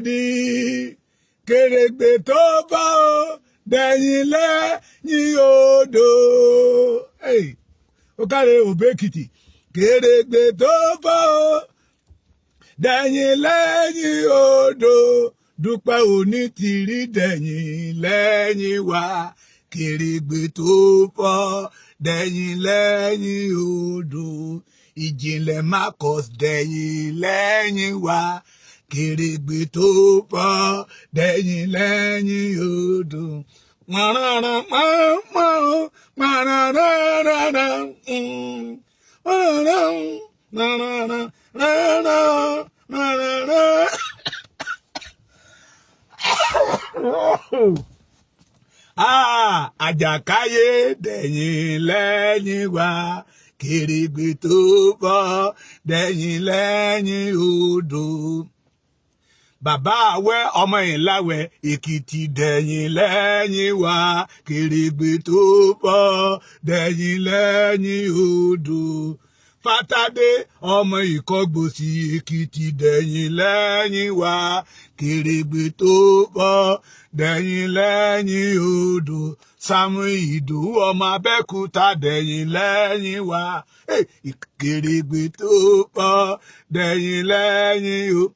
di kèrègbè tó bá o dẹ̀yìn lẹ́yìn odò. Ó káre Òbékìtì. Kèrègbè tó bá o dẹ̀yìn lẹ́yìn odò. Dúpẹ́ Onítìrí dẹ̀yìn lẹ́yìn wa. Kèrègbè tó bá dẹ̀yìn lẹ́yìn odò. Ìjìnlẹ̀ Marcus dẹ̀yìn lẹ́yìn wa. Kèrègbè tó bá dẹ̀yìn lẹ́yìn odò. Àjàkáyé dẹ̀yìn lẹ́yìn wa. Kèrègbè tó bá dẹ̀yìn lẹ́yìn odò. Bàbá Àwẹ́ ọmọ Ìláwẹ̀ Èkìtì dẹ̀yìn lẹ́yìn wa. Kèrègbè tó bá dẹ̀yìn lẹ́yìn odò. Fátádé ọmọ Ìkọgbòsì Èkìtì dẹ̀yìn lẹ́yìn wa. Kèrègbè tó bá dẹ̀yìn lẹ́yìn odò. Samuel Ìdòwú ọmọ Abẹ́òkúta dẹ̀yìn lẹ́yìn wa. Kèrègbè tó bá dẹ̀yìn lẹ́yìn odò.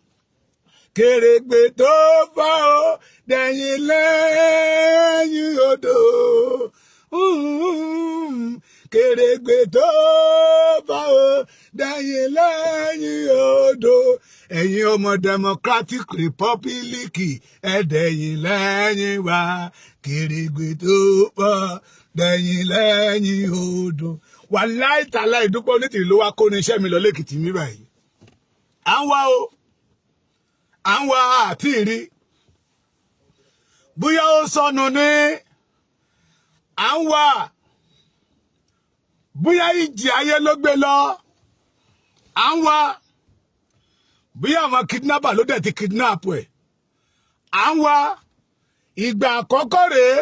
Kèrègbè tó bá o dẹ̀yìn lẹ́yìn odò. Kèrègbè tó bá o dẹ̀yìn lẹ́yìn odò. Ẹ̀yin ọmọ Democratic Republic ẹ dẹ̀yìn lẹ́yìn wa. Kèrègbè tó bá dẹ̀yìn lẹ́yìn odò. Wàláhì tàláhì Dúpẹ́ Onítìrí ló wá kó ní iṣẹ́ mi lọ lẹ́kìtì mi báyìí. À ń wá o. À ń wá àti rí. Bóyá ó sọnù ní. À ń wá. Bóyá ìjì ayé ló gbé lọ. À ń wá. Bóyá àwọn kidnapper ló dẹ̀ ti kidnap ẹ̀. À ń wá. Ìgbà àkọ́kọ́ rèé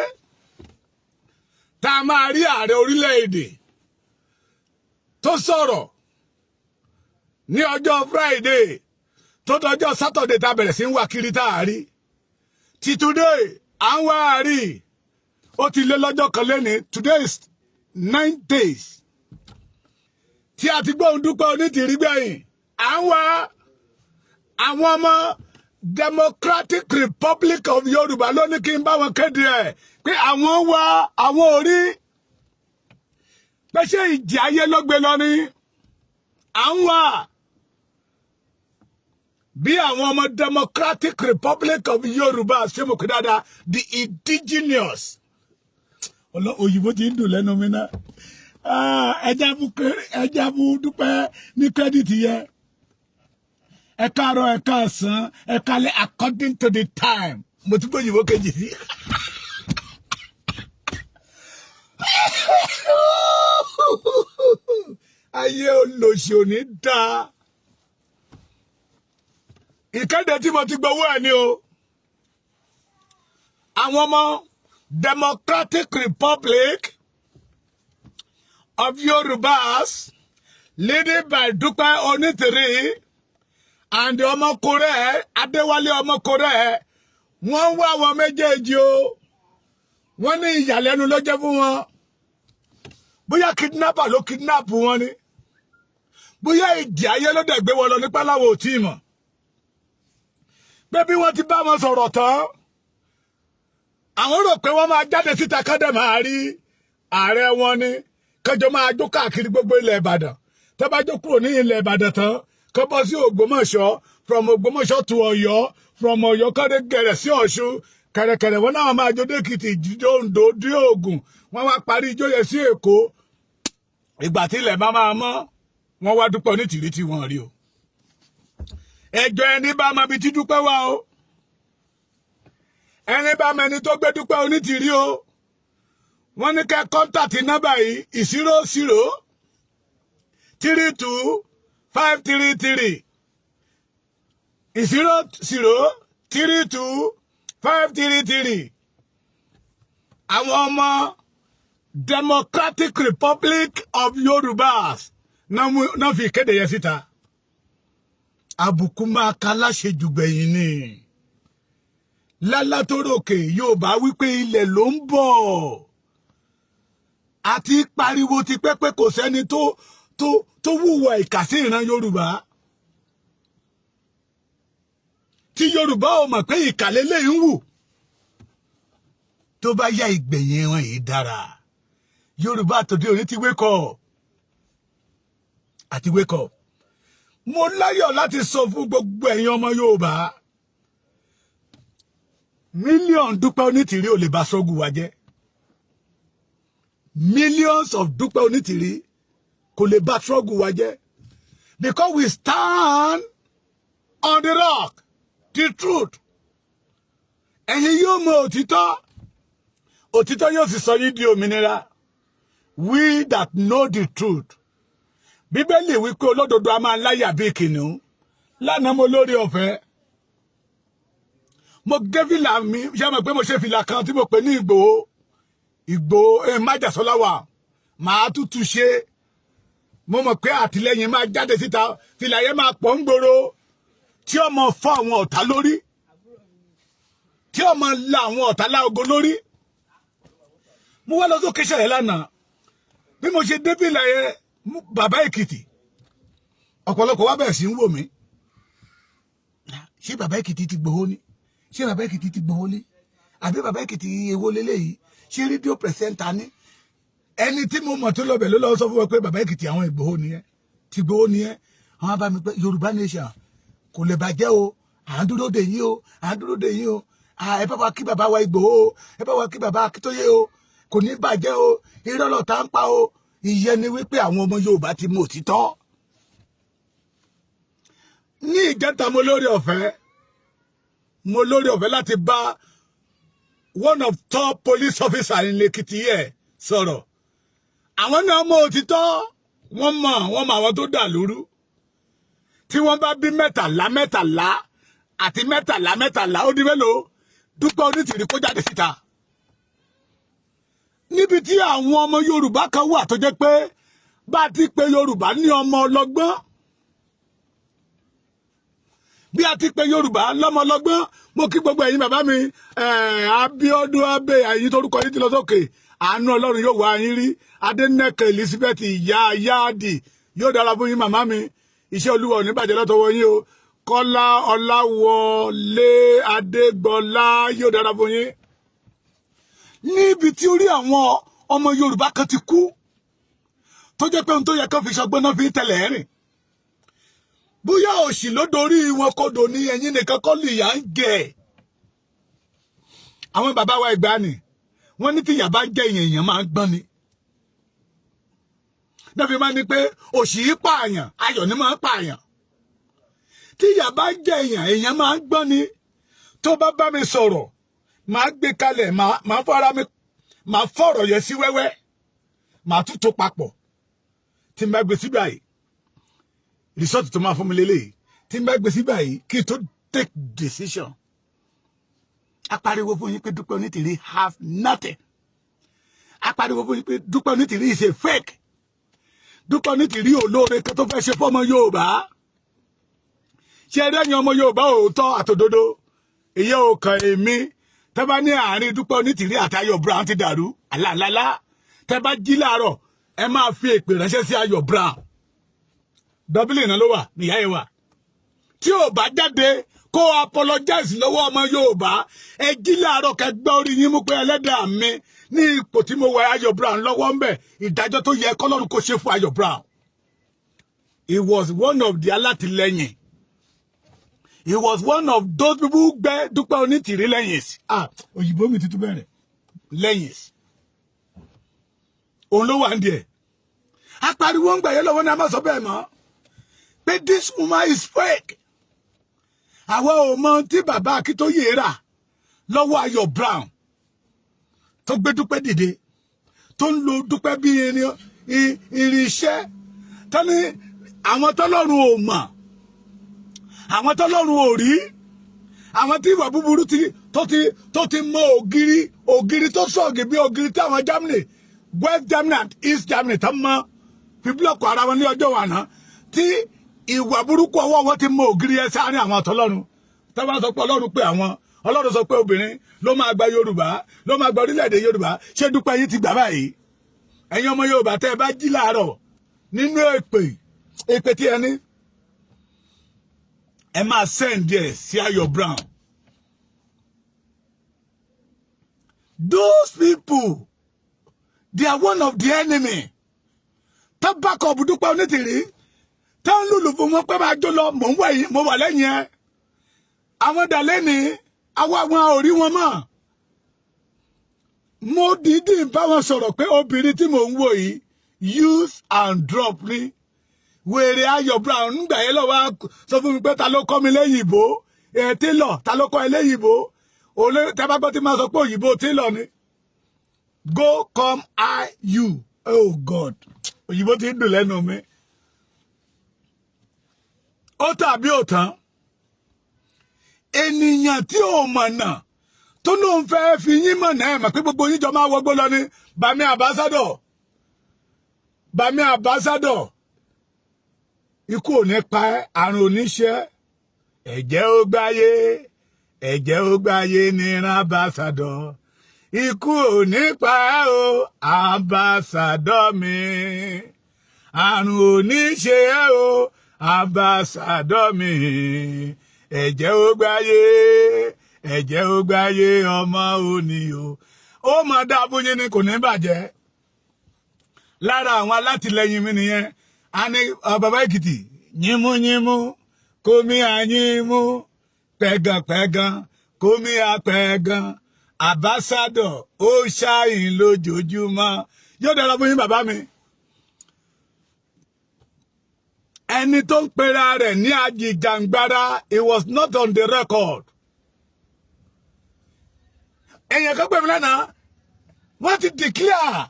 tá a máa rí ààrẹ orílẹ̀-èdè tó sọ̀rọ̀ ní ọjọ́ Friday tó dọjọ́ Saturday tá a bẹ̀rẹ̀ sí ń wá kiri tá a rí. Ti today à ń wá a rí. Ó ti lé lọ́jọ́ kan lẹ́ni. Today is 9 days tí a ti gbóhùn Dúpẹ́ Onítìrí gbẹ̀yìn. À ń wá àwọn ọmọ Democratic Republic of Yorùbá ló ní kí n bá wọn kéde ẹ̀ pé àwọn wá àwọn orí pé ṣé ìjì ayé ló gbé lọ ní. À ń wá bí àwọn ọmọ Democratic Republic of Yorùbá ṣe mọ̀ pé dáadáa the indigenous. Òyìnbó ti ń dùn lẹ́nu mi náà. Ẹja bú Dúpẹ́ ní kírẹ́dìtì yẹn. Ẹ káàárọ̀, ẹ káàsán, ẹ kálẹ́ according to the time. Mo ti gbọ́ òyìnbó kejì sí. Ayé olòṣì ò ní dáa. Ìkéde tí mo ti gbowó ẹ̀ ni o. Àwọn ọmọ Democratic Republic of Yorùbás leading by Dúpẹ́ Onítìrí and ọmọkùnrin Adéwálé ọmọkùnrin wọ́n wá àwọn méjèèjì o. Wọ́n ní ìyàlẹ́nu ló jẹ́ fún wọn. Bóyá kidnapper ló kidnap wọn ni. Bóyá ìjì ayé ló dẹ̀ gbé wọn lọ nípa láwọn ò tí ì mọ̀. Pé bí wọ́n ti bá wọn sọ̀rọ̀ tán, àwọn rò pé wọ́n máa jáde síta kádẹ máa rí ààrẹ wọn ni kẹjọ máa jó káàkiri gbogbo ilẹ̀ Ìbàdàn. Tẹ́ bá jó kúrò ní ilẹ̀ Ìbàdàn tán, kọ́ bọ́ sí Ògbómọ̀ṣọ́, from Ògbómọ̀ṣọ́ to Ọ̀yọ́, from Ọ̀yọ́ kọ́dé gẹ̀rẹ̀ sí Ọ̀ṣun, kẹ̀rẹ̀kẹ̀rẹ̀ wọn náà máa jó dé Èkìtì, jíjó Oǹdó, dé Ògùn, wọ́n wá parí ijó yẹn sí Èkó. Ìgbà tí ilẹ̀ bá máa mọ́, wọ́n wá Dúpẹ́ Onítìrí tí wọ́n rí o. Ẹjọ́ ẹni bá máa bi tí Dúpẹ́ wá o. Ẹni bá mẹni tó gbé Dúpẹ́ Onítìrí o. Wọ́n ní kẹ́ kọ́ńtàtì nọ́mbà yìí 00325333 00325333. Àwọn ọmọ Democratic Republic of Yorùbás náà fi kéde yẹn síta. Àbùkù máa ka láṣejù gbẹ̀yìn ni. lálá tó ròkè Yorùbá wípé ilẹ̀ ló ń bọ̀ àti pariwo ti pẹ́pẹ́ kò sẹ́ni tó wúwo ìkà sí ìran Yorùbá tí Yorùbá ò mọ̀ pé ìkà lélẹ́yìn ń wù tó bá yá ìgbẹ̀yìn wọn yìí dára Yorùbá àtòdé òní ti wake up àti wake up mo láyọ̀ láti sọ fún gbogbo ẹ̀yin ọmọ Yorùbá mílíọ̀nù Dúpẹ́ Onítìrí ò lè bá sọ́gù wa jẹ́ millions of Dúpẹ́ Onítìrí kò lè bá sọ́gù wa jẹ́ because we stand on the rock the truth ẹ̀yin yóò mọ òtítọ́ yóò sì sọ yín di òmìnira we that know the truth Bíbélì wípé olódodo a máa láyà bí kìnìún lánàá mo lórí ọ̀fẹ́ mo gé fìlà mi ṣe mọ̀ pé mo ṣe fìlà kan tí mo pè ní Ìgbòho májàsọ́lá wà màá tútù ṣe mo mọ̀ pé àtìlẹ́yìn máa jáde síta fìlà yẹn máa pọ̀ ń gbòòrò tí ọmọ fọ́ àwọn ọ̀tá lórí tí ọmọ la àwọn ọ̀tá láogo lórí mo wá lọ sókè ṣẹlẹ̀ lánàá bí mo ṣe dé fìlà yẹn bàbá Èkìtì ọ̀pọ̀lọpọ̀ wá bẹ̀rẹ̀ sí ń wò mí ṣé bàbá Èkìtì ti Ìgbòho ni ṣé bàbá Èkìtì ti Ìgbòho ni àbí bàbá Èkìtì èwo leléyìí ṣé rédíò pẹ̀sẹ̀ntà ni ẹni tí mo mọ̀ tó lọ́bẹ̀ ló lọ́wọ́ sọ fún wọn pé bàbá Èkìtì àwọn Ìgbòho nìyẹn ti Ìgbòho nìyẹn àwọn bá mi pé Yorùbá nation kò lè bàjẹ́ o à ń dúró dè yín o à ń dúró dè yín o ẹ bá wa kí bàbá wa Ìgbòho o ẹ bá wa kí bàbá Akíntóyè o kò ní bàjẹ́ o irọ́ lọ̀tá ń pa o ìyẹn ni wípé àwọn ọmọ Yorùbá ti mọ òtítọ́ ní ìjẹta mo lórí ọ̀fẹ́ láti bá one of top police officer in Èkìtì yẹ sọ̀rọ̀ àwọn náà mọ òtítọ́ wọ́n mọ àwọn tó dà lóru tí wọ́n bá bí mẹ́tàlá àti mẹ́tàlá ó di mélòó Dúpẹ́ Onítìrí kó jáde síta níbi tí àwọn ọmọ Yorùbá kan wà tó jẹ́ pé bá ti pè Yorùbá ní ọmọ ọlọ́gbọ́n bí a ti pè Yorùbá lọ́mọ ọlọ́gbọ́n mo kí gbogbo ẹ̀yin bàbá mi Abíọ́dún Abe ẹ̀yin torúkọ yín ti lọ sókè àánú Ọlọ́run yóò wá yín rí Adénẹ́kẹ̀ Elizabeth ìyá yáàdì yóò dára fún yín màmá mi iṣẹ́ Olúwa ò ní bàjẹ́ lọ́tọ̀wọ́ yín o Kọ́lá Ọláwọlé Adégbọlá yóò dára fún yín níbi tí orí àwọn ọmọ Yorùbá kan ti kú tó jẹ́ pé ohun tó yẹ kán fi ṣọgbọ́n náà fi ń tẹ̀lé ẹ̀rìn bóyá òṣì ló dorí wọn kodò ní ẹ̀yìn nìkan kọ́ lè yà ń gẹ̀ àwọn bàbá wa ìgbàanì wọ́n ní tí ìyà bá jẹ́ èèyàn máa ń gbọ́n ni dẹ́fi máa ní pé òṣì yìí pààyàn ayọ̀ ni máa ń pààyàn tí ìyà bá jẹ́ èèyàn máa ń gbọ́n ni tó bá mi sọ̀rọ̀ máa gbé kalẹ̀ máa fọ̀rọ̀ yẹn sí wẹ́wẹ́ máa tún tó papọ̀ tí n bá gbé síbẹ̀ yìí result tó máa fún mi lélẹ́yìí tí n bá gbé síbẹ̀ yìí kí n tó take decision apariwo fún yín pé Dúpẹ́ Onítìrí have nothing apariwo fún yín pé Dúpẹ́ Onítìrí is a fake Dúpẹ́ Onítìrí olóore kan tó fẹ́ ṣe fọ́mọ Yorùbá ṣe ẹ̀rẹ́yìn ọmọ Yorùbá òótọ́ àtòdodo èyí ò kàn èmi tẹ́ bá ní àárín Dúpẹ́ Onítìrí àti Ayọ̀ Brown ti dàrú àlàlálá tẹ́ bá jí láàárọ̀ ẹ máa fi èpè ránṣẹ́ sí Ayọ̀ Brown Dublin náà ló wà níyà ẹ wà tí ò bá jáde kó apologize lọ́wọ́ ọmọ Yorùbá ẹ jí láàárọ̀ kẹgbẹ́ orí yín mú pé ẹlẹ́dàá mi ní ipò tí mo wà Ayọ̀ Brown lọ́wọ́ ń bẹ̀ ìdájọ́ tó yẹ kọ́lọ́run kó ṣe fún Ayọ̀ Brown he was one of the alátìlẹ́yìn he was one of those people who gbé Dúpẹ́ Onítìrí lẹ́yìn òyìnbó mi tuntun bẹ̀rẹ̀ lẹ́yìn òun ló wà ń díẹ̀ apariwo ń gbẹ̀yẹ́ lọ́wọ́ ní a máa sọ bẹ́ẹ̀ mọ́ pé this woman is fake àwọn ò mọ tí bàbá Akíntóyè rà lọ́wọ́ Ayọ̀ Brown tó gbé Dúpẹ́ dìde tó ń lo Dúpẹ́ bí irinṣẹ́ tó ní àwọn tọ́lọ́run ò mọ̀ àwọn tọ́lọ́run ò rí àwọn tí ìwà búburú tó ti mọ ògiri tó sọ̀gì bí ògiri tí àwọn Germany West Germany and East Germany tó mọ fi búlọ̀kù ara wọn ní ọjọ́ wà náà tí ìwà burúkú ọwọ́ wọn ti mọ ògiri ẹ sáárín àwọn àtọ́lọ́run tó bá sọ pé Ọlọ́run pé àwọn Ọlọ́run sọ pé obìnrin ló máa gba Yorùbá ló máa gba orílẹ̀-èdè Yorùbá ṣé Dúpẹ́ yìí ti gbà báyìí ẹ̀yin ọmọ Yorùbá tẹ́ ẹ bá jí láàárọ̀ nínú èpè tí ẹ ní ẹ máa send ẹ sí Ayọ̀ Brown. Those people they are one of the enemy. Tá back up Dúpẹ́ Onítìrí tá ń lùlù fún wọn pé máa jó lọ mo wà lẹ́yìn ẹ àwọn dàlẹ́ ní àwọn orí wọn mọ́ mo dìídì bá wọn sọ̀rọ̀ pé obìnrin tí mò ń wò yìí use and drop ni wèrè Ayọ̀ Brown nígbà yẹn lọ́wọ́ sọ fún mi pé ta ló kọ́ mi lẹ́yìn ìbò Taylor ta ló kọ́ ẹ lẹ́yìn ìbò tẹ́ bá gbọ́ tí máa sọ pé òyìnbó Taylor ni go come you oh God òyìnbó ti ń dùn lẹ́nu mi ó tàbí ò tán ènìyàn tí ò mọ̀ náà tó ló ń fẹ́ fi yín mọ̀ náà mà pé gbogbo yín jọ máa wọgbó lọ ní Bami Ambassador ikú ò ní pa ẹ́ àrùn ò ní ṣe ẹ̀jẹ̀ ó gbáyé ní Ambassador ikú ò ní pa ẹ́ o Ambassador mi àrùn ò ní ṣe ẹ́ o Ambassador mi ẹ̀jẹ̀ ó gbáyé ọmọ òní ó máa dá fún yín ni kò ní bàjẹ́ lára àwọn alátìlẹyìn mi nìyẹn a ní bàbá Èkìtì yínmúyínmú kómi àyínmú pẹ̀gànpẹ̀gàn kómi àpẹ̀gàn Ambassador ó ṣáyìn lójoojúmọ́ yóò dára fún yín bàbá mi. Ẹni tó ń pera rẹ̀ ní Ajìjàngbara it was not on the record. Ẹ̀yin kan pè mí lánàá wọ́n ti declare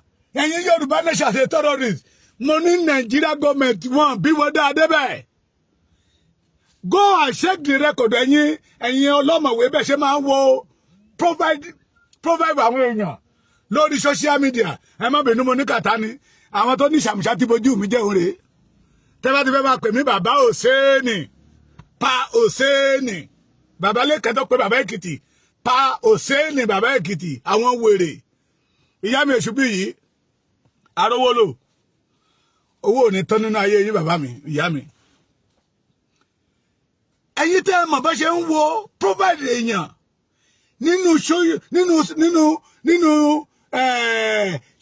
ẹ̀yin Yorùbá nation as a terrorist mo ní Nigeria government wọn bí wọ́n dá débẹ̀. Go and check the record ẹ̀yin ọlọ́mọ̀wé bẹ́ẹ̀ ṣe máa ń wo provide àwọn èèyàn lórí social media ẹ má bínú mo ní kàtá ni àwọn tó ní ṣàmùṣà tí bojú mi jẹ́ òre tẹ́lá ti fẹ́ máa pè mí bàbá Òsénì pa Òsénì bàbá lẹ́kẹ̀ẹ́ tó pé bàbá Èkìtì pa Òsénì bàbá Èkìtì àwọn wèrè ìyá mi èṣù bí yìí arówólò owó ò ní tán nínú ayé yín bàbá mi ìyá mi. Ẹ̀yin tẹ́ mọ̀ bá ṣe ń wo provide èèyàn nínú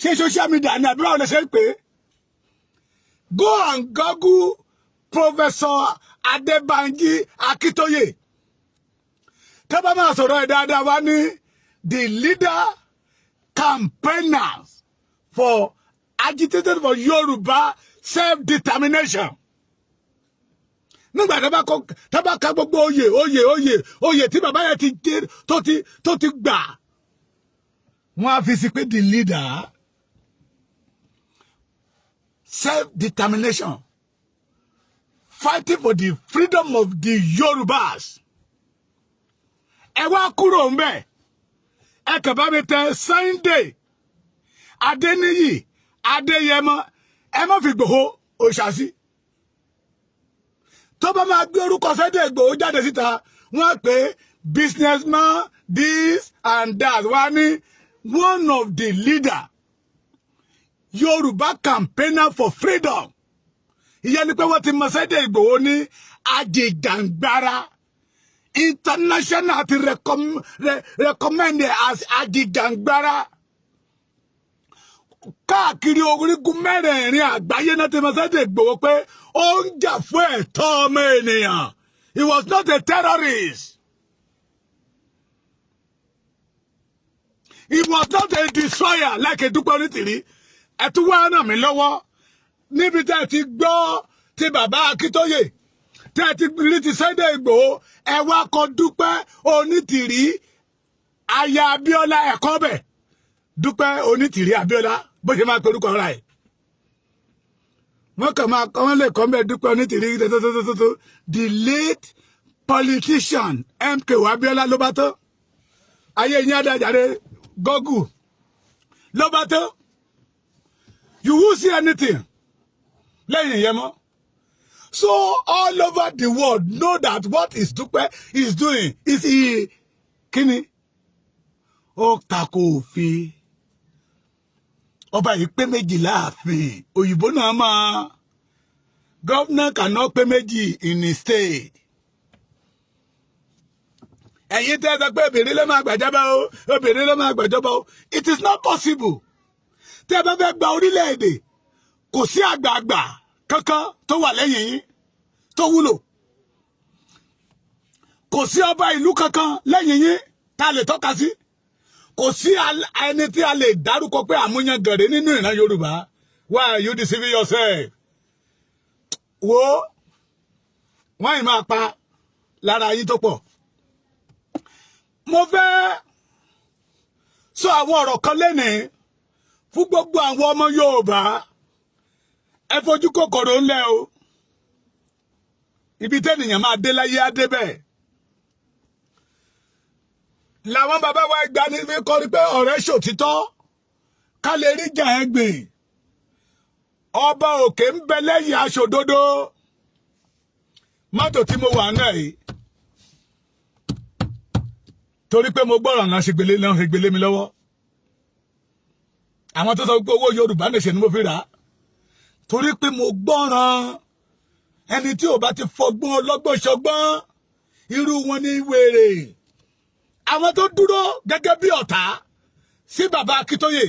ṣe social media ní àbí báwo lè ṣe ń pè é. Go and Google Professor Adebanji Akintoye. Tẹ́bá máa sọ̀rọ̀ ẹ̀ dáadáa wá ní the leader campaigners for agitated for Yoruba self-determination. Nígbà tẹ́bá ká gbogbo oyè tí bàbá yẹn tó ti gbà. Wọ́n á fi sí pé the leader self-determination, fighting for the freedom of the Yorubas. Ẹ wá kúrò ńbẹ̀. Ẹ kàn bá mi tẹ Sunday Adéníyì Adéyẹmọ ẹ má fi Ìgbòho òṣàṣì. Tó bá máa gbé orúkọ Sunday Ìgbòho jáde síta wọ́n pè businessman this and that wọ́n ní one of the leader Yoruba campaigner for freedom. Ìyẹn ni pé wọ́n ti mọ Sunday Ìgbòho ní Ajìjàngbara. International ti recommend as Ajìjàngbara. Káàkiri orígun mẹ́rẹ̀ẹ̀rin àgbáyé náà ti mọ Sunday Ìgbòho pé ó ń jà fún ẹ̀tọ́ ọmọ ènìyàn. He was not a terrorist. He was not a destroyer like Dúpẹ́ Onítìrí. Ẹ tún wá ràn mí lọ́wọ́ níbi tẹ́ ẹ ti gbọ́ ti bàbá Akíntóyè tẹ́ ẹ ti rí ti Sunday Ìgbòho ẹ wá kọ Dúpẹ́ Onítìrí aya Abíọ́lá ẹ̀kọ́ bẹ̀ Dúpẹ́ Onítìrí Abíọ́lá bó ṣe máa torúkọ ra ẹ̀ wọ́n kàn máa kọ́ wọ́n lè kọ́ bẹ̀ Dúpẹ́ Onítìrí tó the late politician MKO Abíọ́lá ló bá tó ayé yín adájáde Google ló bá tó. You won't see anything. So all over the world know that what is Dúpẹ́ is doing is he kíni ó tako òfin ọba yìí pé méjì láàfin òyìnbó náà máa governor cannot pé méjì in a state. ẹ̀yin tẹ́ sọ pé obìnrin ló máa gbàjọba o obìnrin ló máa gbàjọba o it is not possible. tẹ́ bá fẹ́ gba orílẹ̀-èdè kò sí àgbààgbà kankan tó wà lẹ́yìn yín tó wúlò kò sí ọba ìlú kankan lẹ́yìn yín tá a lè tọ́ka sí kò sí ẹni tí a lè dárúkọ pé àmúyangànrè nínú ìran Yorùbá. Why are you deceiving yourself? wo wọ́n yìí máa pa lára yín tó pọ̀. mo fẹ́ sọ àwọn ọ̀rọ̀ kan lénìí fún gbogbo àwọn ọmọ Yorùbá. ẹ fojú kòkòrò ńlẹ̀ o ibi tẹ́nìyàn máa dé láyé á dé bẹ́ẹ̀. làwọn bàbá wa ìgbani fi kọrin pé ọ̀rẹ́ ṣòtítọ́ ká lè rí jà ẹ́ gbè. ọba òkè ń bẹ lẹ́yìn aṣòdodo. mọ́tò tí mo wà náà yìí torí pé mo gbọ́ràn náà ṣe gbélé mi lọ́wọ́. àwọn tó sọ pé owó Yorùbá nation ni mo fi rà á torí pé mo gbọ́ràn. ẹni tí ò bá ti fọgbọ́n ọlọ́gbọ́n ṣọgbọ́n irú wọn ní wèrè. àwọn tó dúró gẹ́gẹ́ bí ọ̀tá sí bàbá Akíntóyè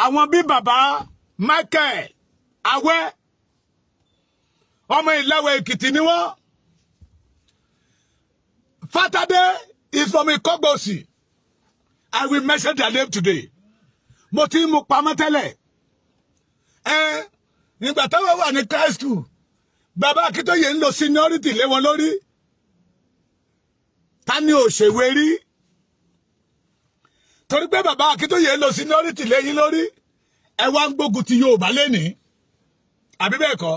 àwọn bí bàbá Michael Awẹ́ ọmọ Ìláwẹ̀ Èkìtì ni wọ́n. Fatade is from Ikogbosi. I will mention their name today. mo ti mú pamọ́ tẹ́lẹ̀. nígbà táwọn wà ní Christ school bàbá Akíntóyè ń lo seniority lé wọn lórí. ta ni ò ṣèwé rí torí pé bàbá Akíntóyè ń lo seniority lé yín lórí ẹ wá ń gbógun ti Yorùbá lénìí àbí bẹ́ẹ̀ kọ́.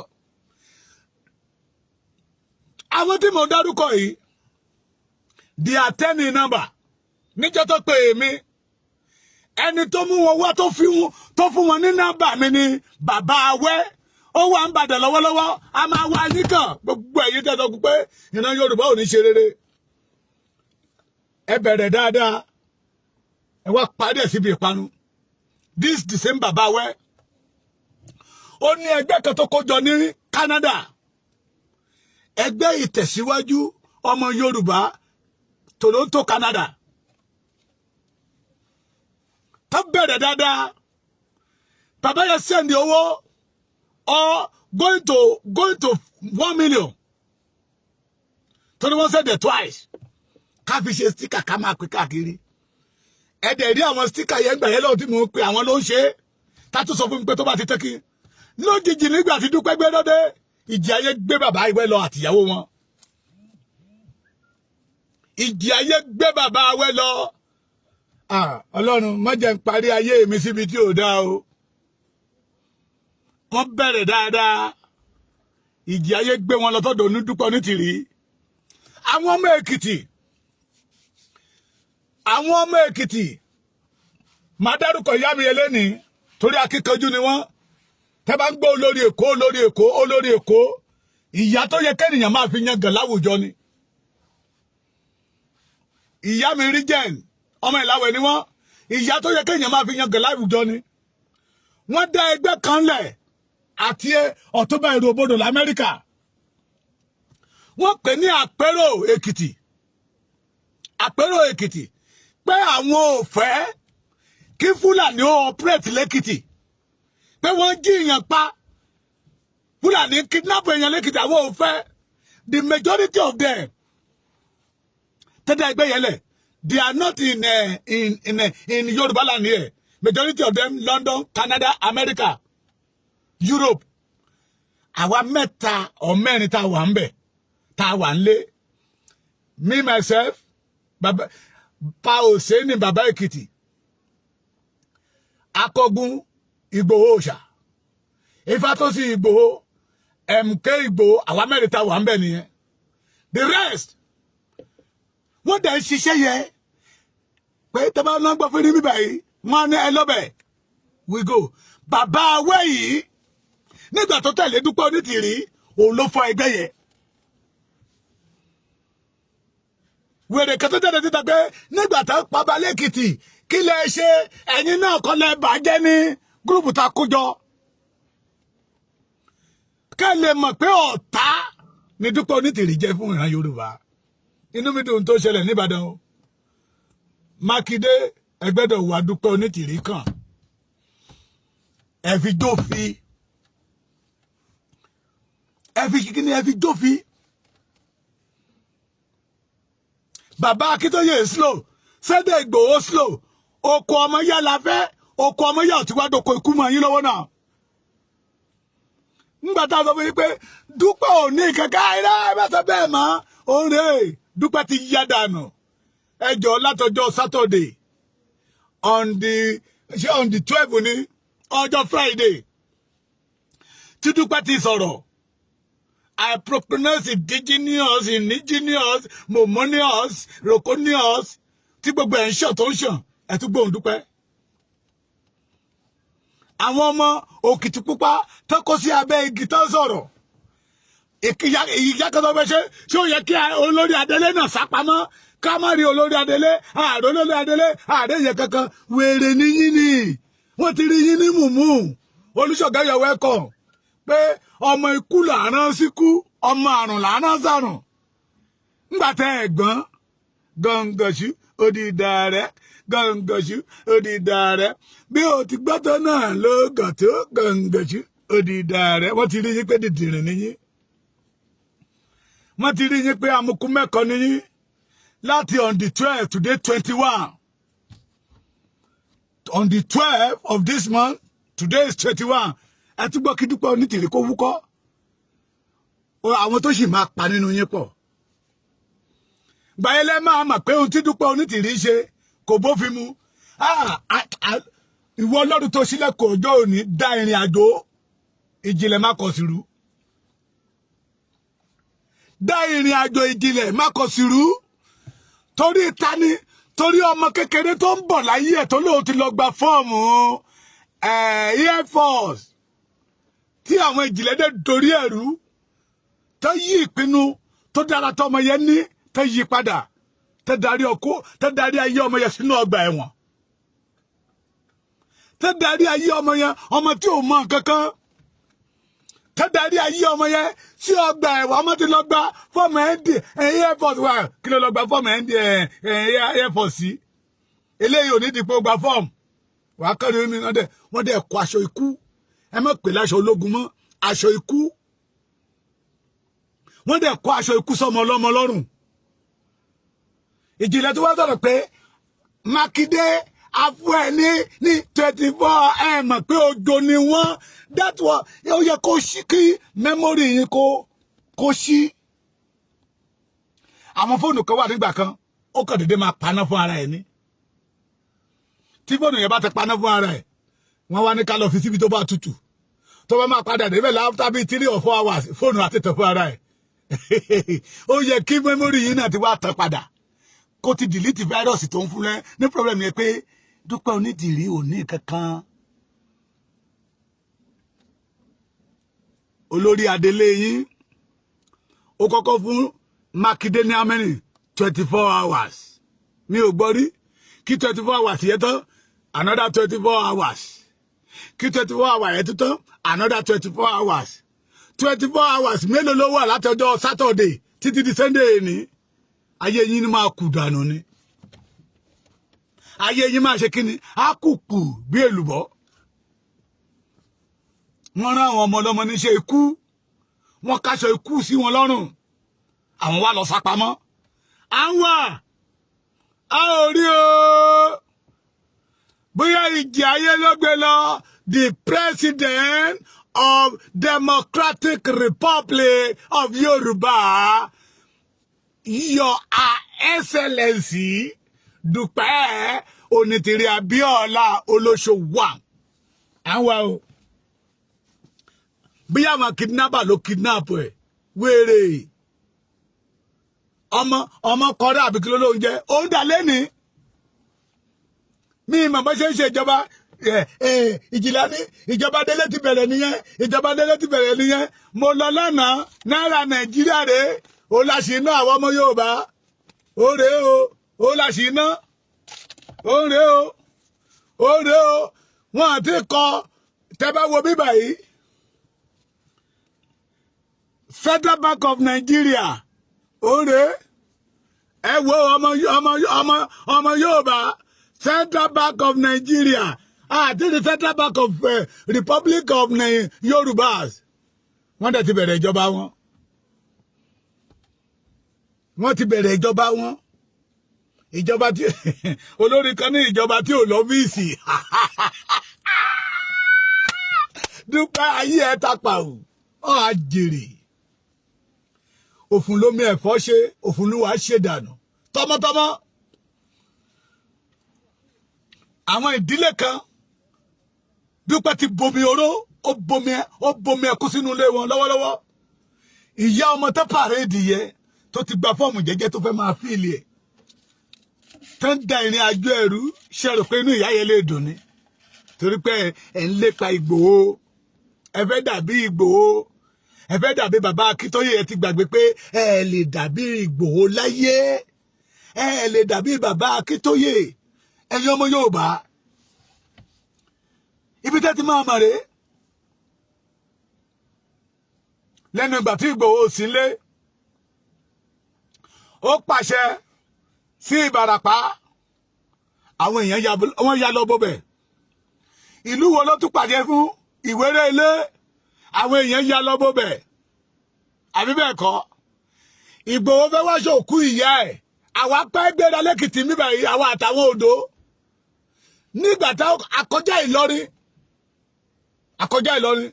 àwọn tí mo dárúkọ yìí di àtẹ́ni nọ́mbà níjọ́ tó pè mí ẹni tó mú wọn wá tó fún wọn ní nọ́mbà mi ni bàbá Awẹ́. ó wà ń bàdàn lọ́wọ́lọ́wọ́ a máa wá yín kàn gbogbo ẹ̀yin tẹ́ sọ pé ìran Yorùbá ò ní ṣe rere. ẹ bẹ̀rẹ̀ dáadáa ẹ wá parí ẹ̀ síbi ìpanu. this the same bàbá Awẹ́ ó ní ẹgbẹ́ kan tó kójọ ní Canada ẹgbẹ́ ìtẹ̀síwájú ọmọ Yorùbá Toronto Canada tó bẹ̀rẹ̀ dáadáa. bàbá yẹn sẹ́ndì owó or going to 1 million. Torí wọ́n said it twice. Ká fi ṣe sticker ká máa pè káàkiri. Ẹ dẹ̀ rí àwọn sticker yẹn gbà yẹn lọ́wọ́ tí mo ń pe àwọn ló ń ṣe. Tá tún sọ fún mi pé tó bá ti tẹ́kí. Lójijì nígbà tí Dúpẹ́ gbé lóde, ìjì ayé gbé bàbá Awẹ́ lọ àtìyàwó wọn. Ìjì ayé gbé bàbá Awẹ́ lọ. Ọlọ́run má jẹ́ n parí ayé mi síbi tí ò dáa o. Wọ́n bẹ̀rẹ̀ dáadáa. Ìjì ayé gbé wọn lọ tọ́dọ̀ Onídúpẹ́ Onítìrí. Àwọn ọmọ Èkìtì máa dárúkọ ìyá mi eléni torí akíkanjú ni wọ́n. Tẹ́ bá ń gbọ́ olórí Èkó ìyá tó yẹ kẹ́nìyàn máa fi yangàn láwùjọ ni. Ìyá mi Regent ọmọ Ìláwẹ̀ ni wọ́n. Ìyá tó yẹ kẹ́nìyàn máa fi yangàn láwùjọ ni. Wọ́n dá ẹgbẹ́ kan lẹ̀ àti Ọ̀túnba Ìròbodò l'Amẹ́ríkà. Wọ́n pè ní Àpérò Èkìtì pé àwọn ò fẹ́ kí Fúlàní ó operate l'Èkìtì pé wọ́n jí èèyàn pa Fúlàní kidnap èèyàn l'Èkìtì àwọn ò fẹ́. The majority of them tẹ́tẹ́ ẹgbẹ́ yẹn lẹ̀ they are not in Yorùbá land here. Majority of them London, Canada, America, Europe. Àwa mẹ́ta or mẹ́rin tá wà ńbẹ̀ tá wà ńlé. Me myself baba pa Òsénì bàbá Èkìtì. Akọgun Ìgbòho Òòṣà. Ifátósí Ìgbòho MK Ìgbòho àwa mẹ́rin tá wà ńbẹ̀ nìyẹn. The rest wọ́n dẹ̀ ń ṣiṣẹ́ yẹn pé tẹ́bá náà gbọ́ fún mi báyìí wọ́n ní ẹ lọ́bẹ̀ we go. Bàbá Awẹ́ yìí nígbà tó tẹ̀lé Dúpẹ́ Onítìrí òun ló fọ́ ẹgbẹ́ yẹn. wèrè kan tó jáde síta pé nígbà tá pa Balẹ̀ Èkìtì kí lẹ ṣe ẹ̀yin náà kọ́ lẹ bàjẹ́ ní gúrùpù tá kó jọ ká lè mọ̀ pé ọ̀tá ni Dúpẹ́ Onítìrí jẹ́ fún ìran Yorùbá. Inú mi dùn tó ṣẹlẹ̀ níbàdàn o. Mákindé ẹgbẹ́dọ̀ wà Dúpẹ́ Onítìrí kan ẹ fi jófin ẹ fi kíkíní ẹ fi jófin. Bàbá Akíntóyè slow Sunday Ìgbòho slow oko ọmọ yá la fẹ́ oko ọmọ yá tí wàá doko ikú mọ́ yín lọ́wọ́ náà. Nígbà tá a sọ fún yín pé Dúpẹ́ ò ní kankan ayé ẹ bá sọ bẹ́ẹ̀ mọ́ òǹrè Dúpẹ́ ti yá dànù ẹjọ́ látọjọ́ Saturday on the 12 ní ọjọ́ Friday tí Dúpẹ́ ti sọ̀rọ̀ I pronounce indigenous momonious roconious tí gbogbo ẹ̀ ń ṣàn tó ń ṣàn ẹ̀ tún gbóhùn Dúpẹ́. Àwọn ọmọ Òkìtìpupa tó kó sí abẹ́ igi tó sọ̀rọ̀ ìyá kan tó fẹ́ ṣé ó yẹ kí olórí Adélé náà sápamọ́ ká má rí olórí Adélé ààrẹ olórí Adélé ààrẹ yẹn kankan wèrè níyí ni wọ́n ti rí yín ní mùmú Olúṣọ̀gá yọ wẹ́kọ̀ pé ọmọ ikú làárán síkú ọmọ àrùn làárán sàrùn ńgbà tẹ ẹ̀gbọ́n gọ̀ǹgọ̀ṣù òdìdà rẹ̀ gọ̀ǹgọ̀ṣù òdìdà rẹ̀ bí o ti gbọ́tọ̀ náà ló gàn tó gọ̀ǹgọ̀ṣù òdìdà rẹ̀ wọ́n ti rí yín pé dìdìrín níyín wọ́n ti rí yín pé amukú mẹ́kọ níyín láti on the 12 today 21 on the 12 of this month today is 21 ẹ tún gbọ́ kí Dúpẹ́ Onítìrí kó wúkọ́ àwọn tó sì máa pa nínú yín pọ̀ gbàyẹlẹ máa mà pé ohun tí Dúpẹ́ Onítìrí ṣe kò bófin mu ìwọ Ọlọ́run tó sílẹ̀ kò ọjọ́ òní dá ìrìn àjò ìjìnlẹ̀ má kọ̀ sí rú dá ìrìn àjò ìjìnlẹ̀ má kọ̀ sí rú torí tani torí ọmọ kékeré tó ń bọ̀ láyé ẹ̀ tó lóun ti lọ gba fọ́ọ̀mù Air Force tí àwọn ìjìnlẹ̀ dé dorí ẹ̀rú tó yí ìpinnu tó dára tó ọmọ yẹn ní tó yí padà tó darí ayé ọmọ yẹn sínú ọgbà ẹ̀wọ̀n tó darí ayé ọmọ yẹn ọmọ tí ò mọ kankan tó darí ayé ọmọ yẹn sí ọgbà ẹ̀wọ̀n ọmọ tí lọ gba fọ́ọ̀mù Air Force wà kí ló lọ gba fọ́ọ̀mù Air Force sí eléyìí ò ní dìpọ̀ gba fọ́ọ̀mù wàá kọ́ni mi wọ́n dẹ̀ kó aṣọ ikú ẹ má pè láṣọ ológun mọ́ aṣọ ikú wọ́n dẹ̀ kó aṣọ ikú sọmọ ọlọ́mọ lọ́rùn ìjìnlẹ̀ tó wá sọ̀rọ̀ pé Mákindé afú ẹ ní 24 ẹ mọ̀ pé ojo ni wọ́n that was ó yẹ kó ṣí kí mẹ́mórì yín kó ṣí àwọn fóònù kan wà nígbà kan ó kàn dédé máa paná fún ara ẹ̀ ní tí fóònù yẹn bá ti paná fún ara ẹ̀ wọ́n wá ní ká lọ fi síbi tó bá tutù tó bá máa padà débẹ̀ láfta bíi 3 or 4 hours fóònù àti tẹ̀ fún ara ẹ̀ ó yẹ kí mẹ́mórì yín náà ti wá tán padà kó ti delete virus tó ń fún lẹ́ ní problem yẹn pé Dúpẹ́ Onítìrí ò ní kankan olórí Adélé yín ó kọ́kọ́ fún Mákindé ní amẹ́rin 24 hours mi ò gbọ́ rí kí 24 hours yẹn tán another 24 hours kí 24 hours yẹn tán another 24 hours 24 hours mélòó ló wà látọjọ́ Saturday títí di Sunday ní ayé yín ni máa kù dànù ni ayé yín máa ṣe kíni á kùkù bí èlùbọ́ wọ́n rán àwọn ọmọ ọlọ́mọ níṣẹ́ ikú wọ́n káṣọ ikú sí wọn lọ́rùn àwọn wá lọ sápamọ́ à ń wà á ò rí o bóyá ìjì ayé ló gbé lọ the president of Democratic Republic of Yorùbá Your Excellency Dúpẹ́ Onítìrí Abíọ́lá Olóṣòwò àwọn o bí àwọn kidnapper ló kidnap ẹ wèrè ọmọ kọrẹ àbí kí ló ń jẹ ó ń dà lẹ́ni mi ìmọ̀ bó ṣe ń ṣe ìjọba ìjìlá ní ìjọba Délé ti bẹ̀rẹ̀ nìyẹn ìjọba Délé ti bẹ̀rẹ̀ nìyẹn mo lọ lánàá náírà Nàìjíríà rèé ó láṣì iná àwọn ọmọ Yorùbá ó rèé o ó láṣì iná ó rèé o ó rèé o wọn àti kọ tẹ́ bá wo bíbà yìí Federal Bank of Nigeria ó rèé ẹ wo ọmọ Yorùbá Federal Bank of Nigeria àti the Federal Bank of Republic of Yorùbás wọ́n dẹ̀ ti bẹ̀rẹ̀ ìjọba wọn wọ́n ti bẹ̀rẹ̀ ìjọba wọn ìjọba tí olórí kan ní ìjọba tí ò lọ́fíìsì dúpẹ́ ayé ẹ̀ tapa ọ̀ àjèrè òfun lómi ẹ̀fọ́ ṣe òfun ló wàá ṣe dànù tọmọtọmọ àwọn ìdílé kan Dúpẹ́ ti bomi oró ó bomi ẹkú sínú ilé wọn lọ́wọ́lọ́wọ́ ìyá ọmọ tó pàréèdì yẹ tó ti gba fọ́ọ̀mù jẹ́jẹ́ tó fẹ́ máa fíìlì ẹ̀ tó ń da ìrìn àjò ẹ̀rú ṣe rò pé inú ìyá yẹn lè dùn ní torí pé ẹ̀ ń lépa Ìgbòho ẹ fẹ́ dàbí Ìgbòho ẹ fẹ́ dàbí bàbá Akíntóyè ẹ ti gbàgbé pé ẹ lè dàbí Ìgbòho láyé ẹ lè dàbí bàbá Akíntóyè ẹ̀yin ọmọ Yorùbá ibi tẹ́ ti máa mọ̀ rèé lẹ́nu ìgbà tí Ìgbòho sí lé ó pàṣẹ sí Ìbàràpá àwọn èèyàn wọ́n ya lọ bọ́bẹ̀ ìlú wo ló tún pàṣẹ fún Ìwéré Ilé àwọn èèyàn ya lọ bọ́bẹ̀ àbí bẹ́ẹ̀ kọ́ Ìgbòho fẹ́ wá ṣòkú ìyá ẹ̀ àwa pẹ́ gbéra lẹ́kìtì níbà yìí àwa àtàwọn odò nígbà tá akọjá Ìlọrin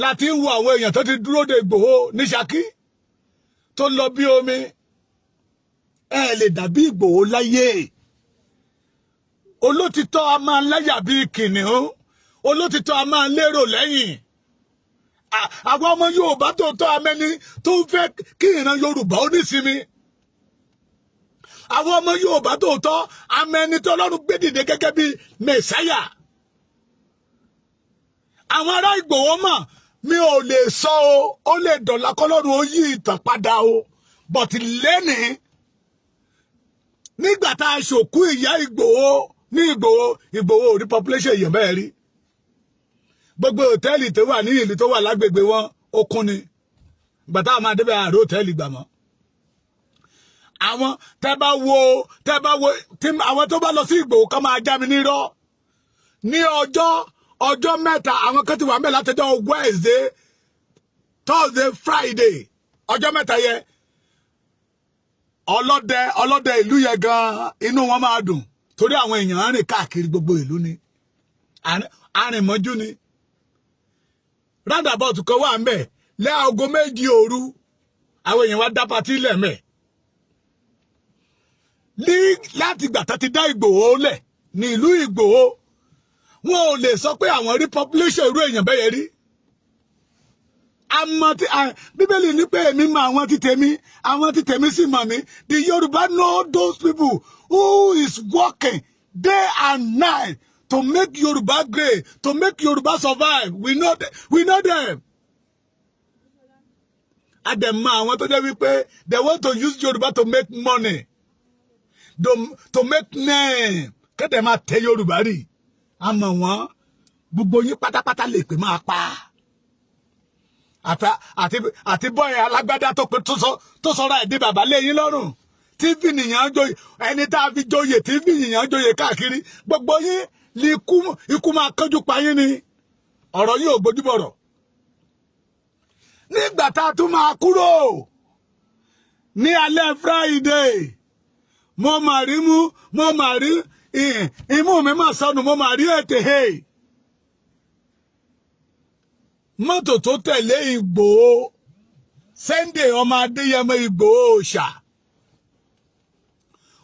láti ń wo àwọn èèyàn tó ti dúró de Ìgbòho ní Ṣakí tó lọ bí omi ẹ lè dàbí Ìgbòho láyé olótìtọ́ a máa láyà bí kìnìún olótìtọ́ a máa lérò lẹ́yìn àwọn ọmọ Yorùbá tòótọ́ amẹ́ni tó ń fẹ́ kí ìran Yorùbá ó nísinmi àwọn ọmọ Yorùbá tòótọ́ amẹ́ni tó Ọlọ́run gbé dìde gẹ́gẹ́ bí mẹ̀sáyà àwọn ará Ìgbòho mọ̀ mi ò lè sọ o ó lè dọ̀là kọ́lọ́run ó yí ìtàn padà o bọ̀tì lẹ́nìí nígbà tá a ṣòkú ìyá Ìgbòho ní Ìgbòho rí population èèyàn bẹ́ẹ̀ rí gbogbo hòtẹ́ẹ̀lì tó wà ní ìlú tó wà lágbègbè wọn ó kún ni ìgbà táwọn máa débẹ̀ àárò hòtẹ́ẹ̀lì gbà mọ́ àwọn tẹ́ bá wo àwọn tó bá lọ sí Ìgbòho kan máa já mi nírọ́ ní ọjọ́ mẹ́ta àwọn kan ti wà mẹ́ta látọjọ́ Wednesday Thursday Friday ọjọ́ mẹ́ta yẹ ọlọ́dẹ ìlú yẹn gan inú wọn máa dùn torí àwọn èèyàn rìn káàkiri gbogbo ìlú ni arìnmọ́jú ni roundabout kan wà ń bẹ̀ lẹ́ aago 2 òru àwọn èèyàn wá dá patí lẹ̀ mẹ́ láti ìgbà tó ti dá Ìgbòho lẹ̀ ní ìlú Ìgbòho wọn ò lè sọ pé àwọn rí population irú èèyàn bẹ́yẹ rí Bíbélì ní pé èmi mọ àwọn tí tèmi sì mọ̀ mí the Yorùbá know those people who is working day and night to make Yorùbá great to make Yorùbá survive we know them àdèmọ àwọn tó jẹ́ wípé they want to use Yorùbá to make money to make name kéde máa tẹ Yorùbá rí àmọ́ wọn gbogbo yín pátápátá lè pè máa pa àti bọ́ẹ̀ alágbádá tó sọ́ra ẹ̀dí bàbá léyìn lọ́rùn tí fìnìyàn joyè ẹni tá a fi joyè tí fìnìyàn joyè káàkiri gbogbo yín ní ikú máa kánjú pa yín ni ọ̀rọ̀ yìí ò gbójúbọ̀rọ̀ nígbà tá a tún máa kúrò ní alẹ́ Friday mo mà rí imú mi máa sọnù mo máa rí ètè mọ́tò tó tẹ̀lé Ìgbòho Sunday ọmọ Adéyẹmọ Ìgbòho ṣá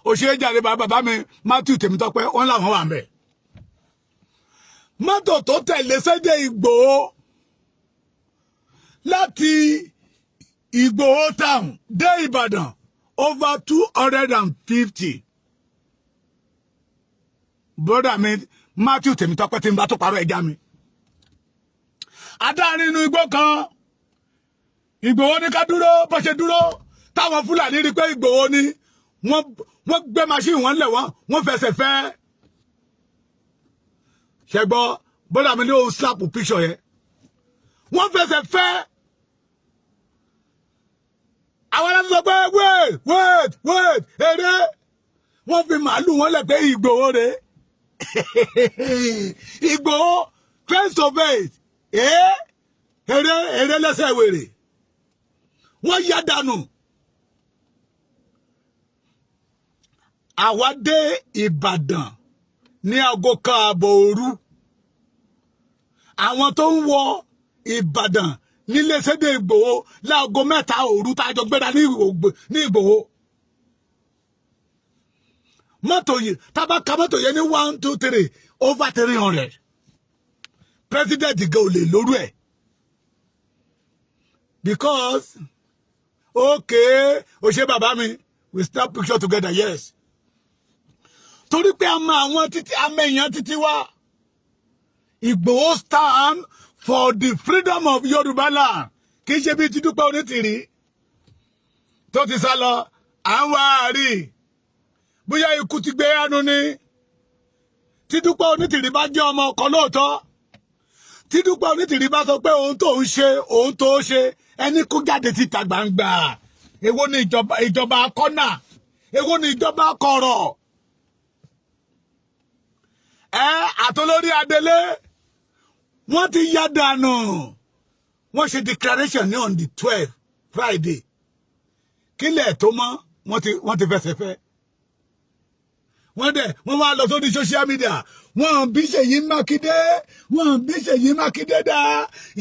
òṣèré jàre bàbá mi Matthew Tèmítọ́pẹ́ wọn làwọn wà ńbẹ̀ mọ́tò tó tẹ̀lé Sunday Ìgbòho láti Ìgbòho town dé Ìbàdàn over 250 brother mi Matthew Tèmítọ́pẹ́ tí ń bá tó parọ́ ẹja mi adárin inú igbó kan Ìgbòho ní ká dúró bó ṣe dúró táwọn Fúlàní rí pé Ìgbòho ní wọ́n gbé machine wọn lẹ̀ wọ́n fẹsẹ̀ fẹ́ ṣẹgbọ́ bọ́dà mi ní òun slap picture yẹn wọ́n fẹsẹ̀ fẹ́ àwọn aláṣẹ sọ pé wait eré wọ́n fi màálù wọn lẹ̀ pé Ìgbòho rẹ̀ Ìgbòho face to face eré lẹ́sẹ̀ wèrè wọ́n yá dànù. Àwa dé Ìbàdàn ní aago kan àbọ̀ òru àwọn tó ń wọ Ìbàdàn nílé Sunday Ìgbòho láago 3 òru tá a jọ gbéra ní Ìgbòho mọ́tò yìí tábàkà mọ́tò yẹn ní 1 2 3 over 300 president gan ò lè lóru ẹ̀ because okay o ṣe bàbá mi we snap picture together yes torí pé a mọ àwọn títí a mọ èèyàn títí wá Ìgbòho stand for the freedom of Yorùbá land kì í ṣe bí ti Dúpẹ́ Onítìrí tó ti sá lọ à ń wá rí bóyá ikú ti gbé ẹnu ni tí Dúpẹ́ Onítìrí bá jẹ́ ọmọ ọkọ lóòótọ́ tí Dúpẹ́ Onítìrí bá sọ pé ohun tó ń ṣe ohun tó ṣe ẹni kó jáde síta gbangba èwo ni ìjọba kọ́nà èwo ni ìjọba kọ̀rọ̀ àtolórí Adélé wọ́n ti yá dànù wọ́n ṣe declaration ní on the 12th Friday kílẹ̀ tó mọ́ wọ́n ti fẹsẹ̀ fẹ́ wọ́n wá lọ sórí social media wọ́n bí Ṣèyí Mákindé dá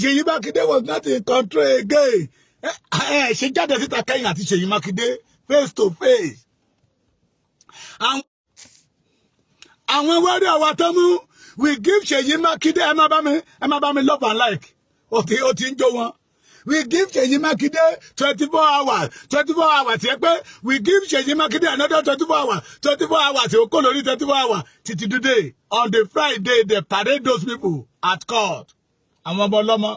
Ṣèyí Mákindé was not in control again ṣe jáde síta kẹ́yìn àti Ṣèyí Mákindé face to face àwọn wẹ́rẹ́ àwa tó mú we give Ṣèyí Mákindé ẹ má bá mi love and like ó ti ń jó wọn we give Ṣèyí Mákindé 24 hours yẹ pé we give Ṣèyí Mákindé another 24 hours ó kó lórí 24 hours títí today on the Friday they parade those people at court àwọn ọmọ ọlọ́mọ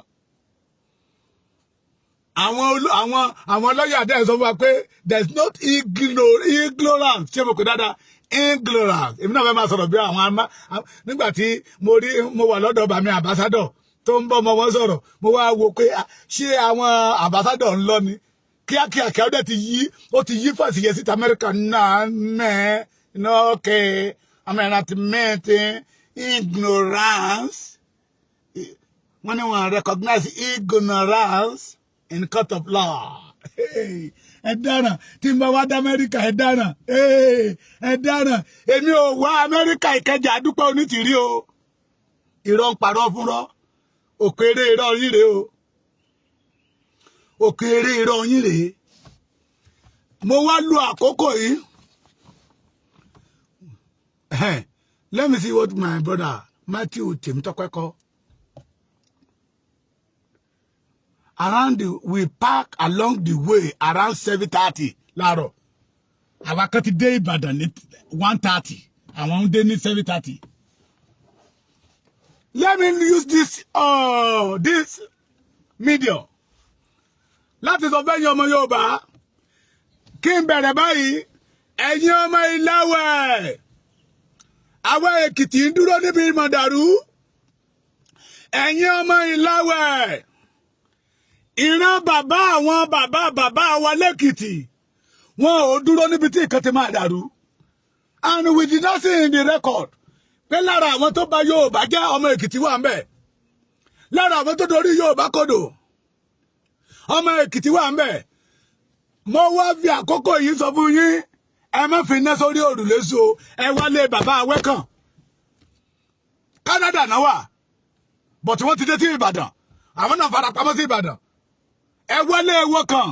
àwọn lọ́yà dẹ́ sọ fún wa pé there is not ignorance ṣé mo kò dáadáa ignorance èmi náà fẹ́ máa sọ̀rọ̀ bí àwọn nígbà tí mo wà lọ́dọ̀ bàmí ambassador tó ń bọ́ ọmọ wọn sọ̀rọ̀ mo wá wo pé ṣé àwọn ambassador ń lọ ni kíákíá ó ti yí fàṣì yẹ síta Amẹ́ríkà náà okay Amẹ́ríkà ti mẹ́tẹ́ ignorance wọ́n ní wọ́n recognize ignorance in court of law. Ẹ dáràn tí n bá wá dá Amẹ́ríkà ẹ dáràn èmi ò wá Amẹ́ríkà Ìkẹjà Dúpẹ́ Onítìrí o irọ́ ń parọ́ fúnrọ́ òkèrè irọ́ yín rèé o òkèrè irọ́ yín rèé mo wá lo àkókò yìí let me see what my brother Matthew Tèmítọ́pẹ́ kọ. We park along the way around 7:30 láàárọ̀. Àwa kan ti dé Ìbàdàn ní 1:30. Àwọn ń dé ní 7:30. Let me use this medium. Láti sọ fẹ́ yín ọmọ Yorùbá. Kí n bẹ̀rẹ̀ báyìí, ẹ̀yin ọmọ Ìláwẹ̀. Àwọn Èkìtì ń dúró níbi Mọ̀dàrú. Ẹ̀yin ọmọ Ìláwẹ̀. Ìran bàbá àwọn bàbá wa lẹ́kìtì wọn ò dúró níbi tí nǹkan ti máa dàrú and we did not see in the record pé lára àwọn tó bá Yorùbá jẹ́ ọmọ Èkìtì wà ń bẹ̀ lára àwọn tó dorí Yorùbá kodò ọmọ Èkìtì wà ń bẹ̀ mo wá fi àkókò yìí sọ fún yín ẹ má fi iná sórí òrùlé so ẹ wálé bàbá Awẹ́kàn Canada náà wà but wọ́n ti dé sí Ìbàdàn àwọn náà fara pamọ́ sí Ìbàdàn ẹ wọlé ẹwọ kan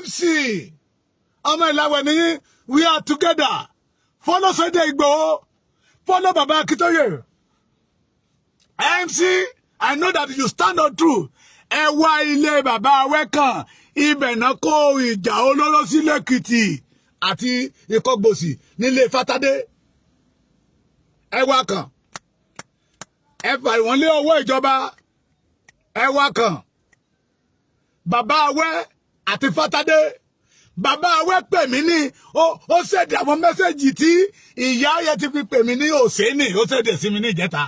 MC ọmọ Ìláwẹ̀ nìyí we are together follow Sunday Igboho follow Baba Akintoye MC I know that you stand on truth ẹ wá ilé bàbá Awẹ́kàn ibẹ̀ náà kó ìjà olóró sí lẹ́kìtì àti Ìkọgbòsì nílé Fátádé ẹ wá kan ẹ fà wọ́n lé ọwọ́ ìjọba ẹ wá kan bàbá Awẹ́ àti Fátádé bàbá awẹ́ pè mí ní ó ṣèdè àwọn mẹ́sẹ̀jì tí ìyá yẹn ti fi pè mí ní òsèǹnì ó ṣèdè sí mi ní ìjẹta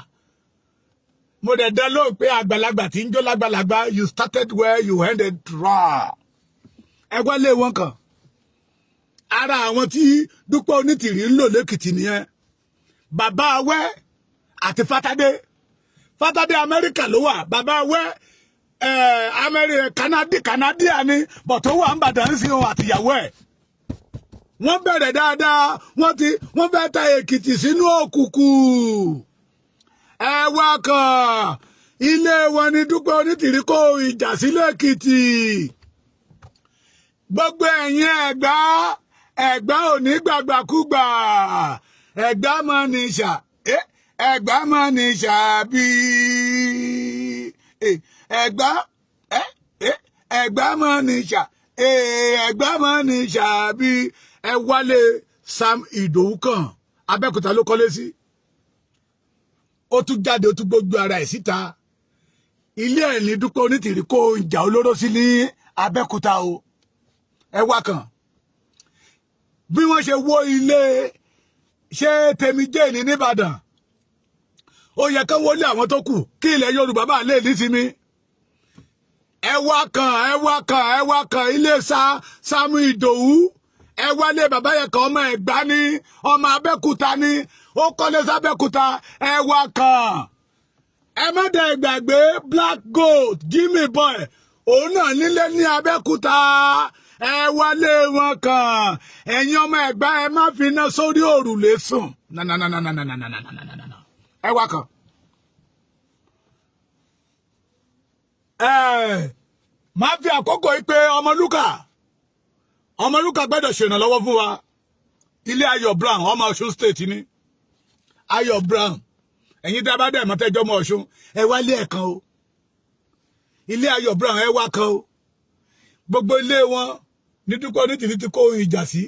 mo dẹ̀ dán lóhùn pé àgbàlagbà tí ń jó lágbàlagbà you started where you ended wrong ẹgbẹ́ lé wọn kan ara àwọn tí Dúpẹ́ Onítìrí ń lò lẹ́kìtì nìyẹn bàbá awẹ́ àti Fátádé Amẹ́ríkà ló wà bàbá awẹ́ Canadian ni but ó wà ń bàdàn sí òun àtìyàwó ẹ̀ wọ́n bẹ̀rẹ̀ dáadáa wọ́n fẹ́ ta Èkìtì sínú òkùnkùn ẹ wá kàn ilé wọn ni Dúpẹ́ Onítìrí kó ìjà sílẹ̀ Èkìtì gbogbo ẹ̀yin Ẹ̀gbá ò ní gbàgbàkúgbà Ẹ̀gbá mọ́ ní ṣà Ẹ̀gbá mọ́ ní ṣà bí Ẹ̀gbá Ẹ̀gbá mọ́ ní ṣà Ẹ̀gbá mọ́ ní ṣà bí ẹ wálé Sam Ìdòwú kan Abẹ́òkúta ló kọ́lé sí ó tún jáde ó tún gbójú ara ẹ̀ síta ilé ẹ̀ ní Dúpẹ́ Onítìrí kó ìjà olóró sí ní Abẹ́òkúta o ẹ wá kàn bí wọ́n ṣe wó ilé ṣé Tèmi Jane nìbàdàn ó yẹ kán wọlé àwọn tó kù kí ilẹ̀ Yorùbá bá lè nísinmi ẹ wá kàn ilé Sam Ìdòwú ẹ wálé bàbá yẹn kan ọmọ Ẹ̀gbá ní ọmọ Abẹ́òkúta ní ó kọ́lé sábẹ́òkúta ẹ wá kàn ẹ má dẹ̀ gbàgbé Black Gold Jimmy Boy òun náà nílé ní Abẹ́òkúta ẹ wálé wọn kàn ẹ̀yin ọmọ Ẹ̀gbá ẹ má fi iná sórí òrùlé sùn ẹ wá kàn má fi àkókò yìí pé Ọmọlúkà gbọ́dọ̀ ṣèrànlọ́wọ́ fún wa ilé Ayọ̀ Brown ọmọ Ọ̀ṣun state ni Ayọ̀ Brown ẹ̀yin tí a bá dẹ̀ mọ́tẹ́jọ́ ọmọ Ọ̀ṣun ẹ wálé ẹ̀kan o ilé Ayọ̀ Brown ẹ wá kan o gbogbo ilé wọn ní Dúpẹ́ Onítìrí ti kó ìjà sí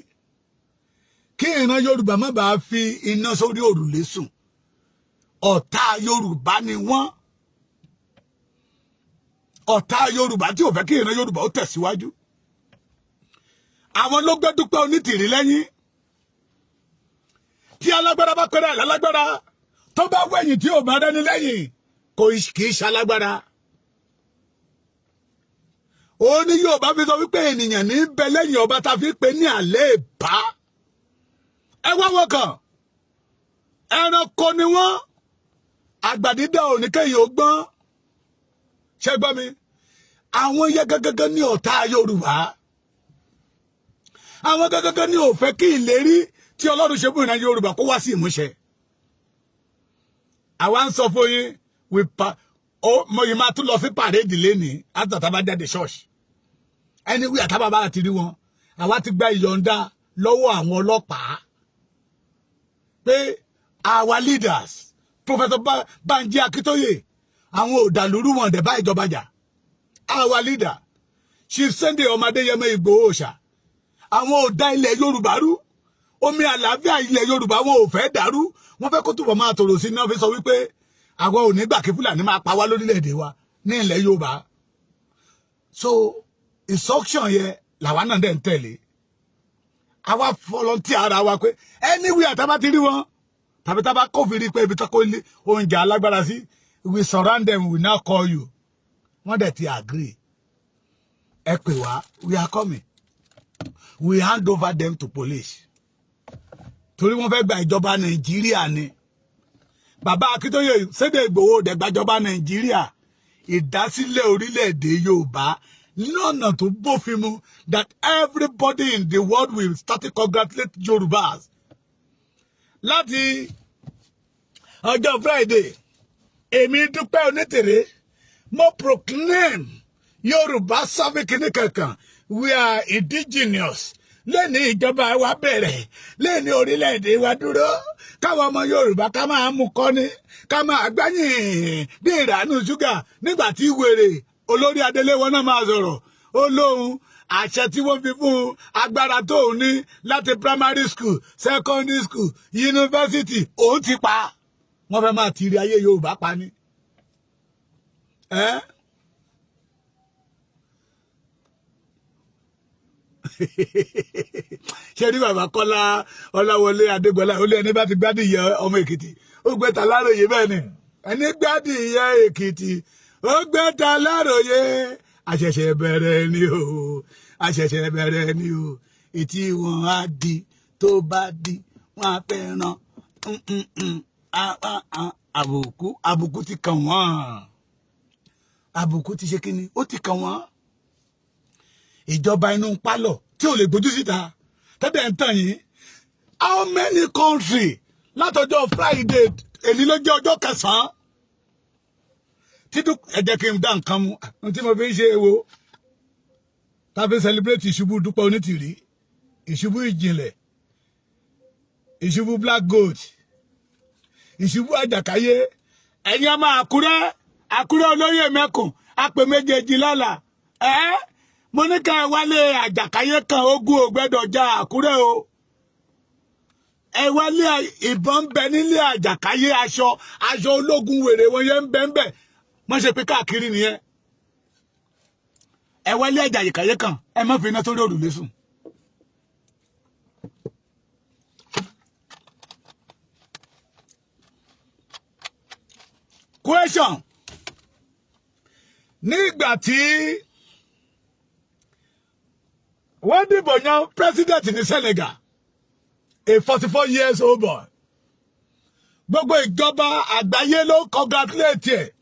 kí ìran Yorùbá má bàa fi iná sórí òrùlé sùn ọ̀tá Yorùbá ni wọ́n ọ̀tá Yorùbá tí ò fẹ́ kí ìran Yorùbá ó tẹ̀síwájú àwọn ló gbé Dúpẹ́ Onítìrí lẹ́yìn tí alágbára bá pẹ́rẹ́ lálágbára tó bá wẹ̀yìn tí ò bá rẹ́ni lẹ́yìn kì í ṣalágbára ó ní Yorùbá fi sọ wípé ènìyàn ní bẹ lẹ́yìn ọba ta fi pè ní àléébá ẹ wá wọn kàn ẹranko ni wọ́n àgbàdídá ò ní kéyìn ó gbọ́n ṣe gbọ́ mi àwọn yẹ gẹ́gẹ́gẹ́ ní ọ̀tá Yorùbá àwọn gẹ́gẹ́gẹ́ ní ò fẹ́ kí ìlérí tí Ọlọ́run ṣe fún ìran Yorùbá kó wá sí ìmúṣẹ àwa ń sọ fún yín mo yìí máa tún lọ sí pàréèdì lénìí àtàtà bá jáde ṣọ́ọ̀ṣì anyway àtàbà bá ti rí wọn àwa ti gba ìyọ̀ǹda lọ́wọ́ àwọn ọlọ́pàá pé our leaders Professor Banji Akintoye àwọn òdàlúrú wọn dẹ̀ bá ìjọba jà our leader Chief Sunday ọmọ Adéyẹmọ Ìgbòho Òòṣà àwọn òdà ilẹ̀ Yorùbá rú omi àlàáfíà ilẹ̀ Yorùbá wọn ò fẹ́ dàrú wọ́n fẹ́ kó túbọ̀ máa tòrò sí náà fi sọ wípé àwọn ò ní gbà kí Fúlàní máa pa wá lórílẹ̀‐èdè wa ní ilẹ̀ Yorùbá so instruction yẹn làwa náà dẹ̀ ń tẹ̀lé àwa volunteer ara wa pé anywhere àtàbá ti rí wọn tàbí tábà kófìrí pé ibi tó kó oúnjẹ alágbára sí we surround them we now call you wọ́n dẹ̀ ti agree ẹ pè wá we are coming we hand over them to police torí wọ́n fẹ́ gba ìjọba Nàìjíríà ni bàbá Akíntóyè Sunday Ìgbòho dẹ̀ gbàjọba Nàìjíríà ìdásílẹ̀ orílẹ̀-èdè Yorùbá lọ́nà tó bófin mu that everybody in the world will start to congratulate Yorùbás láti ọjọ́ Friday èmi Dúpẹ́ Onítìrí mo proclaim Yorùbá sọ́fì kìíní kankan we are indigenous lẹ́ni ìjọba wa bẹ̀rẹ̀ lẹ́ni orílẹ̀-èdè wa dúró káwọn ọmọ Yorùbá ká máa mú kọ́ni ká máa gbáyìn bí ìrànú ṣúgà nígbà tí wèrè olórí adélé wọn náà máa sọ̀rọ̀ ó lóhun àṣẹ tí wọ́n fi fún agbára tó ní láti primary school secondary school university òun ti pa wọ́n fẹ́ máa tìrì ayé Yorùbá pa ni ṣé ní bàbá Kọ́lá Ọláwọlé Adégbọlá ó lé ẹni bá ti gbádùn ìyá ọmọ Èkìtì ó gbé ta Láròyé bẹ́ẹ̀ ni ẹni gbádùn ìyá Èkìtì ó gbé ta Láròyé àṣẹ̀ṣẹ̀ bẹ̀rẹ̀ ni o àṣẹ̀ṣẹ̀ bẹ̀rẹ̀ ni o etí wọn á di tó bá di wọn á fẹ́ràn àbùkù ti kàn wọ́n àbùkù ti ṣe kíni ó ti kàn wọ́n ìjọba inú pálọ̀ tí ò lè gbójú síta tẹ́tẹ̀ ń tàn yín how many country látọjọ́ Friday èyí ló jẹ́ ọjọ́ kẹsàn-án títú ẹ jẹ́ kí n dá nǹkan mu tí mo fi ń ṣe ewo tàbí celebrate ìṣubú Dúpẹ́ Onítìrí ìṣubú ìjìnlẹ̀ ìṣubú Black Gold ìṣubú Àjàkáyé ẹ̀yin ọmọ Àkúrẹ́ olóyè mẹ́kùn apè méjèèjì lọ́la mo ní ká wálé Àjàkáyé kan ogun ògbẹ́dọ̀ já Àkúrẹ́ o ẹ wálé ìbọn ń bẹ nílé Àjàkáyé aṣọ ológun wèrè wọn yẹn ń bẹ ń bẹ wọ́n ṣe pé káàkiri nìyẹn ẹ wálé Àjàkáyé kan ẹ má fi iná sórí òrùlé sùn. Question nígbà tí wọ́n dìbò yan president ní Senegal a 44 years old boy gbogbo ìjọba àgbáyé ló congratulate ẹ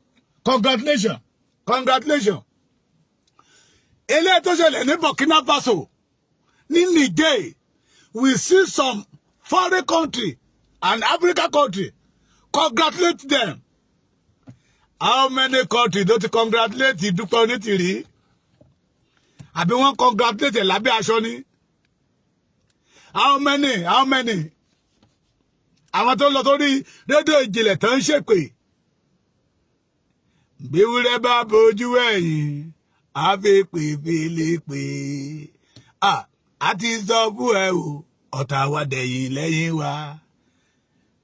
congratulation eléyìí tó ṣẹlẹ̀ ní Burkina Faso ní Niger we see some foreign country and African country congratulate them. How many countries don't congratulate Dúpẹ́ Onítìrí? Àbí wọ́n congratulate lábẹ́ aṣọ ni? How many? Àwọn tó lọ sórí rédíò Ìjìnlẹ̀ tó ń ṣépè. Bí wúrẹ́ bá bojú ẹ̀yìn, á fi pè pé. A ti sọ fún ẹ o, ọ̀tá wa dẹ̀yìn lẹ́yìn wa.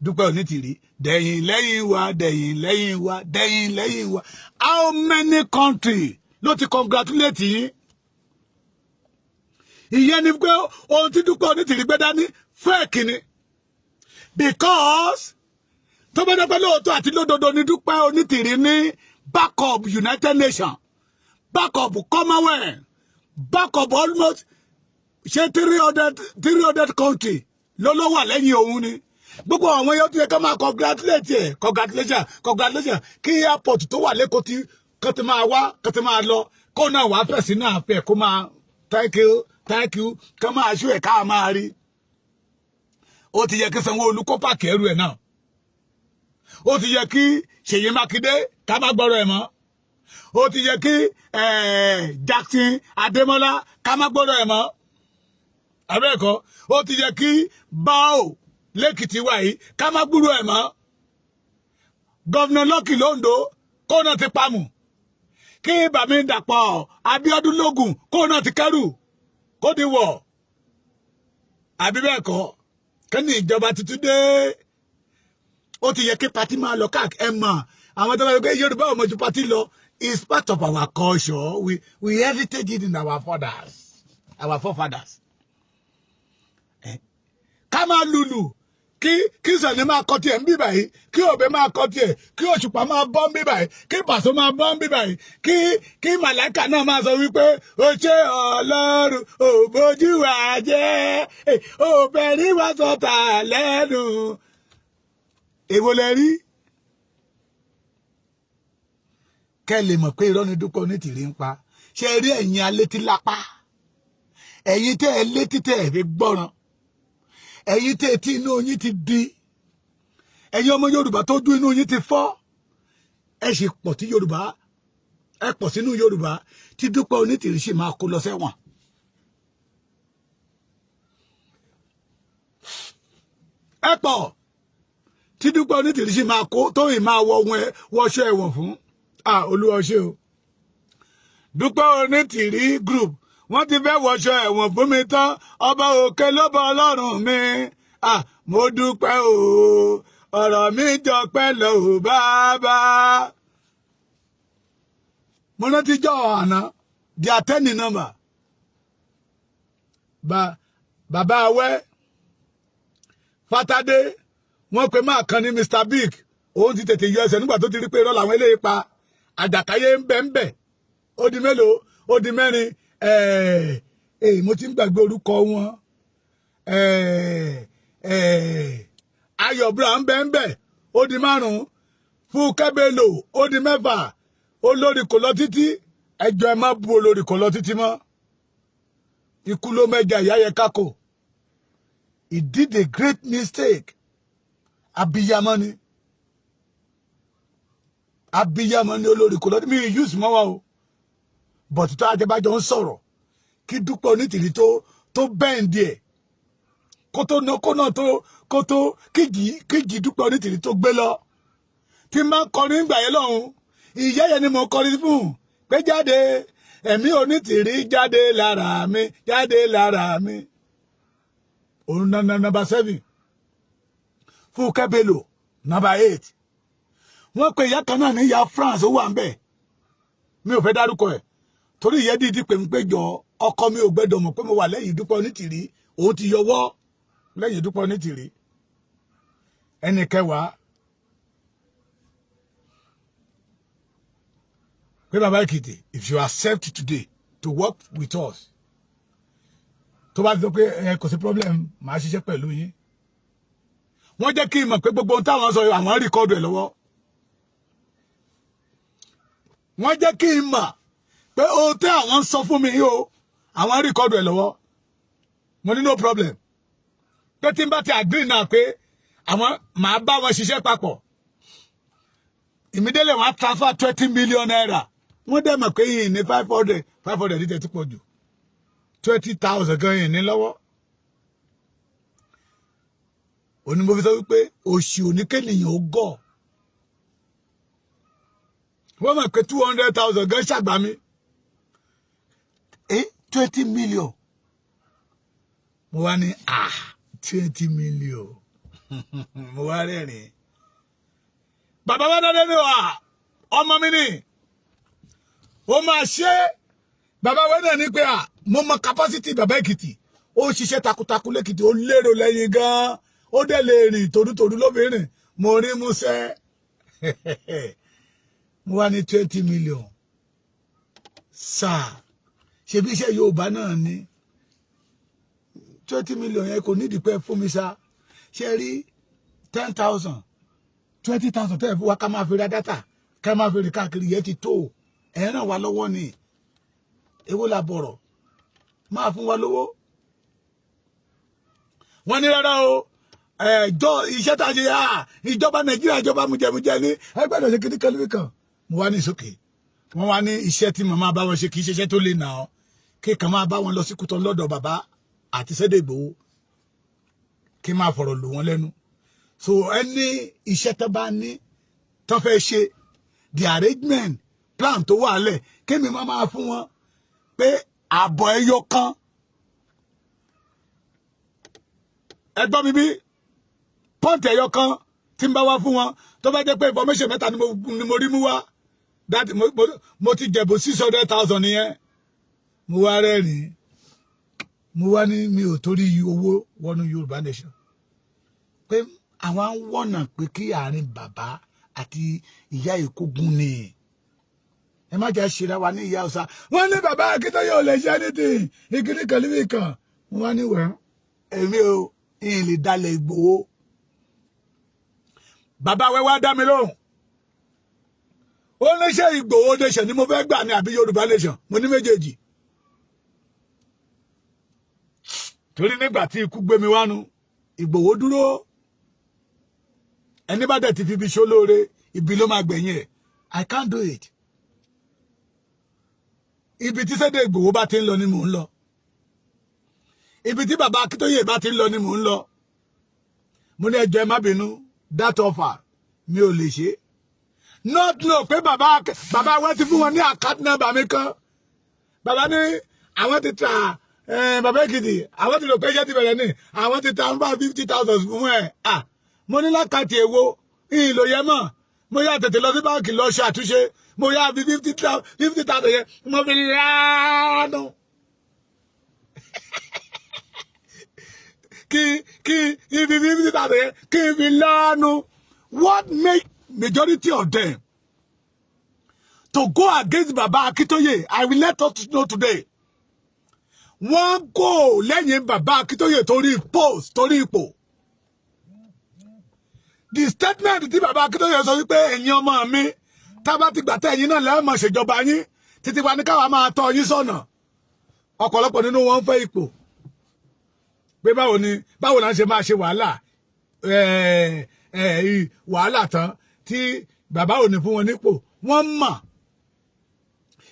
Dúpẹ́ Onítìrí dẹ̀yìn lẹ́yìn wa how many countries ló ti congratulate yín ìyẹn ni pé ohun tí Dúpẹ́ Onítìrí gbé dání fake ni because tó bá dẹ́pẹ́ lóòótọ́ àti lódodo ni Dúpẹ́ Onítìrí ní backup United Nations backup Commonwealth backup almost ṣe 300 countries ló wà lẹ́yìn òun ni gbogbo àwọn yóò ti yẹ ká máa congratulation kí airport tó wà lẹ́kọ̀ọ́ tí kò ti máa wá kò ti máa lọ kó náà wá fẹ̀ sí náà fẹ̀ kó máa thank you ká máa ṣú ẹ̀ ká máa rí ó ti yẹ kí Sanwó-Olú kó pààkì ẹrù ẹ̀ náà ó ti yẹ kí Ṣèyí Mákindé ká má gbọ́rọ̀ ẹ̀ mọ́ ó ti yẹ kí Jackson Adémọ́lá ká má gbọ́rọ̀ ẹ̀ mọ́ àbẹ́ẹ̀kọ́ ó ti yẹ kí Báò lẹ́kìtì wà yìí ká má gbúrò ẹ̀ mọ́ gọ́vnà Lọ́kì Lóńdó kó náà ti pamù kí Bàmí Dàpọ̀ Abíọ́dún Lógùn kó náà ti kẹ́rù kó di wọ̀ àbí bẹ́ẹ̀ kọ́ kẹ́ni ìjọba tuntun dé ó ti yẹ kí pati máa lọ káàkiri ẹ̀ mọ̀ àwọn tó bá yẹ pé Yorùbá ò mọ̀ ju pati lọ is part of our culture we heritage it in our forefathers ká máa lùlù kí Sàní máa kọ tiẹ̀ ń bí báyìí kí Òbé máa kọ tiẹ̀ kí Òṣùpá máa bọ́ ń bí báyìí kí Pàṣọ máa bọ́ ń bí báyìí kí Màláíkà náà máa sọ wípé ó ṣe Ọlọ́run ò bójú wa jẹ́ ò bẹ̀rí wa sọ̀tà lẹ́nu èwo lẹ rí kẹ́ lè mọ̀ pé irọ́ ni Dúpẹ́ Onítìrí ń pa ṣe rí ẹ̀yin alétí lápá ẹ̀yin tẹ́ ẹ létí tẹ́ ẹ fi gbọ́ràn ẹ̀yin tẹ́ tí inú yín ti di ẹ̀yin ọmọ Yorùbá tó dún inú yín ti fọ́ ẹ sì pọ̀ tí Yorùbá ẹ pọ̀ sínú Yorùbá tí Dúpẹ́ Onítìrí sì máa kó lọ sẹ́wọ̀n ẹ pọ̀ tí Dúpẹ́ Onítìrí sì máa kó tóyìn máa wọṣọ ẹ̀wọ̀n fún Olúwa ṣe o Dúpẹ́ Onítìrí group wọ́n ti fẹ́ wọṣọ ẹ̀wọ̀n fún mi tán ọba òkè ló bọ Ọlọ́run mi mo dúpẹ́ o ọ̀rọ̀ mi jọpẹ́ lọ ò bàbá. mo rántí jọ àná di àtẹ́nì nọ́mbà bàbá awẹ́ Fatade wọ́n pe máa kan ní Mr Big òun ti tètè yọ ẹsẹ̀ nígbà tó ti rí pé irọ́ làwọn eléyìí pa àjàkáyé ń bẹ ó di mélòó ó di mẹ́rin mo ti ń gbàgbé orúkọ wọn Ayọ̀ Brown ń bẹ ó di 5 Fúnkẹ́ Bello ó di 6 olórí kò lọ títí ẹjọ́ ẹ má bu olórí kò lọ títí mọ́ ikú ló mẹ́ja ìyá yẹ kákò he did a great mistake abiyamọ ni olórí kò lọ mi use mọ́ wa o but tó ajẹ́bájọ́ ń sọ̀rọ̀ kí Dúpẹ́ Onítìrí tó bẹ́ǹdì ẹ̀ kó tó kíjì Dúpẹ́ Onítìrí tó gbé lọ tí máa ń kọrin ìgbà yẹn lọ́hùn ìyá yẹn ni mo kọrin fún pé jáde ẹ̀mí Onítìrí jáde lára mi òun number 7 Fúnkẹ́ Bello number 8 wọ́n pe ìyá kan náà ní ìyá France ó wà ń bẹ̀ mi ò fẹ́ dárúkọ ẹ̀ torí ìyẹn dídí pé ń péjọ ọkọ mi ò gbẹ́dọ̀ mọ̀ pé mo wà lẹ́yìn Dúpẹ́ Onítìrí òun ti yọwọ́ lẹ́yìn Dúpẹ́ Onítìrí ẹni kẹwàá pé bàbá Èkìtì if you accept today to work with us tó bá ti sọ pé kò sí problem màá ṣiṣẹ́ pẹ̀lú yín wọ́n jẹ́ kí n mọ̀ pé gbogbo ohun táwọn sọ àwọn rìkọ́dù ẹ̀ lọ́wọ́ wọ́n jẹ́ kí n mọ̀ pé ohun tí àwọn sọ fún mi yìí o àwọn rìkọ́dù ẹ̀ lọ́wọ́ mo ní no problem pé tí n bá ti agree náà pé àwọn màá bá wọn ṣiṣẹ́ papọ̀ immediately wọ́n á transfer 20 million naira wọ́n dẹ̀ mọ̀ pé yìí ní 500 ní tẹ̀tí pọ̀ jù 20,000 gan yìí ní lọ́wọ́ òní mo fi sọ wípé òṣì oníkènìyàn ó gọ̀ wọ́n mọ̀ pé 200,000 gan ṣàgbà mi 20 million mo wá ní 20 million mo wá rẹ́rìn bàbá bá dáadé ní wà ọmọ mi ní ó máa ṣe bàbá wẹ́n náà ní pé mo mọ capacity bàbá Èkìtì ó ṣiṣẹ́ takuntakun lẹ́kìtì ó lérò lẹ́yìn gan ó dẹ̀ lè rìn tòdútòdú lóbìnrin mo rí músẹ́ mo wá ní 20 million sáà ṣebí iṣẹ́ Yorùbá náà ní 20 million yẹn kò nídìí pé fún mi sá ṣe rí 10,000 20,000 tẹ́ ẹ̀ fún wa ká máa fi ra dátà ká máa fi rí káàkiri yẹn ti tó ẹ̀ ràn wá lọ́wọ́ ni èwo la bọ̀rọ̀ máa fún wa lówó wọ́n ní rárá o iṣẹ́ tá a ṣe ìjọba Nàìjíríà ìjọba mujẹmujẹ ní ẹgbẹ́dọ̀ ṣe kíní kan kan mo wá ní ìsókè wọ́n wá ní iṣẹ́ tí màmá bá wọn ṣe kì í ṣe iṣẹ́ tó lè nà ọ́ kí kàn máa bá wọn lọ sí Kútọ́ lọ́dọ̀ bàbá àti Sunday Igboho kí máa fọ̀rọ̀ lò wọ́n lẹ́nu so ẹni iṣẹ́ tó bá ní tó fẹ́ ṣe the arrangement plan tó wà lẹ̀ kí mi máa fún wọn pé àbọ̀ ẹyọ kan ẹgbọ́n mi bí pọ́ǹtì ẹyọ kan tí ń bá wá fún wọn tó bá jẹ́ pé information mẹ́ta ni mo rí mú wá that mo ti jẹ̀bù 600,000 nìyẹn mo wá rẹ́rìn mo wá ní mi ò torí owó wọnú Yorùbá nation pé àwọn ń wọ̀nà pé kí àárín bàbá àti ìyá ìkógun ni ẹ má jẹ́ ṣe ra wa ní ìyá ọ̀sà wọ́n ní bàbá Akíntóyè ò lè ṣe anything ìkíní kan níbi kan mo wá ní wẹ̀ èmi ò lè dalẹ̀ Ìgbòho bàbá wẹ́ wá dá mi lóhùn ó ní ṣe Ìgbòho nation ni mo fẹ́ gbà ní àbí Yorùbá nation mo ní méjèèjì torí nígbà tí ikú gbé mi wánu Ìgbòho dúró ẹni bá dẹ̀ ti fi ibi ṣó lóore ibi ló máa gbẹ̀yìn ẹ̀ I can't do it ibi tí Sunday Igboho bá ti ń lọ ni mò ń lọ ibi tí bàbá Akíntóyè bá ti ń lọ ni mò ń lọ mo ní ẹjọ́ ẹ má bínú that offer mi ò lè ṣe not know pé bàbá wọn ti fún wọn ní account number mi kan bàbá ní àwọn ti ta bàbá Èkìtì àwọn ti rò pé iṣẹ́ ti bẹ̀rẹ̀ ní àwọn ti ta 50,000 fún ẹ̀ mo ní lákàtì èwo ìlò yẹn mọ̀ mo yá tètè lọ sí báńkì lọ ṣe àtúnṣe mo yá bí 50,000 yẹn mo fi ránú fi lanu. What make majority of them to go against Baba Akintoye? I will let us know today. One go lẹ́yìn Baba Akintoye torí post torí ipò. The statement tí Baba Akintoye sọ wípé ẹ̀yin ọmọ mi tá bá ti gbà tẹ́ ẹ̀yin náà lẹ máa ṣèjọba yín títí wa ní ká wá máa tọ́ yín sọ́nà. Ọ̀pọ̀lọpọ̀ nínú wọn fẹ́ ipò. Pé báwo la ṣe máa ṣe wàhálà tán tí bàbá ò ní fún wọn nípò. Wọ́n mọ̀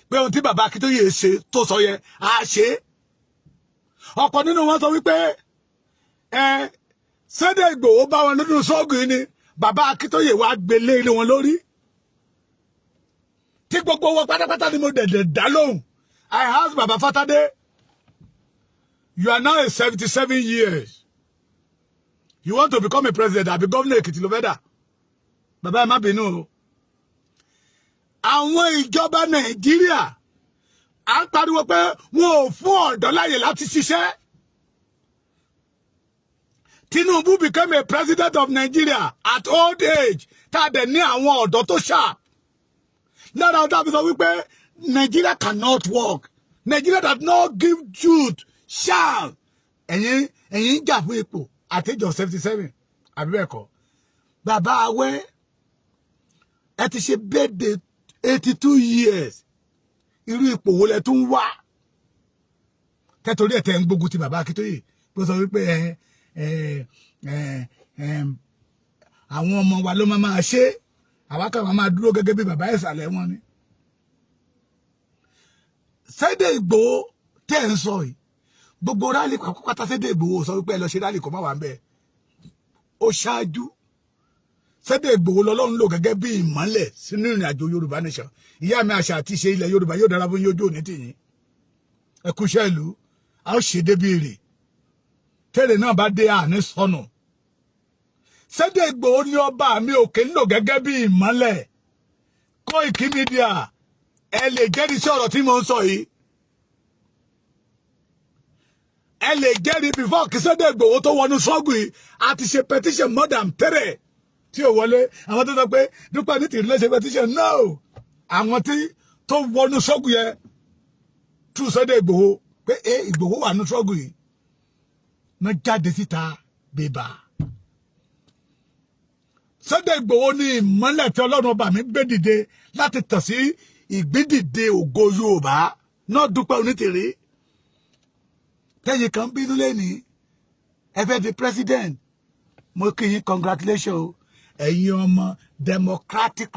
pé ohun tí Baba Akintoye ṣe tó sọ yẹ á ṣe. Ọ̀pọ̀ nínú wọn sọ wípé Sunday Igboho bá wọn nínú sọ́ọ̀gù yìí ni Baba Akintoye wá gbélé ilé wọn lórí. Tí gbogbo wọn pátápátá ni mo dẹ̀dẹ̀ dá lóhùn. I asked Baba Fatade, you are now 77 years. You want to become a president, I'll be governor Ekiti ló fẹ́ dà. Baba ẹ má bínú o. Àwọn ìjọba Nàìjíríà à ń pariwo pé wọn ò fún ọ̀dọ́ láyè láti ṣiṣẹ́. Tinubu became a president of Nigeria at old age. Tá dẹ̀ ní àwọn ọ̀dọ́ tó sharp. Lára ọ̀dọ́ àfi sọ wípé Nigeria cannot work. Nigeria does not give youth sharp. Ẹ̀yin jà fún ipò at age of 77. Àbí bẹ́ẹ̀ kọ́. Bàbá Awẹ́ ẹ ti ṣe birthday 82 years. Irú ipò wo lẹ tún wà? Tẹ́torí ẹ̀ tẹ́ ń gbógun ti Baba Akintoye. Bó sọ wípé àwọn ọmọ wa ló máa ṣe. Àwa kan máa dúró gẹ́gẹ́ bí bàbá ìsàlẹ̀ wọn ni. Sunday Igboho tẹ́ ń sọ yìí. Gbogbo rálì pátá Sunday Igboho sọ wípé ẹ lọ ṣe rálì kó má wà ń bẹ̀. Ó ṣáájú. Sunday Igboho lọ́lọ́run lò gẹ́gẹ́ bí ìmọ́lẹ̀ sínú ìrìn àjò Yorùbá nation. Ìyá mi àṣà àti ìṣe ilẹ̀ Yorùbá yóò dára fún yín ojú òní tìyín. Ẹ kúṣẹ́ ìlú. A ó ṣe débi èrè. Tẹ́lẹ̀ náà bá dé àní sọnù. Sunday Igboho ní ọba mi òkè ń lò gẹ́gẹ́ bí ìmọ́lẹ̀. Koiki Media ẹ lè jẹ́rìí sí ọ̀rọ̀ tí mo ń sọ yìí. Ẹ lè jẹ́rìí before kí Sunday Igboho tó wọnú ṣọ́ọ̀gù yìí a ti ṣe petition more than 3 tí ò wọlé. Àwọn tó sọ pé Dúpẹ́ Onítìrí ló ṣe petition no. Àwọn tí tó wọnú ṣọ́ọ̀gù yẹn tú Sunday Igboho pé Igboho wà nú ṣọ́ọ̀gù yìí. Wọ́n jáde síta bèbà. Sunday Igboho ní ìmọ́lẹ̀ tí Ọlọ́run ọba mi gbé dìde láti tàn sí ìgbídìde ògo Yorùbá náà Dúpẹ́ Onítìrí. Tẹ́yìn kan bínú lẹ́ni ẹ fẹ́ di president. Mo kí yín congratulations ẹ̀yin ọmọ Democratic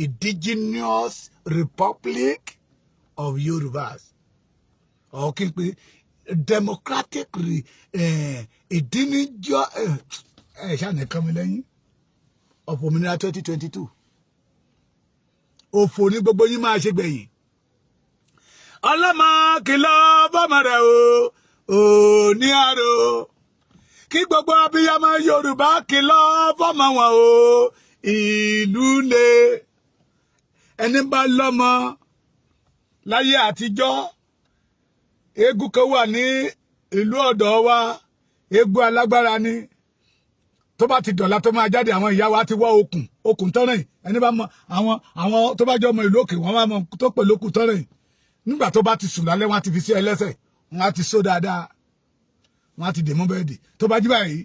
Indigenous Republic of Yorubas. Ọ̀kí pé Democratic Indigenous ṣáà kan mi lẹ́yìn of òmìnira 2022. Òfò ní gbogbo yín máa ṣe gbẹ̀yìn. Ọlọ́mọ kìlọ̀ fọ́mọ rẹ̀ o ní àrò. Kí gbogbo abiyamọ Yorùbá kìlọ̀ fọ́mọ wọn o ìlú le. Ẹni bá lọ́mọ láyé àtijọ́. Eégún kan wà ní ìlú ọ̀dọ̀ wa. Eégún alágbára ni. Tó bá ti dọ̀la tó máa jáde àwọn ìyá wa ti wọ́ okùn tọ́rìn. Ẹni bá mọ àwọn tó bá jọ ọmọ ìlú òkè wọ́n máa mọ tó pẹ̀lú okùn tọ́rìn. Nígbà tó bá ti sùn lálẹ́ wọ́n á ti fi sí ẹlẹ́sẹ̀. Wọ́n á ti só dáadáa. Wọ́n á ti dè mọ́ bẹ́ẹ̀dì. Tó bá jí báyìí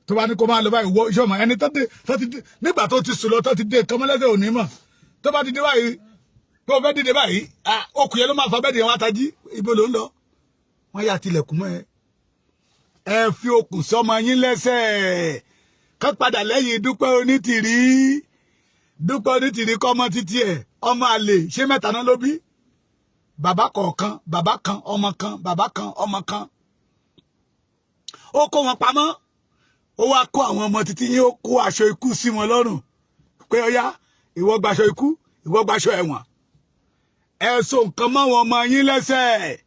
tó bá ní kó máa lọ báyìí wọ iṣẹ́ ọmọ ẹni tó ti nígbà tó ti sùn lọ tó ti dé kọ́mọ́lẹ́sẹ̀ òní mọ̀. Tó bá ti dé báyìí tó fẹ́ dìde báyìí okùn yẹn ló máa fa bẹ́ẹ̀dì yẹn wọ́n á tají ibo ló ń lọ. Wọ́n yà tilẹ̀kùn mọ́ ẹ. Ẹ fi okùn sọmọ yín lẹ́sẹ̀. Ká padà lẹ́yìn Dúpẹ́ Onítìrí. Dúpẹ́ Onítìrí kọ́ ọmọ títí ẹ̀ ọmọ àlè ṣé mẹ́ta náà ló bí. Bàbá kọ̀ọ̀kan bàbá kan ọmọ kan bàbá kan ọmọ kan. Ó kó wọn pamọ́. Ó wá kó àwọn ọmọ títí yín ó kó aṣọ ikú sí wọn lọ́rùn. Pé ọyá ìwọ gbaṣọ ikú ìwọ gbaṣọ ẹ̀wọ̀n. Ẹ so nǹkan mọ́ wọn ọmọ yín lẹ́sẹ̀.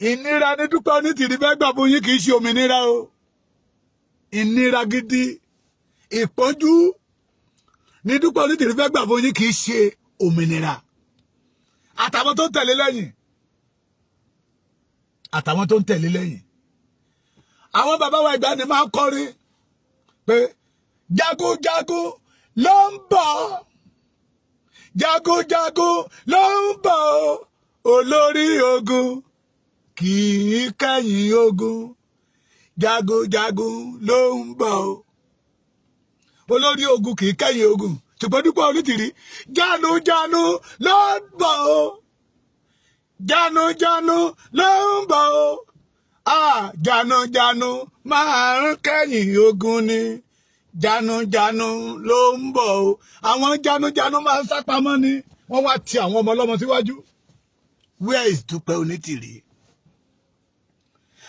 Ìnira ní Dúpẹ́ Onítìrí fẹ́ gbà fún yín kì í ṣe òmìnira o. Ìnira gidi ìpọ́njú ní Dúpẹ́ Onítìrí fẹ́ gbà fún yín kì í ṣe òmìnira. Àtàwọn tó ń tẹ̀lé lẹ́yìn. àwọn bàbá wa ìgbà ni máa ń kọrin pé jagunjagun ló ń bọ̀, jagunjagun ló ń bọ̀, olórí ogun kì í kẹ́yìn ogun, jagunjagun ló ń bọ̀, olórí ogun kì í kẹ́yìn ogun. Ṣùgbọ́n Dúpẹ́ Onítìrí jánu-jánu ló ń bọ̀ o, jánu-jánu ló ń bọ̀ o, jánu-jánu máa ń kẹ́yìn ogun ni, jánu-jánu ló ń bọ̀ o. Àwọn jánu-jánu máa ń sápamọ́ ni wọ́n wá ti àwọn ọmọ ọlọ́mọ síwájú. Where is Dúpẹ́ Onítìrí?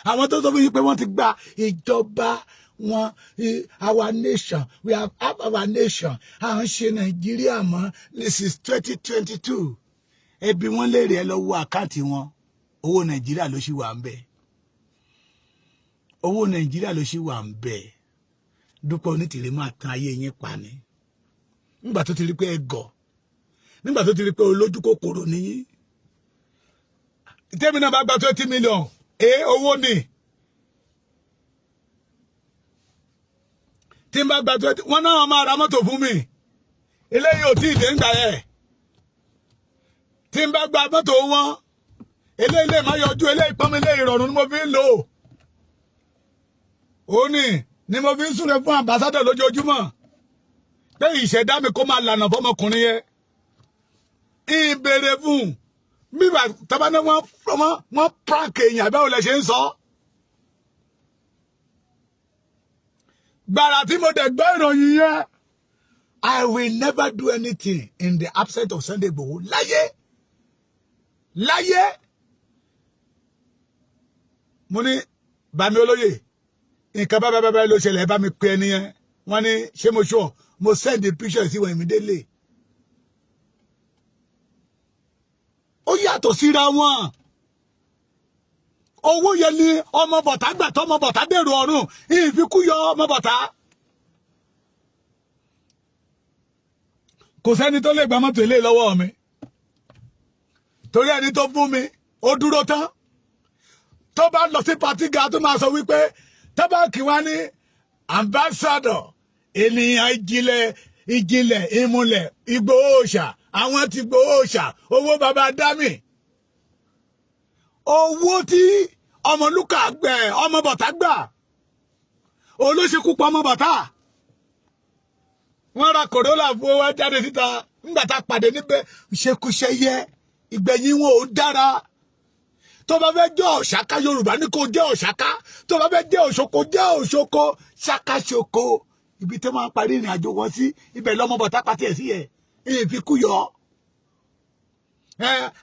Àwọn tó sọ fún yín pé wọ́n ti gba ìjọba wọn, our nation, we have our nation. À ń ṣe Nàìjíríà mọ́, this is 2022. Ẹbí wọn léèrè ẹ lọ wo àkáǹtì wọn, owó Nàìjíríà ló ṣì wà ń bẹ̀, owó Nàìjíríà ló ṣì wà ń bẹ̀. Dúpẹ́ Onítìrí máa tan ayé yín pa ni nígbà tó ti rí pé ẹ gọ̀, nígbà tó ti rí pé olójú kòkòrò nìyí. Tèmi náà bá gba 20 million owó ni, tí n bá gba 20 wọn náà máa ra mọ́tò fún mi, eléyìí ò tí ì dé ń gbà yẹ. Tí n bá gba mọ́tò wọn eléyìí lè má yọjú, eléyìí pọ́nmi eléyìí ìrọ̀rùn ni mo fi ń lò ó ni mo fi ń súre fún ambassador lójoojúmọ́ pé ìṣẹ̀dá mi kó máa lànà fọmọkùnrin yẹn. Ìbéèrè fún bíbà tabaná wọn prank èèyàn báwo lẹ ṣe ń sọ. Gbàrà tí mo dẹ̀ gbọ́ ìròyìn yẹn, I will never do anything in the absence of Sunday Igboho. Láyé mo ní Bàmí Olóyè nǹkan bá ló ṣẹlẹ̀, bá mi pe ẹni yẹn. Wọ́n ní ṣé mo sure, mo send the picture sí wọn immediately. Ó yàtọ̀ síra wọn. Owó yẹn ni ọmọ bọ̀tá gbà tó ọmọ bọ̀tá dèrò ọ̀run, ìfikú yọ ọmọ bọ̀tá. Kò sẹ́ni tó lè gba mọ́tò ilé lọ́wọ́ mi, torí ẹni tó fún mi ó dúró tán. Tó bá lọ sí pàtí ga tó máa sọ wípé tábàkì wá ní ambassador ènìyàn ìjìnlẹ̀ ìmùlẹ̀ Ìgbòho Òòṣà, àwọn ti Ìgbòho Òòṣà, owó bàbá dámì, owó tí ọmọlúkà ọmọ bọ̀tá gbà, olóṣèkú pa ọmọ bọ̀tá. Wọ́n ra Corolla fún owó jáde síta nígbà tá a pàdé níbẹ̀, ṣekúṣe yẹ ìgbẹ̀yìn wọn ò dára. Tó bá fẹ́ jẹ́ Ọ̀ṣáká Yorùbá ní kó jẹ́ Ọ̀ṣáká, tó bá fẹ́ jẹ́ Òṣoko jẹ́ Òṣoko, ṣákáṣoko. Ibi tí wọ́n parí ìrìn àjò wọn sí, ibẹ̀ lọ́mọ bọ̀tá pàtì ẹ̀ sí ẹ̀, ìfikú yọ.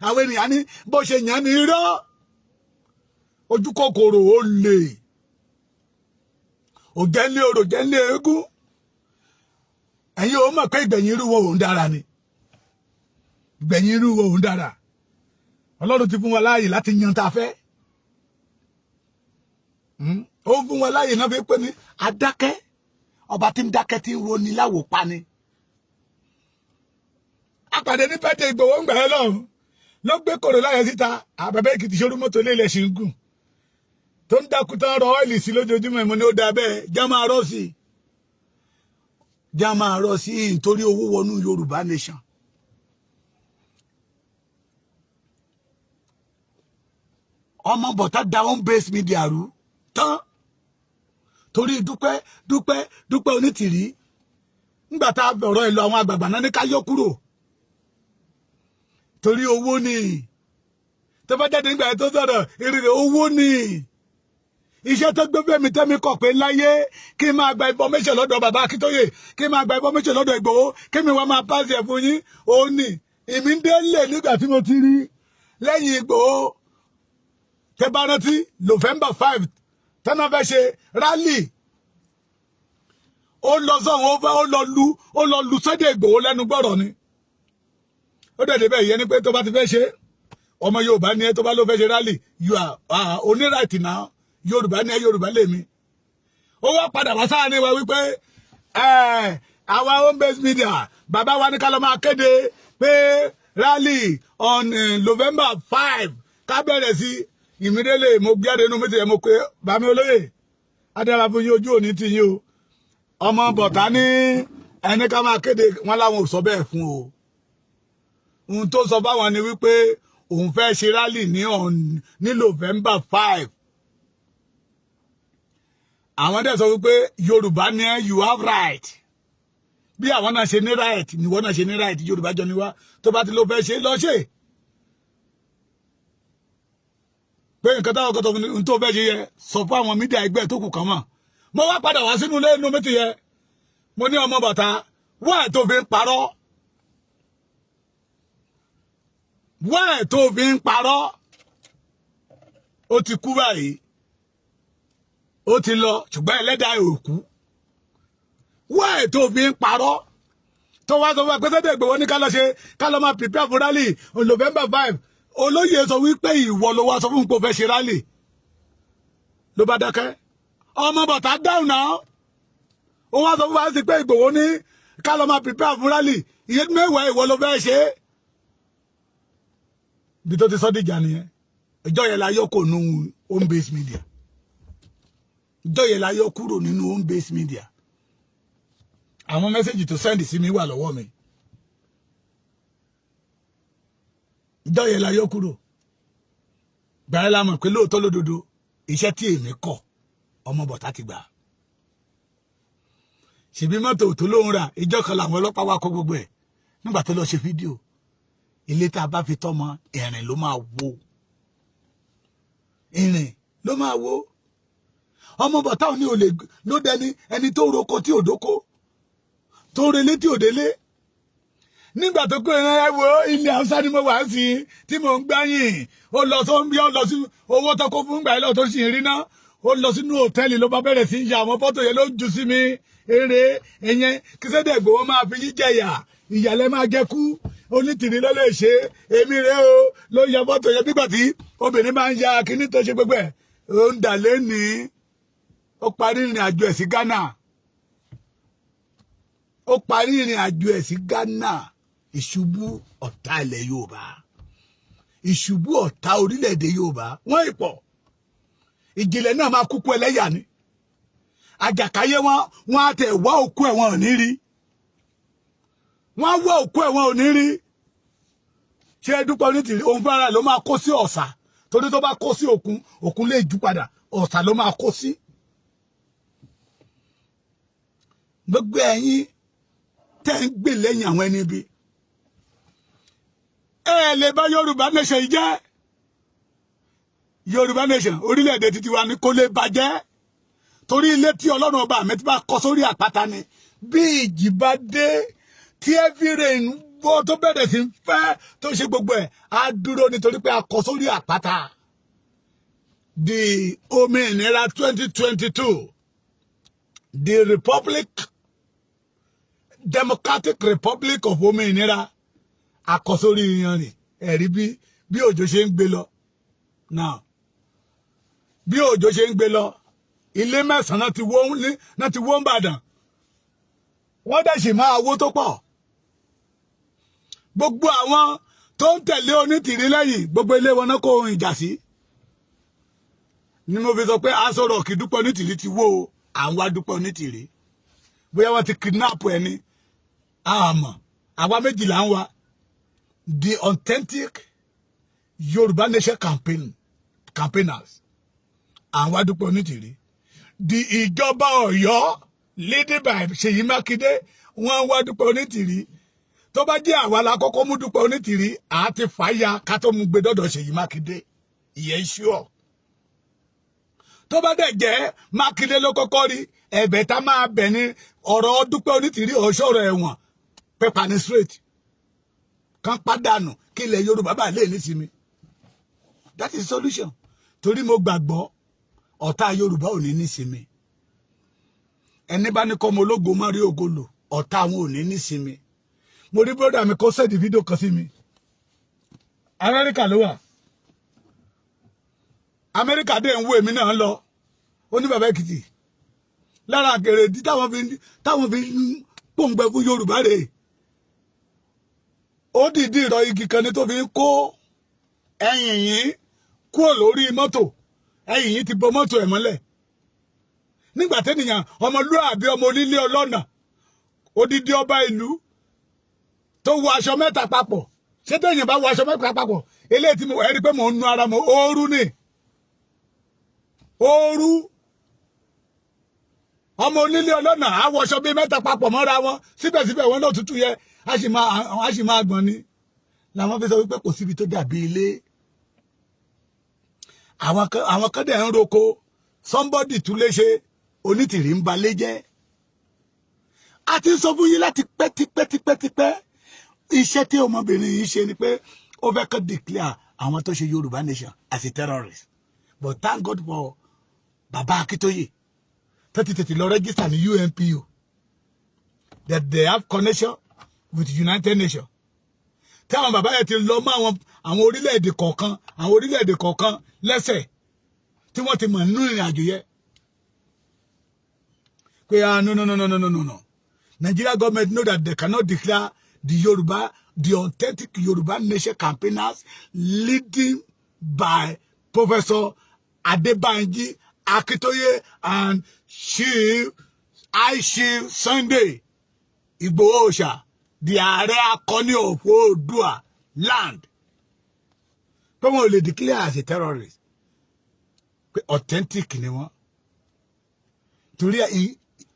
Àwọn ènìyàn ní bó ṣe yàn ní irọ́, ojú kòkòrò ó lè, òjẹ́lé orò jẹ́lé eégún. Ẹ̀yin ò mọ̀ pé ìgbẹ̀yìn irú wọn òun dára ni, ìgbẹ̀yìn irú wọn òun dára. Ọlọ́run ti fún wa láàyè láti yan tá a fẹ́. Ó fún wa láàyè náà fi pé ní adákẹ́, ọba tí ń dákẹ́ tí ń roni láwò pa ni. Apàdé ní pẹ́tẹ́ Ìgbòho ń gbà ẹ́ lọ́run ló gbé Corolla yẹn síta. Àbẹ̀bẹ̀ Èkìtì ṣorú mọ́tò ilé ilẹ̀ ṣì ń gùn tó ń dákú tán rọ ọ́ìlì sí lójoojúmọ́. Mo ní ó da bẹ́ẹ̀, já máa rọ́ sí i, já máa rọ́ sí i nítorí owó wọnú Yorùbá nation. Ọmọ bọ̀tá da home based media rú tán torí Dúpẹ́ Onítìrí. Nígbà tá a bọ̀rọ̀ ìlú àwọn àgbààgbà náà ní ká yọ kúrò torí owó ni. Tó bá jáde nígbà tó sọ̀rọ̀ ìrìnrì owó ni. Iṣẹ́ tó gbé fẹ́mi tẹ́mi kọ̀ pé láyé kí n máa gba information lọ́dọ̀ bàbá Akíntóyè, kí n máa gba information lọ́dọ̀ Ìgbòho, kí mi wá máa pàṣẹ fún yín. Òun ni èmi ń délé nígbà tí mo ti rí lẹ́yìn Ìgbòho. Tẹ́ bá rántí November 5 tẹ́nà fẹ́ ṣe rally, ó lọ sọ́hun ó lọ lu Sunday Ìgbòho lẹ́nu gbọ́rọ̀ ni. Ó dẹ̀ débẹ̀ yẹn ni pé tó bá ti fẹ́ ṣe ọmọ Yorùbá ni ẹ, tó bá ló fẹ́ ṣe rally you are oníráìtì náà, Yorùbá ni ẹ, Yorùbá lèmi. Ó wá padà wá sáà ní wa wípé our home based media bàbá wa ní ká lọ máa kéde pé rally on November 5 ká bẹ̀rẹ̀ sí immediately. Mo gbé àdé inú mi ti yẹ mo pé Bàmí Olóyè adára fún yín ojú òní ti yín o ọmọ bọ̀tá ní ẹni ká máa kéde wọn láwọn ò sọ bẹ́ẹ̀ fún o ohun tó sọ báwọn ni wípé òun fẹ́ ṣe rally ní November 5 àwọn dẹ̀ sọ wípé Yorùbá ní you have right bí àwọn náà ṣe ní right níwọ náà ṣe ní right Yorùbá jọ ni wá tó bá ti ló fẹ́ ṣe lọ ṣe pé nǹkan táwọn kan tó fẹ́ ṣe yẹ sọ fún àwọn mídíà ẹgbẹ́ tó kù kan mọ̀ mo wá padà wá sínú ilé inú mi ti yẹ mo ní ọmọ bàtà wáì tó fi ń parọ́ wáì tó fi ń parọ́ ó ti kú báyìí ó ti lọ ṣùgbọ́n ẹlẹ́dàá ò kú wáì tó fi ń parọ́ tó wá sọ fún akpẹ́sẹ́dẹ̀ ìgbòho ní ká lọ máa prepare for rally on November 5 olóyè sọ wípé ìwọ ló wá sọ fún pé ó fẹ́ ṣe rally ló bá dákẹ́ ọmọ bàtà dáhùn náà ó wá sọ fún wa sí pé ìgbòho ní ká lọ máa prepare for rally ìyẹn mẹ́wàá ìwọ ló fẹ́ ṣe bí tó ti sọ dìjà nìyẹn ìjọ yẹn la yọ kò nù home based media ìjọ yẹn la yọ kúrò nínú home based media àwọn mẹ́sẹ̀jì tó sẹ́ndì sí mi wà lọ́wọ́ mi ìjọ yẹn la yọ kúrò gbàrẹ́ la mọ̀ pé lóòótọ́ lódodo iṣẹ́ tí èmi kọ̀ ọmọ bọ̀tá ti gbà ṣèbí mọ́tò tó lóun rà ìjọ kan làwọn ọlọ́pàá wá kó gbogbo ẹ̀ nígbà tó lọ ṣe fídíò ilé tá a bá fi tọ́mọ ìrìn ló máa wó ìrìn ló máa wó ọmọ bọ̀tá ò ní olè ló dẹni ẹni tó roko tí ò dóko tó relé tí ò délé nígbà tó kó ẹ wo ilé Haúsá ni mo wà sí tí mo ń gbáyìn ó lọ tó ń bí ó lọ sí owó tó kó fún gbà lọ tó sì ń rí ná ó lọ sínú hòtẹ́ẹ̀lì ló bá bẹ̀rẹ̀ sí í ya àwọn fọ́tò yẹn ló jù sí mi eré ẹ̀yẹn Kíṣẹ́dẹ̀ Ìgbòho máa fi yín jẹ̀yà ìyàlẹ́ máa jẹ́ kú onítìrí ló lè ṣe èmi rẹ o ló ya fọ́tò yẹn nígbà tí obìnrin máa ń ya kíní tó ṣe gbogbo ẹ̀ ó ń dà lẹ́ni ó parí ìrìn àjò ẹ̀ sí Ghana ó parí ìrìn àjò ẹ̀ sí Ghana ìṣubú ọ̀tá ilẹ̀ Yorùbá ìṣubú ọ̀tá orílẹ̀-èdè Yorùbá wọ́n ìpọ̀ ìjìnlẹ̀ náà máa kúkú ẹlẹ́yà ni àjàkáyé wọn á tẹ̀ wá òkú ẹ̀ wọn ò ní rí wọ́n á wá òkú ẹ̀ wọn ò ní rí ṣé Dúpẹ́ Onítìrí òun fúnra ló máa kó sí ọ̀sà torí tó bá kó sí òkun lè jú padà ọ̀sà ló máa kó sí gbogbo ẹ̀yin tẹ́ ń gbè lẹ́yìn àwọn ẹni bí ẹ lè bá Yorùbá nation yìí jẹ́ Yorùbá nation orílẹ̀-èdè títí wa ní kó lè bàjẹ́ torí ilé tí Ọlọ́run ọba àmì tí bá kọ́ sórí àpáta ni bí ìjì bá dé tí heavy rain bó tó bẹ̀rẹ̀ sí fẹ́ tó ṣe gbogbo ẹ̀ á dúró nítorí pé a kọ́ sórí àpáta the òmìnira 2022 the Democratic Republic of òmìnira akọsórí yanrìn ẹ̀rí bí òjò ṣe ń gbé lọ now bí òjò ṣe ń gbé lọ ilé mẹ́sàn-án náà ti wó ń bàdàn wọ́n dẹ̀ sì máa wó tó pọ̀ gbogbo àwọn tó ń tẹ̀lé Onítìrí lẹ́yìn gbogbo ilé wọn náà kó ohun ìjà sí ni mo fi sọ pé Aso Rock Dúpẹ́ Onítìrí ti wó àwọn Dúpẹ́ Onítìrí bóyá wọ́n ti kidnap ẹni àmọ́ àwa méjìlá ń wa the authentic Yorùbá nation campaigners àwọn Dúpẹ́ Onítìrí the ìjọba Ọ̀yọ́ leading by Ṣèyí Mákindé wọ́n wá Dúpẹ́ Onítìrí tó bá jẹ́ àwa la kọ́kọ́ mú Dúpẹ́ Onítìrí àti fàáyà ká tó mú gbé dọ́dọ̀ Ṣèyí Mákindé ìyẹn ṣúọ̀ tó bá dẹ̀ jẹ́ Mákindé ló kọ́kọ́ rí ẹ̀bẹ̀ tá máa bẹ̀ ní ọ̀rọ̀ Dúpẹ́ Onítìrí ọ̀ṣọ́rọ̀ ẹ̀wọ̀n pépà ní straight kan pàdánù kí ilẹ̀ Yorùbá bá lè nísìmí that is solution torí mo gbàgbọ́ ọ̀tá Yorùbá ò ní nísìmí ẹni bá ní kọ́mọ ológo má rí ògo lò ọ̀tá àwọn ò ní nísìmí mo rí bọ́dà mi kó sẹ́ẹ̀dì fídíò kan sí mi Amẹ́ríkà ló wà Amẹ́ríkà dé ń wo èmi náà lọ ó ní bàbá Èkìtì lára àgèrè dí táwọn fi pòǹgbẹ fún Yorùbá rèé ó dìdí ìrọ̀ igi kan ní tó fi ń kó ẹ̀yìn yìí kúrò lórí mọ́tò ẹ̀yìn yìí ti bọ mọ́tò ẹ̀ mọ́lẹ̀ nígbà tẹ́nìyàn ọmọlúàbí ọmọ onílé ọlọ́nà odidi ọba ìlú tó wọ aṣọ mẹ́ta papọ̀ ṣé téèyàn bá wọ aṣọ mẹ́ta papọ̀ eléyìí tí mo rí pé mò ń nu ara mọ́ ooru ni ooru ọmọ onílé ọlọ́nà á wọ aṣọ bíi mẹ́ta papọ̀ mọ́ra wọn síbẹ̀síbẹ̀ wọn náà tútù yẹ á sì máa gbọ̀n ni làwọn fi sọ wípé kò síbi tó dàbí ilé àwọn kan dẹ̀ ń roko somebody tún lè ṣe onítìrí ń balẹ̀ jẹ́ a ti sọ fún yín láti pẹ́ iṣẹ́ tí ọmọbìnrin yìí ṣe ni pé ó fẹ́ kọ́ declare àwọn tó ṣe Yorùbá nation as a terrorist but thank God for Baba Akintoye tètè lọ register ní UNPO that they have connection with United Nations tí àwọn bàbá yẹn ti lọ mọ́ àwọn orílẹ̀-èdè kọ̀ọ̀kan lẹ́sẹ̀ tí wọ́n ti mọ̀ nínú ìrìn àjò yẹn pé no. Nigeria government know that they cannot declare the authentic Yoruba nation campaigners leading by Professor Adebanji Akintoye and Chief Sunday Igboho Oòṣà, the Ààrẹ Akọni of Oòduà land. Pé wọn ò lè declare as a terrorist. Pé authentic ni wọ́n. Torí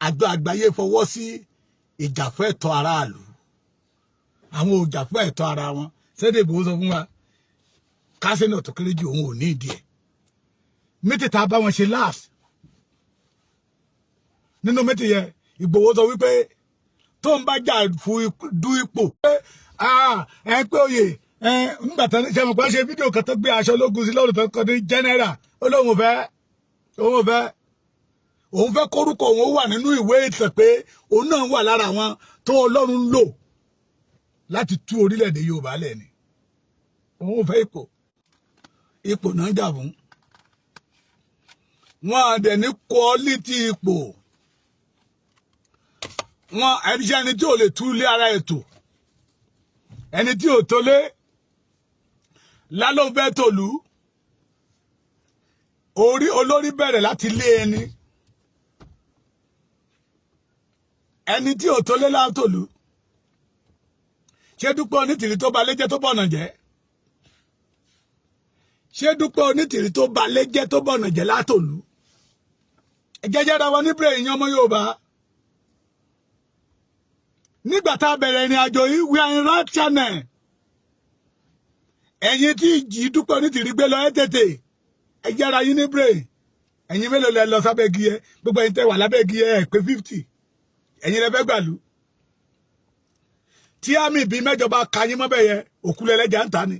àjọ àgbáyé fọwọ́ sí ìjàfẹ́ ẹ̀tọ́ aráàlú. Àwọn òjàfẹ́ ẹ̀tọ́ ara wọn. Sunday Igboho sọ fún wa. Kásínà tó kéré jù òun ò ní ìdí ẹ̀. Mẹ́tẹ̀ẹ̀ta bá wọn ṣe last. Nínú mẹ́tẹ̀ yẹn, Ìgbòho sọ wípé tó ń bá jà fún du ipò. Ẹ pé oyè nígbà tán ṣe mọ̀ pé ṣe fídíò kan tó gbé aṣọ ológun sí lọ́rùn tó kọ́ ní general olóhùn òun fẹ́ kórúkọ òun wà nínú ìwé ìtàn pé òun náà wà lára àwọn tó Ọlọ́run lò láti tú orílẹ̀-èdè Yorùbá lẹ̀ ni. Òun fẹ́ ipò náà jà fún. Wọ́n á dẹ̀ ní quality ipò. Wọ́n ẹ̀ríṣẹ́ ẹni tí ò lè tú ilé ara ètò. Ẹni tí ò tó lé lálọ́ fẹ́ tòlú. Olórí bẹ̀rẹ̀ láti lé ẹni. Ẹni tí ò tó lé látòlú. Ṣé Dúpẹ́ Onítìrí tó ba lẹ́jẹ́ tó bọ̀nà jẹ́? Ṣé Dúpẹ́ Onítìrí tó ba lẹ́jẹ́ tó bọ̀nà jẹ́ látòlú? Ẹ̀jẹ̀jẹ̀ ra wọn ní bírè ìyẹn ọmọ Yorùbá. Nígbà tá a bẹ̀rẹ̀ ìrìn àjò yìí we are in right channel. Ẹ̀yin tí ìjì Dúpẹ́ Onítìrí gbé lọ ẹ́ tètè. Ẹ̀jẹ̀ ra yín ní bírè. Ẹ̀yin mélòó lẹ lọ sábẹ́ igi ẹ? Gbogbo ẹ̀yin tẹ́ wà lábẹ́ igi ẹ pé 50. Ẹ̀yin lẹ fẹ́ gbàlú. Tí àmì bíi mẹ́jọ bá ka yín mọ́bẹ̀ yẹn òkúlẹ̀ ẹlẹ́jà ń ta ni.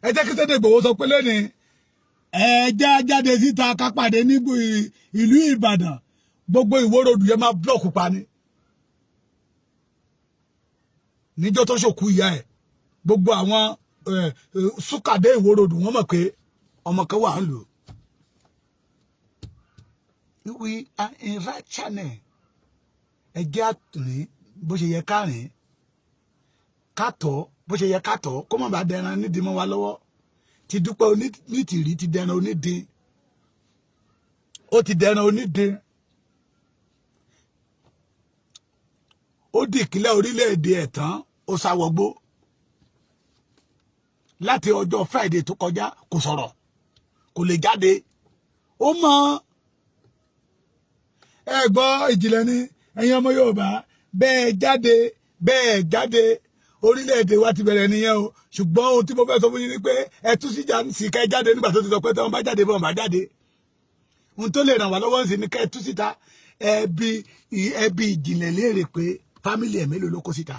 Ẹ jẹ́ kí Sunday Igboho sọ pé lónìí ẹ̀já jáde síta ká pàdé ní ìlú Ìbàdàn gbogbo Ìwó Road yẹn máa blọ́ọ̀kù pa ni. Níjọ́ tó ṣòkú ìyá ẹ̀ gbogbo àwọn súkàdé Ìwó Road wọ́n mọ̀ pé ọmọ kan wà ń lò. We are in right channel. Ẹ̀jẹ̀ àtúnrín bó ṣe yẹ ká rìn ká tọ́ bó ṣe yẹ ká tọ́ kó má bàa dẹran nídìí mọ́ wa lọ́wọ́. Ti Dúpẹ́ Onítìrí ti dẹran onídìí. Ó ti dẹran onídìí. Ó di ìkìlẹ̀ orílẹ̀-èdè ẹ̀ tán ó sáwọgbó. Láti ọjọ́ Friday tó kọjá kò sọ̀rọ̀ kò lè jáde. Ó mọ ẹ gbọ́ ìjìnlẹ̀ ní ẹ̀yin ọmọ Yorùbá bẹ́ẹ̀ jáde orílẹ̀-èdè wa ti bẹ̀rẹ̀ nìyẹn o ṣùgbọ́n ohun tí mo fẹ́ sọ fún yín ni pé ẹ tú síjà ń sì ká ẹ jáde nígbà tó ti sọ pé tí wọ́n bá jáde bọ́n bá jáde ohun tó lè ràn wá lọ́wọ́ sí ni ká ẹ tú síta ẹbí ìjìnlẹ̀ léèrè pé fámìlì ẹ̀ mélòó ló kó síta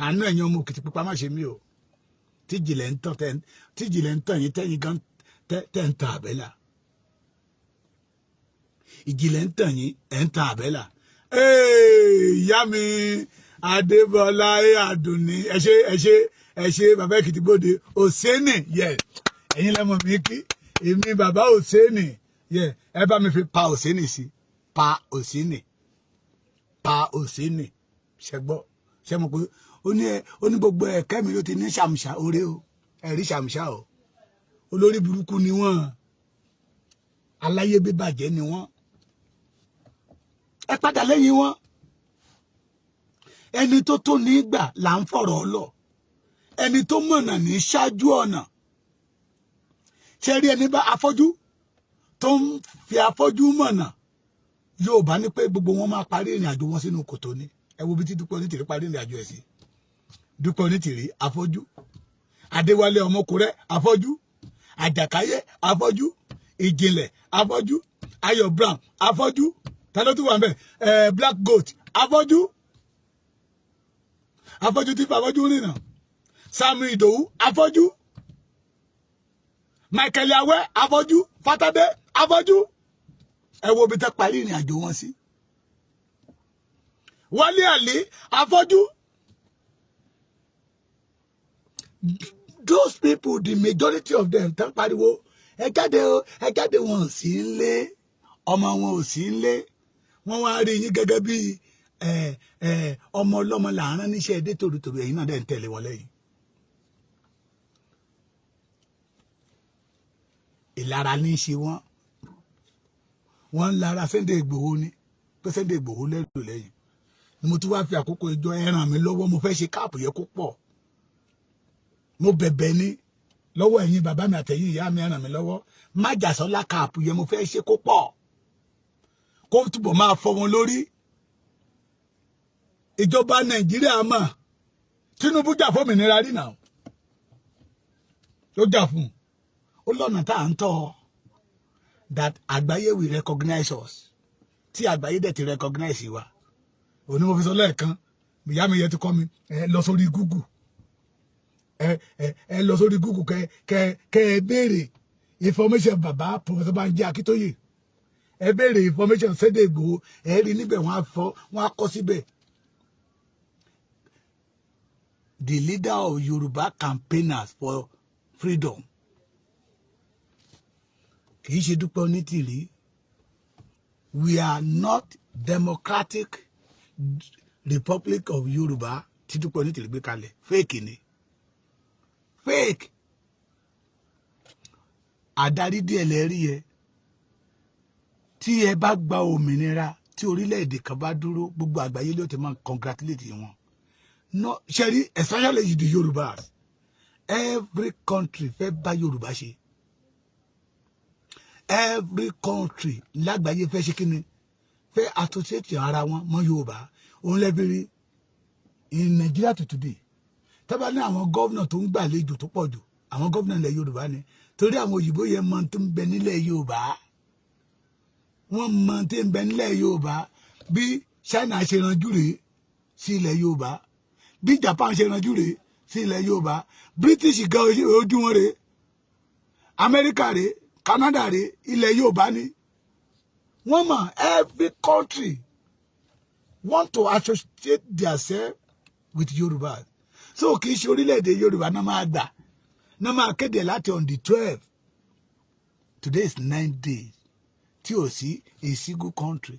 àánú ẹ̀yin ọmọ Òkìtìpupa má ṣe mí o tí ìjìnlẹ̀ ń tàn yín tẹ́yìn gan tẹ́ ń ta àbẹ́là ìjìnlẹ̀ ń tàn yín ẹ̀ ń ta àbẹ́là ìyá mi Adébọ́lá Àdùnní ẹ ṣé bàbá Èkìtìgbòde Òsénì yẹ ẹ̀yin lẹ́mọ̀ mi kí èmi bàbá Òsénì yẹ ẹ bá mi fi pa Òsénì sí pa Òsénì ṣẹgbọ́ ṣẹ mọ̀ pé ó ní gbogbo ẹ̀kẹ́ mi ló ti ní ṣàmùṣà oore o ẹ̀rí ṣàmùṣà o olórí burúkú ni wọ́n aláyé bíbàjẹ́ ni wọ́n ẹ padà lẹ́yìn wọn ẹni tó tó ní gbà là ń fọ̀rọ̀ lọ ẹni tó mọ̀nà ní ṣáájú ọ̀nà ṣe rí ẹni bá afọ́jú tó ń fi afọ́jú mọ̀nà yóò bá ní pé gbogbo wọn máa parí ìrìn àjò wọn sínú kòtò ni ẹ wo bí tí Dúpẹ́ Onítìrí parí ìrìn àjò ẹ̀ sí Dúpẹ́ Onítìrí afọ́jú Adéwálé Ọmọkùrẹ́ afọ́jú Àjàkáyé afọ́jú Ìjìnlẹ̀ afọ́jú Ayọ̀ Brown afọ́jú ta ló tún wà ńbẹ̀ Black Goat afọ́jú tí afọ́jú rìnà Samuel Ìdòwú afọ́jú Michael Awẹ́ afọ́jú Fatade afọ́jú ẹ wo bí tẹ́ parí ìrìn àjò wọn sí Wálé Àlè afọ́jú. Those people, the majority of them, tán pariwo ẹ jáde wọn ò sí nílé ọmọ wọn ò sí nílé wọn wá rí yín gẹ́gẹ́ bí ọmọ ọlọ́mọ làárán níṣẹ́ èdè tòrutòru ẹ̀yin náà dẹ̀ ń tẹ̀lé wọn lẹ́yìn. Ìlara ní í ṣe wọ́n ń lara Sunday Igboho ni pé Sunday Igboho lẹ́rù lẹ́yìn ni mo tún wá fi àkókò ìjọ ẹ ràn mí lọ́wọ́ mo fẹ́ ṣe káàpù yẹ kó pọ̀ mo bẹ̀bẹ̀ ní lọ́wọ́ ẹ̀yin bàbá mi àtẹ̀yin ìyá mi ẹ ràn mí lọ́wọ́ májàsọ́lá káàpù yẹ mo fẹ́ ṣe kó pọ̀ kó túbọ̀ máa fọ́ wọn lórí ìjọba Nàìjíríà mọ̀ Tinubu jà fún òmìnira rí náà ó jà fún ó lọ́nà tá à ń tọ́ that àgbáyé will recognize us tí àgbáyé dẹ̀ ti recognize wa òní mo fi sọ lẹ́ẹ̀kan ìyá mi yẹ ti kọ́ mi lọ sórí Google ẹ lọ sórí Google kẹ ẹ béèrè information bàbá Professor Banji Akíntóyè ẹ béèrè information Sunday Igboho ẹ rí níbẹ̀ wọ́n á kọ síbẹ̀ the leader of Yoruba campaigners for freedom kì í ṣe Dúpẹ́ Onítìrí we are not Democratic Republic of Yoruba tí Dúpẹ́ Onítìrí gbé kalẹ̀ fake ni fake àdarí díẹ̀ lẹ́rí ẹ tí ẹ bá gba òmìnira tí orílẹ̀-èdè kan bá dúró gbogbo àgbáyé ló ti máa congratulate wọn no ṣẹ́rí especially the Yorubas every country fẹ́ bá Yorùbá ṣe every country lágbàáyé fẹ́ ṣe kíni fẹ́ associate ara wọn mọ́ Yorùbá òun lẹ́bìrì in Nigeria to today tọ́ba ní àwọn gọ́vnà tó ń gbàlejò tó pọ̀ jù àwọn gọ́vnà ilẹ̀ Yorùbá ni torí àwọn òyìnbó yẹn mọ tó ń bẹ nílẹ̀ Yorùbá wọ́n mọ tó ń bẹ nílẹ̀ Yorùbá bí China ṣe ranjú rèé sí ilẹ̀ Yorùbá bí Japan ṣe ranjú rèé sí ilẹ̀ Yorùbá British gan ojú wọn rèé America rèé Canada rèé ilẹ̀ Yorùbá ni wọ́n mọ̀ every country want to associate themselves with Yorùbá so kì í ṣe orílẹ̀-èdè Yorùbá náà máa gbà náà máa kéde láti on the 12 today is 9 days tí ò sí a single country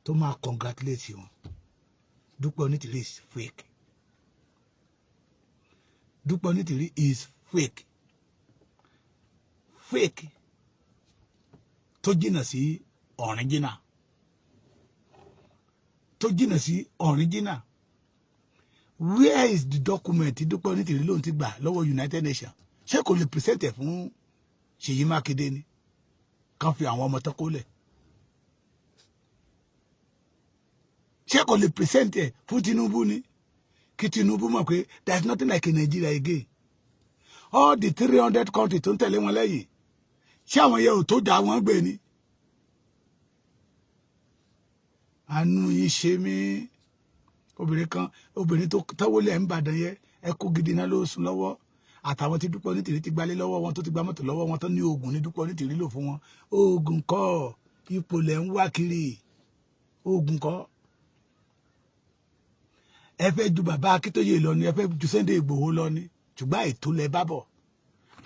tó máa congratulate wọn Dúpẹ́ Onítìrí is fake Dúpẹ́ Onítìrí is fake tó jìnnà sí original where is the document Dúpẹ́ Onítìrí lóun ti gbà lọ́wọ́ United Nations ṣé kò lè present ẹ̀ fún Ṣèyí Mákindé ni kàn fi àwọn ọmọ tọ́kọ́ lẹ̀ ṣé kò lè present ẹ̀ fún Tinubu ni kí Tinubu mọ̀ pé there is nothing like in Nigeria again all the 300 countries tó ń tẹ̀lé wọn lẹ́yìn ṣé àwọn yẹn ò tó jà wọ́n gbé ni àánú yín ṣe mí obìnrin tó tọ́wọ́lẹ̀ ń bàdàn yẹ ẹ kó gidi náà ló sùn lọ́wọ́ àtàwọn tí Dúpẹ́ Onítìrí ti gbalé lọ́wọ́ wọn tó ti gba mọ́tò lọ́wọ́ wọn tó ní oògùn ní Dúpẹ́ Onítìrí lò fún wọn oògùn kọ́ ipò lẹ̀ ń wá kiri oògùn kọ́ ẹ fẹ́ ju bàbá Akíntóyè lọ ni ẹ fẹ́ ju Sunday Igboho lọ ni ṣùgbọ́n àìtó lẹ bá bọ̀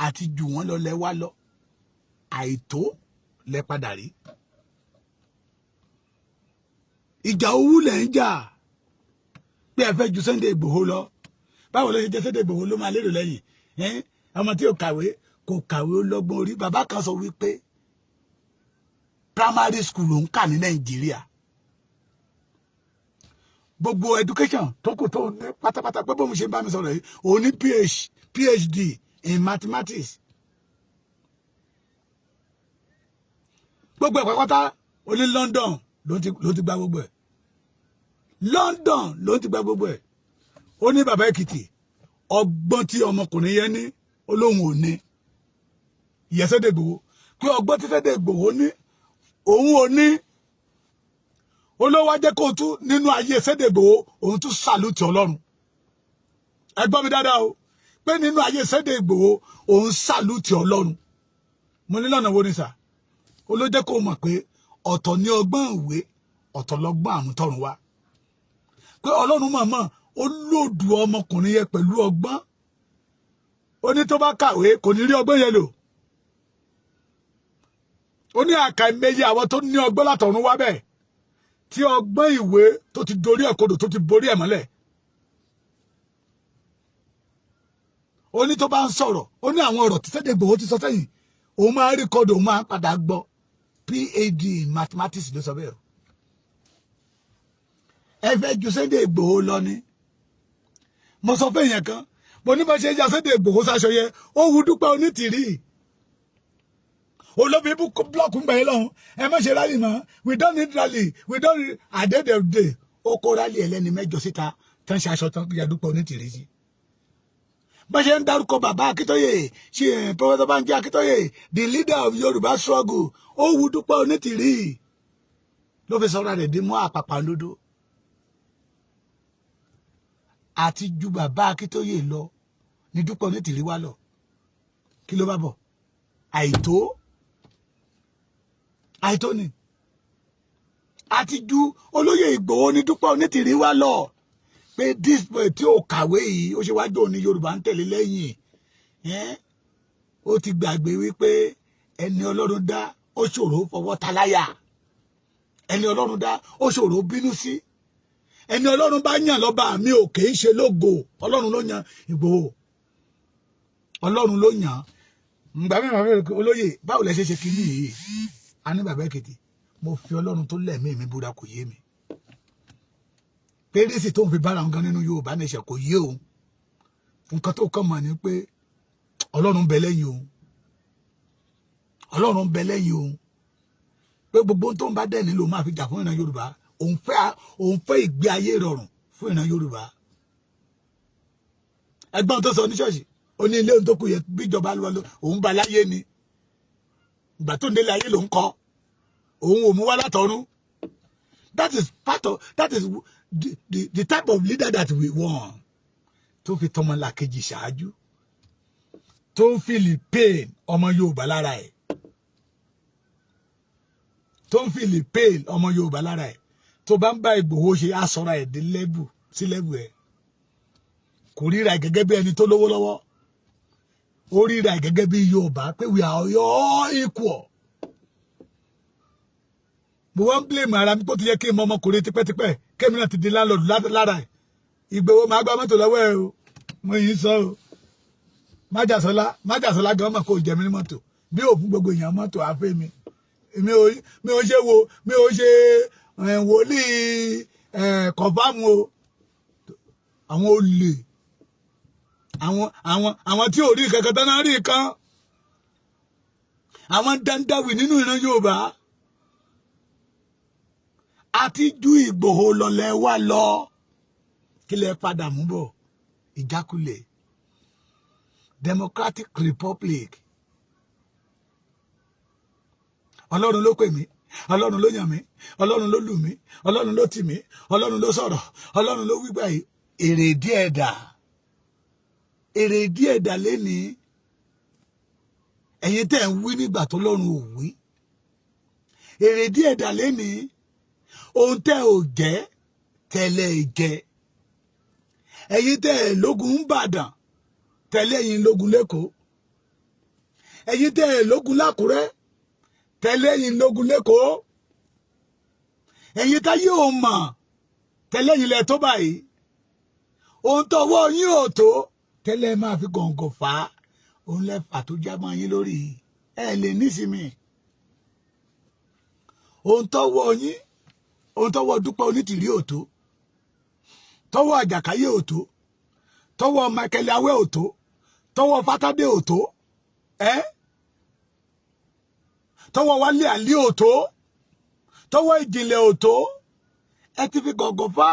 àti jù wọ́n lọ lẹ wá lọ àìtó lẹ padà rí ìjà owú lẹ̀ ń jà pé ẹ fẹ́ ju Sunday Igboho lọ báwo ló ṣe jẹ́ Sunday Igboho ló máa lérò lẹ́yìn ọmọ tí kò kàwé ó lọ́gbọ́n orí bàbá kan sọ wípé primary school ló ń kà ní Nàìjíríà gbogbo education tó kù tó ní pátápátá pé bóun ṣe bá mi sọ̀rọ̀ yìí òun ní PhD in mathematics gbogbo ẹ̀ pátápátá ó ní London ló ti gba gbogbo ẹ̀ London ló ti gba gbogbo ẹ̀ ó ní bàbá Èkìtì ọgbọ́n tí ọmọkùnrin yẹn ní olóhùn ò ní Sunday Igboho pé ọgbọ́n tí Sunday Igboho ní òun ò ní olówó jẹ́ kó tún nínú ayé Sunday Igboho òun tún sàlùtì Ọlọ́run ẹ gbọ́ mi dáadáa o pé nínú ayé Sunday Igboho òun sàlùtì Ọlọ́run mo ní lọ́nà wo ni sà olójẹ́ kó mọ̀ pé ọ̀tọ̀ ní ọgbọ́n ìwé ọ̀tọ̀ lọ́gbọ́n àmútọ̀run wá pé Ọlọ́run mọ̀ọ́mọ̀ ó lòdù ọmọkùnrin yẹn pẹ̀lú ọgbọ́n ó ní tó bá kàwé kò ní rí ọgbọ́n yẹn lò ó ní àkàìmẹyẹ àwọn tó ní ọgbọ́n látọ̀run wá bẹ́ẹ̀ tí ọgbọ́n ìwé tó ti dorí ẹ̀ kodò tó ti borí ẹ̀ mọ́lẹ̀ ó ní tó bá ń sọ̀rọ̀ ó ní àwọn ọ̀rọ̀ tí Sunday Igboho ti sọ sẹ́yìn òun máa rí kodò òun máa padà gbọ́ PhD in mathematics ló sọ bẹ́ẹ̀ ẹ fẹ́ ju Sunday Igboho lọ ni mo sọ fún èèyàn kan mo ní bá ṣe ya Sunday Igboho sáṣọ yẹ ó wu Dúpẹ́ Onítìrí olóbi blọọkù ń gbẹ̀yìn lọ́hùn ẹ má ṣe rally mọ́ we don't need rally we don't need àdédèdè ó kó rally ẹlẹ́ni mẹ́jọ síta tán ṣe aṣọ tán ya Dúpẹ́ Onítìrí sí bá ṣe ń dárúkọ bàbá Akíntóyè ṣe Professor Banji Akíntóyè the leader of Yorùbá struggle ó wu Dúpẹ́ Onítìrí ló fi sọ̀rọ̀ rẹ̀ dé mọ́ Àpàpàǹdodo àti ju bàbá Akíntóyè lọ ní Dúpẹ́ Onítìrí wá lọ kí ló bá bọ̀ àìtó ni àti ju olóyè Ìgbòho ní Dúpẹ́ Onítìrí wá lọ pé this boy tí ó kàwé yìí ó ṣe wájú òní Yorùbá ń tẹ̀lé lẹ́yìn ó ti gbàgbé wípé ẹni Ọlọ́run dá ó ṣòro fọwọ́ taláyà ẹni Ọlọ́run dá ó ṣòro bínú sí ẹni Ọlọ́run bá yàn lọ́ba mi ò kì í ṣe lógo Ọlọ́run ló yàn Ìgbòho Ọlọ́run ló yàn ngbà mi máa fẹ́ olóyè báwo lẹ ṣe kiri yìí a ní bàbá Èkìtì mo fi Ọlọ́run tó lẹ̀mí mi búra kò yé mi pérésì tó ń fi bára wọn gan nínú Yorùbá nation kò yé òun nǹkan tó kàn mọ̀ ni pé Ọlọ́run bẹ lẹ́yìn òun Ọlọ́run bẹ lẹ́yìn òun pé gbogbo tó ń bá dẹ̀ nílò máa fi jà fún ìran Yorùbá òun fẹ́ ìgbé ayé rọrùn fún ìran Yorùbá ẹgbọ́n tó sọ ní ṣọ́ọ̀ṣì ó ní ilé ohun tó kù yẹ bíjọba lọ òun ba láyé ni ìgbà tó ń délé ayé ló ń kọ́ òun ò mú wá látọ̀run that is the type of leader that we want tó fi tọmọlàkejì ṣáájú tó ń fìlì pain ọmọ Yorùbá lára ẹ̀ tó ń fìlì pain ọmọ Yorùbá lára ẹ̀ tó bá ń bá Ìgbòho ṣe àsọra ẹ̀ dé lẹ́bù sí lẹ́bù ẹ̀ kò ríra ẹ̀ gẹ́gẹ́ bí ẹni tó lówó lọ́wọ́ ó ríra ẹ̀ gẹ́gẹ́ bí Yorùbá pé we are all equal mo wá ń blame ara mi pé ó ti yẹ kí n mọ ọmọkùnrin tipẹ́tipẹ́ kémi náà ti di landlord lára ẹ̀ Ìgbòho máa gba mọ́tò lọ́wọ́ ẹ̀ o mo yìí sọ o májàsọ́lá gan mọ̀ kó jẹ mí ní mọ́tò bí òfin gbogbo èèyàn mọ́tò àfẹ́ mi ò ṣe wo mi ò ṣe wòlíì kọ̀fáàmù o àwọn olè àwọn tí ò rí kankan tán náà rí kan àwọn dandawi nínú ìran Yorùbá àti ju Ìgbòho lọlẹ̀ wá lọ kí lẹ padà mú bọ̀ ìjákulẹ̀ Democratic Republic Ọlọ́run ló pè mí Ọlọ́run ló yàn mí Ọlọ́run ló lù mí Ọlọ́run ló tì mí Ọlọ́run ló sọ̀rọ̀ Ọlọ́run ló wígbà yìí èrè díẹ̀ dà lẹ́ni ẹ̀yin tẹ́ ń wí nígbà tó lọ́run ò wí èrè díẹ̀ dà lẹ́ni ohun tẹ́ ò jẹ́ tẹ́lẹ̀ jẹ́ ẹ̀yin tẹ́ lógun ń bàdàn tẹ́lẹ̀ ẹ̀yin lógun lẹ́kọ̀ọ́ ẹ̀yin tẹ́ lógun lákùrẹ́ tẹ́lẹ̀ ẹ̀yin lógun lẹ́kọ̀ọ́ ẹ̀yin táyé ò mọ̀ tẹ́lẹ̀ ẹ̀yin lẹ tó báyìí ohun tọ́wọ́ yín ò tó tẹ́lẹ̀ máa fi gọ̀ǹgọ̀ fà á òun lẹ́fà tó já mọ́ yín lórí ẹ lè nísìmí ohun tọ́wọ́ yín ohun tọ́wọ́ Dúpẹ́ Onítìrí ò tó tọ́wọ́ Àjàkáyé ò tó tọ́wọ́ Michael Awẹ́ ò tó tọ́wọ́ Fátádé ò tó tọ́wọ́ Wálé Àlí ò tó tọ́wọ́ Ìjìnlẹ̀ ò tó ẹ ti fi gọ̀gọ̀ fà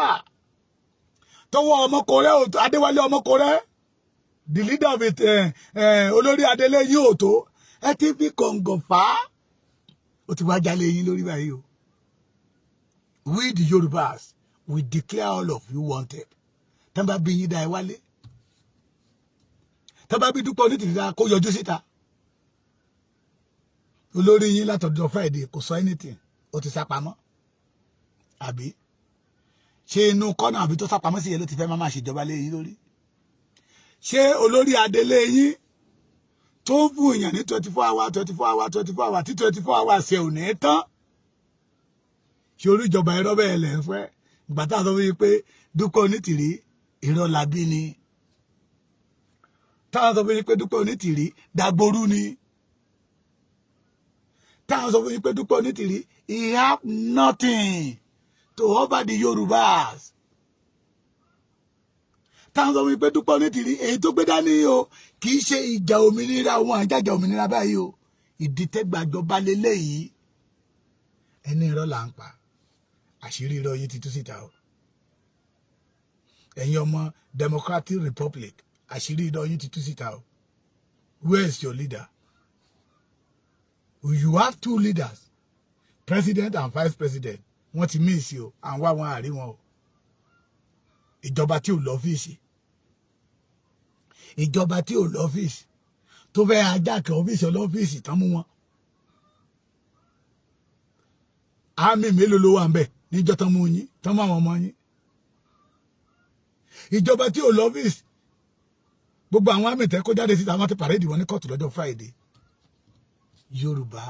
tọ́wọ́ Ọmọkọrẹ́ ò tó Adéwálé Ọmọkọrẹ́ the leader of it olórí Adéléyìn ò tó ẹ ti fi gọ̀gọ̀ fà ó ti wá jalè yín lórí báyìí o. We the Yorubas we declare all of you wanted tán bá bí yín dá ẹ wálé tán bá bí Dúpẹ́ Onítìrí dá kó yọjú síta olórí yín látọ̀dọ̀ Friday kò sọ anything ó ti sápamọ́ àbí ṣé inú kọ́nà àbí tó sápamọ́ sí yẹn ló ti fẹ́ máa ṣèjọba lé yín lórí ṣé olórí adélé yín tó ń fún èèyàn ní 24 hours tí 24 hours ṣe ò ní tán ṣé orí ìjọba ẹ̀rọ bẹ́ẹ̀ lẹ̀ ń fẹ́ ìgbà tá a sọ fún yín pé Dúpẹ́ Onítìrí irọ́ làbí ni tá a sọ fún yín pé Dúpẹ́ Onítìrí dàgbòrú ni tá a sọ fún yín pé Dúpẹ́ Onítìrí he have nothing to offer the Yorubas tá a sọ fún yín pé Dúpẹ́ Onítìrí èyí tó gbé dání o kì í ṣe ìjà òmìnira àwọn àjàjà òmìnira báyìí o ìdìtẹ̀gbàjọba lélẹ́yìí ẹni irọ́ là ń pa àṣírí irọ́ yìí ti tú síta o ẹ̀yin ọmọ Democratic Republic àṣírí irọ́ yìí ti tú síta o where is your leader? You have two leaders president and vice president wọ́n ti miss o àwọn wá wọn àrí wọn o ìjọba tí ò lọ́fíìsì ìjọba tí ò lọ́fíìsì tó fẹ́ ajáàkẹ́ ọ́fíìsì ọlọ́fíìsì tán mú wọn àmì mélòó ló wà ń bẹ̀ níjọ́ tán mú yín tán mú àwọn ọmọ yín ìjọba tí ò lọ́fíìsì gbogbo àwọn àmì tẹ́ kó jáde síta wọ́n ti pàrédì wọn ní kóòtù lọ́jọ́ Friday Yorùbá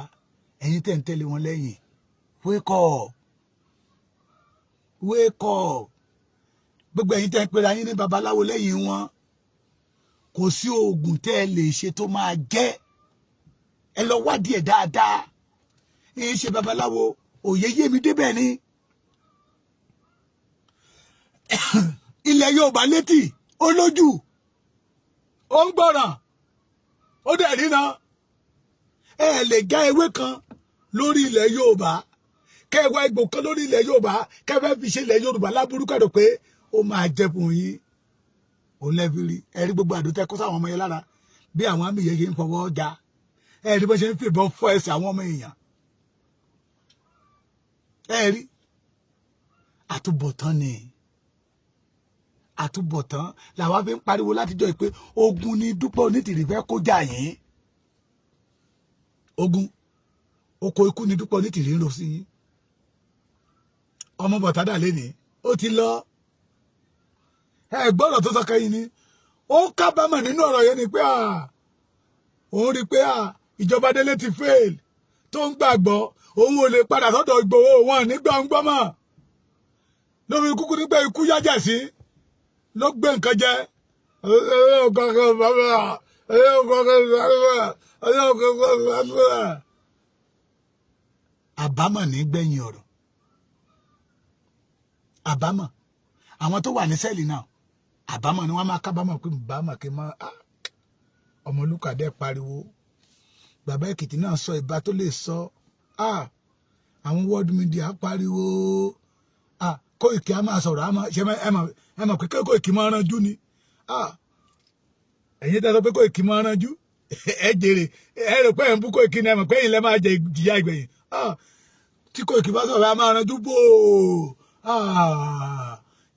ẹ̀yin tẹ́ ń tẹ̀lé wọn lẹ́yìn wake up wake up gbogbo ẹ̀yin tẹ́ ń pera yín ní babaláwo lẹ́yìn wọn kò sí oògùn tẹ́ ẹ lè ṣe tó máa jẹ́ ẹ lọ wádìí ẹ̀ dáadáa ẹ ṣe babaláwo òye yé mi débẹ̀ ni ilẹ̀ Yorùbá létí ó lójú ó ń gbọ́ràn ó dẹ̀ ríran ẹ lè já ewé kan lórí ilẹ̀ Yorùbá kẹwàá egbò kan lórí ilẹ̀ Yorùbá kẹfẹ́ fi ṣe ilẹ̀ Yorùbá láburú kẹ́dọ̀ pé ó máa jẹ́ fún yín ó lẹ́fi rí ẹ rí gbogbo àdótẹ́ kó sáwọn ọmọ yẹn lára bí àwọn àmì yẹn ṣe ń fọwọ́ já ẹ rí bó ṣe ń fìbọn fọ́ ẹsẹ̀ àwọn ọmọ èèyàn ẹ rí àtúbọ̀tán ni àtúbọ̀tán làwa fi ń pariwo látijọ́ pé ogun ni Dúpẹ́ Onítìrí fẹ́ kó jà yín ogun oko ikú ni Dúpẹ́ Onítìrí ń lọ sí yín ọmọ bọ̀tádà lénìí ó ti lọ ẹ gbọ́dọ̀ tó sọ kẹ́yìn ni ó kábàámọ̀ nínú ọ̀rọ̀ yẹn ni pé òun rí pé ìjọba Délé ti fail tó ń gbàgbọ́ òun ò lè padà sọ́dọ̀ Ìgbòho wọn nígbà ń gbọ́mọ̀ lórí kúkú nígbà ikú yájà sí ló gbé nǹkan jẹ àbámọ̀ ní gbẹ̀yìn ọ̀rọ̀ àbámọ̀ àwọn tó wà ní sẹ́ẹ̀lì náà àbámọ̀ ni wọ́n máa kábàámọ̀ pé bàámọ̀ kí n máa Ọmọlúkà dẹ̀ pariwo bàbá Èkìtì náà sọ ìbá tó lè sọ àwọn world media pariwo Kóìkì á máa sọ̀rọ̀ ẹ mọ̀ pé Kóìkì máa ránjú ni ẹ̀yin tẹ́ sọ pé Kóìkì máa ránjú ẹ jèrè ẹ rò pé ẹ̀ ń bú Kóìkì ni ẹ mọ̀ pé ẹ̀yin lẹ́ máa jẹ ìjìyà ìgbẹ̀yìn tí Kóìkì bá sọ̀rọ̀ á máa ránjú bò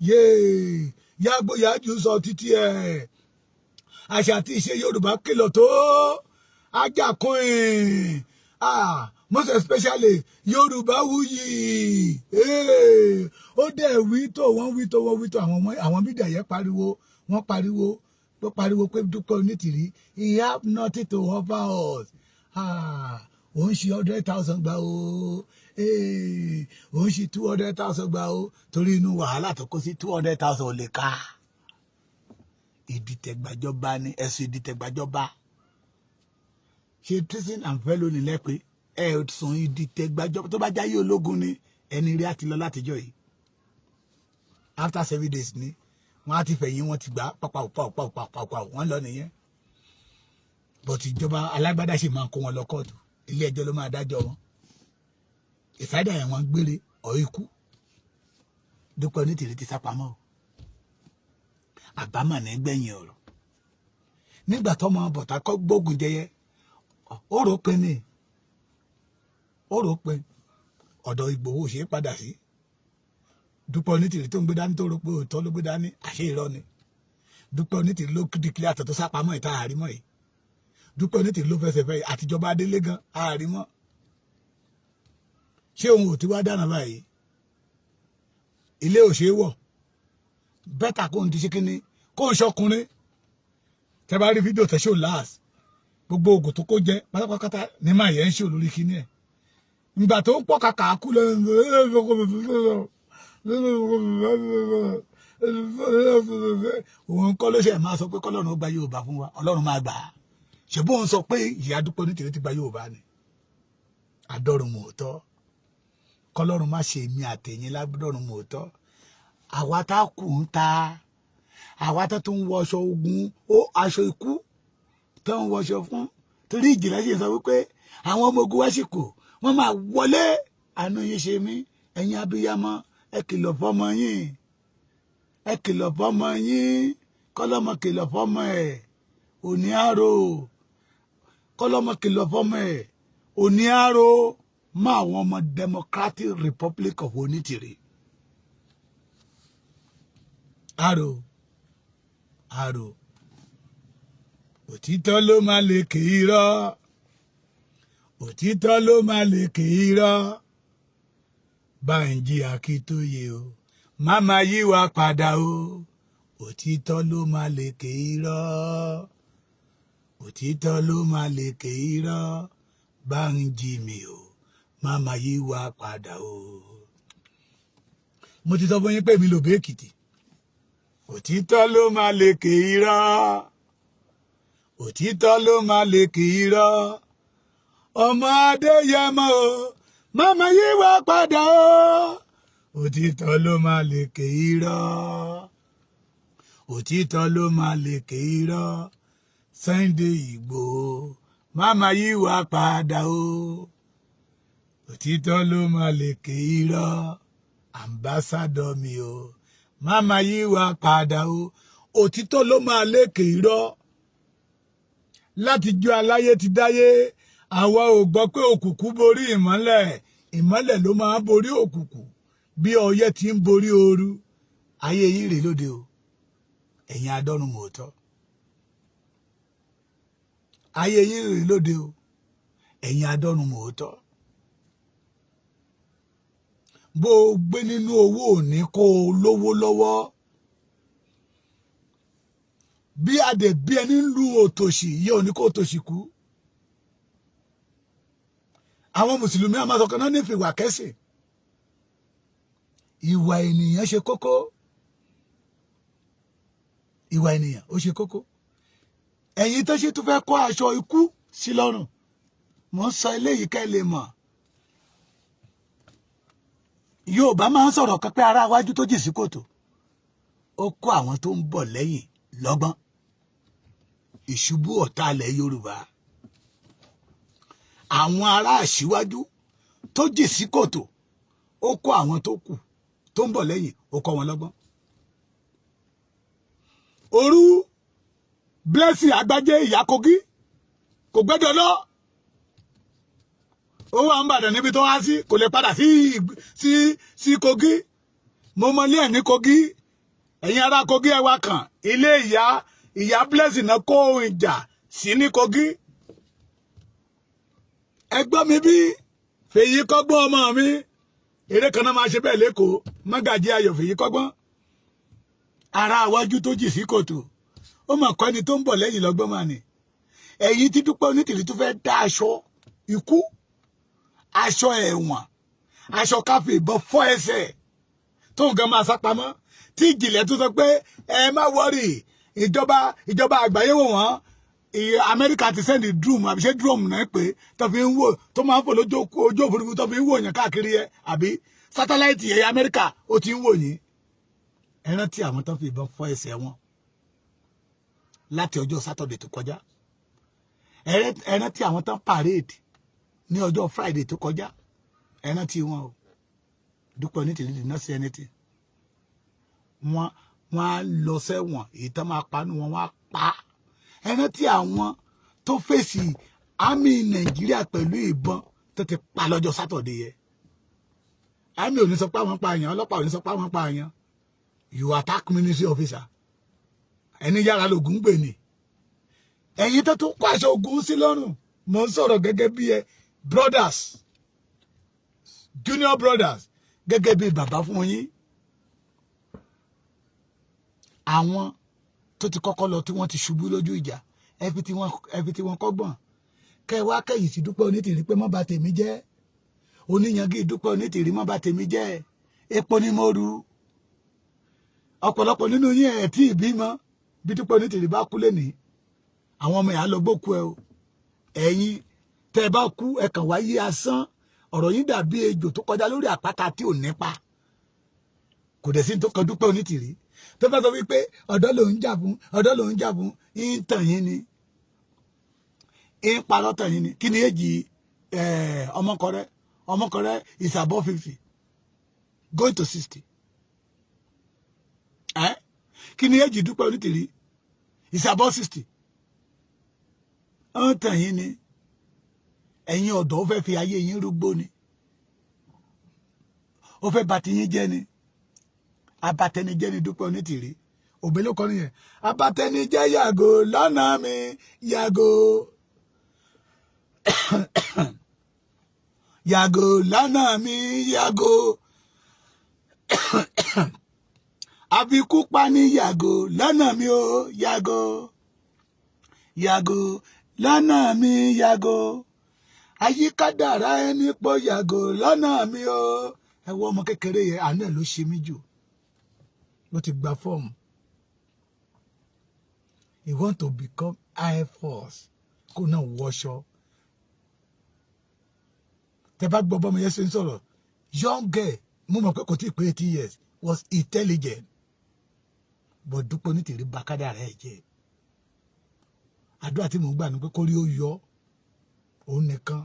yéé yàgbó yàjú sọ títí ẹ̀ àṣà àti ìṣe Yorùbá kìlọ̀ tó Ajákùn most especially Yorùbá wuyì ó dẹ̀ wí tó àwọn mídíà yẹn pariwo wọ́n pariwo pé Dúpẹ́ Onítìrí he have nothing to offer us òun ṣe 100,000 gbà o òun ṣe 200,000 gbà o torí inú wàhálà tó kó sí 200,000 ò lè ká ìdìtẹ̀gbàjọba ni ẹ̀sùn ìdìtẹ̀gbàjọba ṣe treason and felony lẹ́pẹ́ sùn ìdìtẹ̀ gbàjọ́ tó bá jáyé ológun ni ẹni rí àti lọ látijọ́ yìí after 7 days ni wọ́n á ti fẹ̀yìn wọn ti gbà pàpàpàpàpàpà wọ́n lọ nìyẹn but ìjọba alágbádá sì máa kó wọn lọ kóòtù ilé ẹjọ́ ló máa dájọ́ wọn ìfádà yẹn wọ́n gbére ọ̀ ikú Dúpẹ́ Onítìrí ti sápamọ́ àbámọ̀ ní gbẹ̀yìn ọ̀rọ̀ nígbà tó mọ bọ̀tà kọ́ gbógun jẹyẹ ó rò pé ní ó rò pé ọ̀dọ̀ Ìgbòho ṣe é padà sí Dúpẹ́ Onítìrí tó ń gbé dání tó rò pé òótọ́ ló gbé dání àṣé irọ́ ni Dúpẹ́ Onítìrí ló dìkìlẹ̀ àtọ̀ tó sápamọ́ ìta àrímọ́ yìí Dúpẹ́ Onítìrí ló fẹsẹ̀ fẹ́ àtijọba adélé gan àrímọ́ ṣé òun ò ti wá dáná báyìí ilé ò ṣe é wọ̀ bẹ́tà kó ń di ṣe kíní kó ń ṣọkùnrin tẹ́ bá rí fídíò tẹ́ ṣó láàs gbogbo ògùn tó kó jẹ pátápátá ní máa yẹn ń ṣe olórí kíní ẹ̀ ìgbà tó ń pọ̀ kàkà kú lọ òun kọ́ ló ṣe máa sọ pé kọ́lọ́run ó gba Yorùbá fún wa Ọlọ́run máa gbà á ṣèbó òun sọ pé ìyá Dúpẹ́ Onítìrí ti gba Yorùbá ni adọ́run mòótọ́ kọ́lọ́run má ṣe èmi àtẹ̀yìn lábọ́dọ̀run mòótọ́ àwa tá kù ń ta àwa tó tún wọṣọ ogun ó aṣọ ikú tó ń wọṣọ fún torí ìjìnlẹ̀ ṣe sọ wípé àwọn ọmọ ogun wá sì kù wọ́n máa wọlé àánú yín ṣe mí ẹ̀yin abiyamọ ẹ kìlọ̀ fọ́mọ yín ẹ kìlọ̀ fọ́mọ yín kọ́lọ́mọ kìlọ̀ fọ́mọ ẹ̀ òní àrò kọ́lọ́mọ kìlọ̀ fọ́mọ ẹ̀ òní àrò má àwọn ọmọ Democratic Republic of Onítìrí àrò àrò òtítọ́ ló máa lè kì í rọ́ òtítọ́ ló máa lè kì í rọ́ Bánjí Akíntóyè o máma yí wa padà o òtítọ́ ló máa lè kì í rọ́ òtítọ́ ló máa lè kì í rọ́ Bánjí mi o máma yí wa padà o. mo ti sọ fún yín pé mi lò bí Èkìtì òtítọ́ ló máa lè kì í rọ́ òtítọ́ ló máa lè kì í rọ́ ọmọ Adéyẹmọ o máma yí wa padà o òtítọ́ ló máa lè kì í rọ́ òtítọ́ ló máa lè kì í rọ́ Sunday Ìgbòho máma yí wa padà o òtítọ́ ló máa lè kì í rọ́ ambassador mi o máma yí wa padà o òtítọ́ ló máa lè kì í rọ́ látijọ́ aláyé ti dáyé àwa ò gbọ́ pé òkùnkùn borí ìmọ́lẹ̀ ìmọ́lẹ̀ ló máa borí òkùnkùn bí ọyẹ́ ti ń borí ooru ayé yín rèé lóde o ẹ̀yin adọ́run mòótọ́ ayé yín rèé lóde o ẹ̀yin adọ́run mòótọ́ bó o gbé nínú owó òní kó o lówó lọ́wọ́ bí adè bí ẹni ń lu òtòṣì yẹ òní kó òtòṣì kú àwọn mùsùlùmí a máa sọ kan náà nífẹ̀ẹ́ ìwà kẹ́sìn ìwà ènìyàn ṣe kókó ìwà ènìyàn ó ṣe kókó ẹ̀yin tó ṣe tó fẹ́ kó aṣọ ikú sí lọ́rùn mo ń sọ eléyìí ká lè mọ̀ Yorùbá máa ń sọ̀rọ̀ kan pé ará iwájú tó jì sí kòtò ó kó àwọn tó ń bọ̀ lẹ́yìn lọ́gbọ́n ìṣubú ọ̀tá ilẹ̀ Yorùbá àwọn ará àṣíwájú tó jì sí kòtò ó kó àwọn tó kù tó ń bọ̀ lẹ́yìn ó kọ́ wọn lọ́gbọ́n òru Blessing Àgbájé ìyá Kogi kò gbẹ́jọ́ lọ ó wà ń bàdàn níbi tó wá sí kò lè padà sí Kogi mo mọ ilé ẹ̀ ní Kogi ẹ̀yin ará Kogi ẹ wá kàn ilé ìyá Blessing náà kó ìjà sí ní Kogi ẹgbọ́n mi bí Fèyí Kọ́gbọ́n ọmọ mi eré kan náà máa ṣe bẹ́ẹ̀ lẹ́kọ̀ọ́ Mágàjí Ayọ̀ Fèyí Kọ́gbọ́n ara àwájú tó jì sí kòtò ó mà kọ́ ẹni tó ń bọ̀ lẹ́yìn lọ́gbọ́n mà ní ẹ̀yin tí Dúpẹ́ Onítìrí tó fẹ́ dá aṣọ ikú aṣọ ẹ̀wọ̀n aṣọ káfí ìbọn fọ́ ẹsẹ̀ tó nǹkan máa sápamọ́ tí ìjìnlẹ̀ tó sọ pé ẹ má wọ́rì ìjọba àgbáyé wò wọ́n Amẹ́ríkà ti sẹ́ndì drum àbí ṣé drum náà pé tó fi ń wò tó máa ń fò lójú òfurufú tó fi ń wò yàn káàkiri ẹ àbí sátáláìtì ẹ Amẹ́ríkà ó ti ń wò yín. Ẹ rántí àwọn tó fi ìbọn fọ́ ẹsẹ̀ wọn láti ọjọ́ Saturday tó kọjá. Ẹ rántí àwọn tó parade ní ọjọ́ Friday tó kọjá. Ẹ rántí wọn o. Dúpẹ́ Onítìrí did not say anything. Wọ́n á lọ sẹ́wọ̀n èyí tó máa panú wọn wá pa. Ẹ rántí àwọn tó fèsì àmì Nàìjíríà pẹ̀lú ìbọn tó ti pa lọ́jọ́ Saturday yẹn. Àmì ò ní sọ pé àwọn pa àyàn, ọlọ́pàá ò ní sọ pé àwọn pa àyàn. You attack military officer. Ẹni yára lògùn gbè ní. Ẹ̀yin tó tún kó aṣọ ogun sí lọ́rùn. Mo ń sọ̀rọ̀ gẹ́gẹ́ bí brothers, junior brothers, gẹ́gẹ́ bí bàbá fún yín. Àwọn tó ti kọ́kọ́ lọ tí wọ́n ti ṣubú lójú ìjà, ẹ fi tí wọ́n kọ́gbọ̀n. Kẹ́ wá kẹ́yìn sí Dúpẹ́ Onítìrí pé má bà tèmi jẹ́. Oníyangí Dúpẹ́ Onítìrí má bà tèmi jẹ́. Epo ni mo rú. Ọ̀pọ̀lọpọ̀ nínú yín ẹ̀ tí ìbímọ bí Dúpẹ́ Onítìrí bá kú lẹ́ni. Àwọn ọmọ yà lọ gbókú ẹ o. Ẹ̀yin tẹ́ bá kú ẹ kàn wáyé asán. Ọ̀rọ̀ yín dàbí ejò tó kọjá lórí àpáta tí ò nípa. Kò dẹ̀ sí tó kan Dúpẹ́ Onítìrí. Tó bá sọ wípé ọ̀dọ́ ló ń jà fún, ọ̀dọ́ ló ń jà fún, ń tàn yín ni. Ń parọ́ tàn yín ni. Kí ni èjì ọmọkọrẹ́ is above 50, going to 60. Kí ni èjì Dúpẹ́ Onítìrí is above 60. Ń tàn yín ni. Ẹ̀yin ọ̀dọ́ ó fẹ́ fi ayé yín rúgbó ni. Ó fẹ́ bà ti yín jẹ́ ni. Abatẹnijẹ́ ni Dúpẹ́ Onítìrí. Òbí ló kọ́ nìyẹn. Abatẹnijẹ́ yàgò lọ́nà mi yàgò. Yàgò lọ́nà mi yàgò. Àfikú pa ní yàgò lọ́nà mi o yàgò. Yàgò lọ́nà mi yàgò. Àyíkádàrá ẹni pọ̀ yàgò lọ́nà mi o. Ẹ wo ọmọ kékeré yẹn àánú ẹ̀ ló ṣe mí jù. Ló ti gba fọ́ọ̀mù. He want to become Air Force. Kó náà wọṣọ. Tẹ bá gbọ́ bọ́mọ yẹn ṣe ń sọ̀rọ̀. Young girl, mo mọ̀ pé kò tí ì pé 80 years, was intelligent. But Dúpẹ́ Onítìrí bà kádàrá ẹ̀ jẹ́. Àdúrà tí mò ń gbà ní pé kó rí ó yọ. Òun nìkan.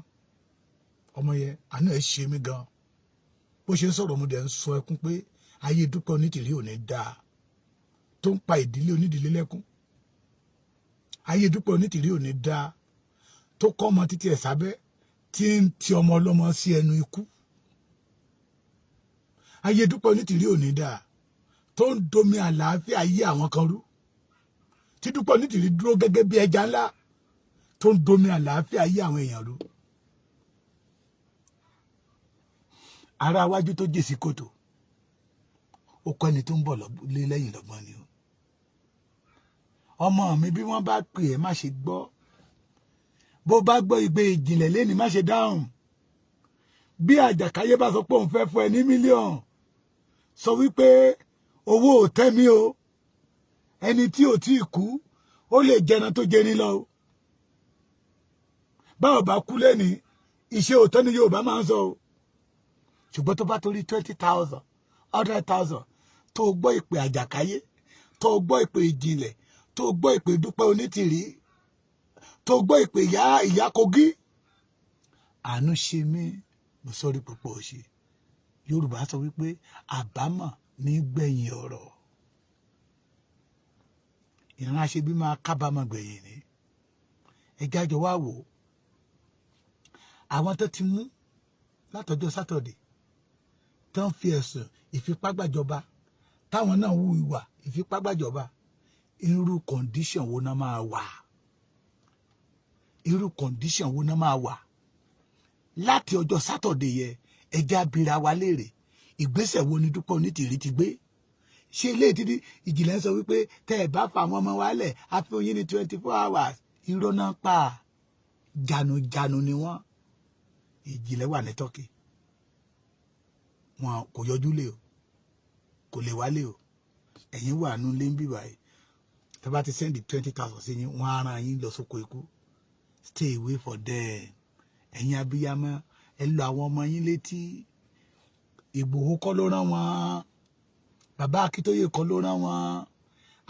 Ọmọ yẹn àánú ẹ̀ ṣe mí gan. Bó ṣe ń sọ̀rọ̀ mo dẹ̀ ń sọ ẹkún pé ayé Dúpẹ́ Onítìrí ò ní dáa. Tó ń pa ìdílé onídìílé lẹ́kún. Ayé Dúpẹ́ Onítìrí ò ní dáa. Tó kọ́ ọmọ títí ẹ̀ sábẹ́ tí ń ti ọmọ ọlọ́mọ sí ẹnu ikú. Ayé Dúpẹ́ Onítìrí ò ní dáa. Tó ń domi àlàáfíà ayé àwọn kan rú. Tí Dúpẹ́ Onítìrí dúró gẹ́gẹ́ bí ẹja ńlá. Tó ń domi àlàáfíà ayé àwọn èèyàn rú. Ara wájú tó jèsí kòtò. Ó kọ́ ẹni tó ń bọ̀ lé lẹ́yìn lọ́gbọ́n ni o. Ọmọ mi bí wọ́n bá pè ẹ́ má ṣe gbọ́. Bó bá gbọ́ igbe ìjìnlẹ̀ lẹ́ni má ṣe dáhùn. Bí Àjàkáyé bá sọ pé òun fẹ́ fún ẹ ní mílíọ̀nù. Sọ wípé owó ò tẹ́ mi o. Ẹni tí ò tí ì kú ó lè jẹran tó jẹni lọ o. Báwo bá kú lẹ́ni iṣẹ́ òótọ́ ni Yorùbá máa ń sọ o. Ṣùgbọ́n tó bá torí 20,000, 100,000 tó gbọ́ ìpè Àjàkáyé, tó gbọ́ ìpè ìjìnlẹ̀, tó gbọ́ ìpè Dúpẹ́ Onítìrí, tó gbọ́ ìpè ìyá Kogi. Àánú ṣe mí, mo sọrí púpọ̀ ṣe. Yorùbá sọ wípé àbámọ̀ ní gbẹ̀yìn ọ̀rọ̀. Ìran aṣebí máa kábàámọ̀ gbẹ̀yìn ni. Ẹ jájọ wá wò. Àwọn tó ti mú látọjọ́ Saturday tó ń fi ẹ̀sùn ìfipágbàjọba táwọn náà wú ìwà ìfipágbàjọba, irú condition wo náà máa wà? Irú condition wo náà máa wà? Láti ọjọ́ Saturday yẹ ẹja bira wa léèrè ìgbésẹ̀ wo ni Dúpẹ́ Onítìrí ti gbé? Ṣé ilé ìtìdí ìjìnlẹ̀ sọ wípé tẹ́ ẹ bá fa àwọn ọmọ wa lẹ̀ á fi oyin ní 24 hours? Irọ́ náà pa jànùjànù ni wọ́n. Ìjìnlẹ̀ wà ní Turkey. Wọn kò yọjú lé o, kò lè wálé o. Ẹ̀yin wà nú lé ń bì báyìí. tẹ́ bá ti send 20,000 sí yín wọ́n á rán yín lọ sóko ikú. Stay away for them. Ẹ̀yin abiyamọ ẹ lọ àwọn ọmọ yín létí. Ìgbòho kọ́ ló rán wọn, bàbá Akíntóyè kọ́ ló rán wọn.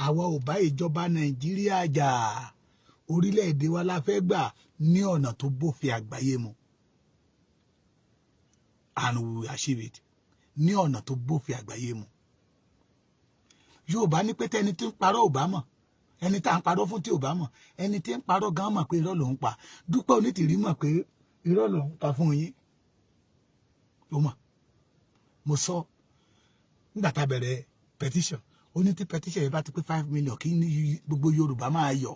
Àwa ò bá ìjọba Nàìjíríà jà. Orílẹ̀-èdè wa la fẹ́ gbà ní ọ̀nà tó bófin àgbáyé mu. And we will achieve it. Ní ọ̀nà tó bófin àgbáyé mu. Yorùbá ní pé tẹni tí ń parọ́ ò bá mọ̀, ẹni tá ń parọ́ fún tí ò bá mọ̀, ẹni tí ń parọ́ gan mọ̀ pé irọ́ ló ń pa. Dúpẹ́ Onítìrí mọ̀ pé irọ́ ló ń pa fún yín. Ó mọ̀. Mo sọ nígbà tá bẹ̀rẹ̀ petition, ó ní tí petition yẹn bá ti pé 5 million kí ní gbogbo Yorùbá máa yọ̀.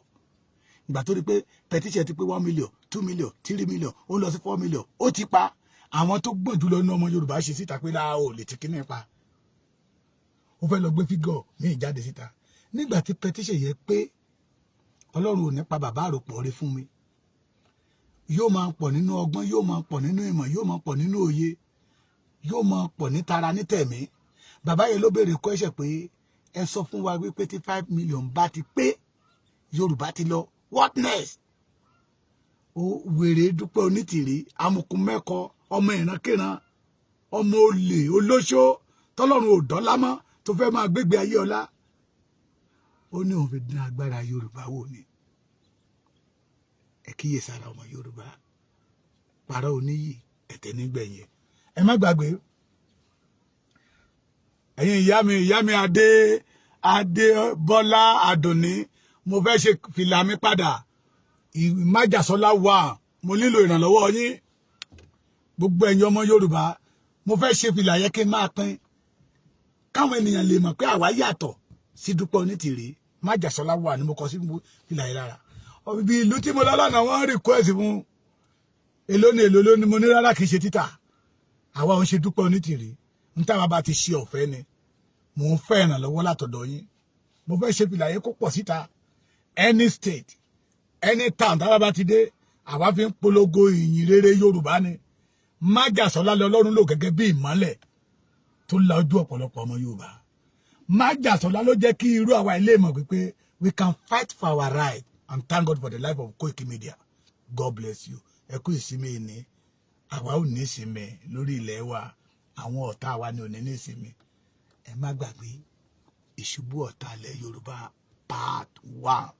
Ìgbà tó rí pé petition ti pé 1 million 2 million 3 million ó lọ sí 4 million ó ti pa. Àwọn tó gbọ́n jùlọ ní ọmọ Yorùbá ṣe síta pé láà ò lè ti kíní pa. Ó fẹ́ lọ gbé fígọ̀ ní ìjáde síta. Nígbà tí petition yẹn pé Ọlọ́run ò ní pa bàbá àròpọ̀ rẹ fún mi. Yóò máa pọ̀ nínú ọgbọ́n, yóò máa pọ̀ nínú ìmọ̀, yóò máa pọ̀ nínú òye, yóò máa pọ̀ ní tara ní tẹ̀mí. Bàbá yẹn ló béèrè question pé ẹ sọ fún wa wípé tí 5 million bá ti pé Yorùbá ti lọ, what next? Ó wèrè Dúpẹ́ Onítìrí, amukun mẹ́kọ, ọmọ ìrankíran, ọmọ olè olóṣó tọ́lọ́run ò dọ́lá mọ́ tó fẹ́ máa gbégbé ayé ọlá. Ó ní òun fi dín agbára Yorùbá wò ni. Ẹ kíyèsára ọmọ Yorùbá. Parọ́ oníyì ẹ̀tẹ̀ nígbẹ̀yìn. Ẹ má gbàgbé. Ẹ̀yin ìyá mi Adébọ́lá Àdùnní, mo fẹ́ ṣe fìlà mi padà. Májàsọ́lá wà, mo nílò ìrànlọ́wọ́ yín. Gbogbo ẹ̀yin ọmọ Yorùbá, mo fẹ́ ṣe fìlà yẹn kí n máa pín. Káwọn ènìyàn lè mọ̀ pé àwa yàtọ̀ sí Dúpẹ́ Onítìrí. Májàsọ́lá wà ní mo kọ sí fìlà yẹn lára. Ibi ìlú tí mo lọ lánàá wọ́n request fún èló ni mo ní rárá kìí ṣe títà. Àwa ò ń ṣe Dúpẹ́ Onítìrí. N táwa bá ti ṣe ọ̀fẹ́ ni. Mo ń fẹ́ ìrànlọ́wọ́ látọ̀dọ̀ yín. Mo fẹ́ ṣe fìlà yẹn kó pọ̀ síta. Any state, any town táwa bá ti dé, àwa fi ń polongo ìyìn rere Yorùbá ni. Májàsọ́lá lọ́lọ́run lò gẹ́gẹ́ bí ìmọ́lẹ̀ tó la ojú ọ̀pọ̀lọpọ̀ ọmọ Yorùbá. Májàsọ́lá ló jẹ́ kí irú àwa ilé mọ̀ pé we can fight for our right and thank God for the life of Koiki Media. God bless you. Ẹ kú ìsinmi ní. Àwa ò ní ìsinmi lórí ilẹ̀ wa. Àwọn ọ̀tá wa ni ò ní ìsinmi. Ẹ má gbàgbé ìṣubú ọ̀tá ilẹ̀ Yorùbá part 1.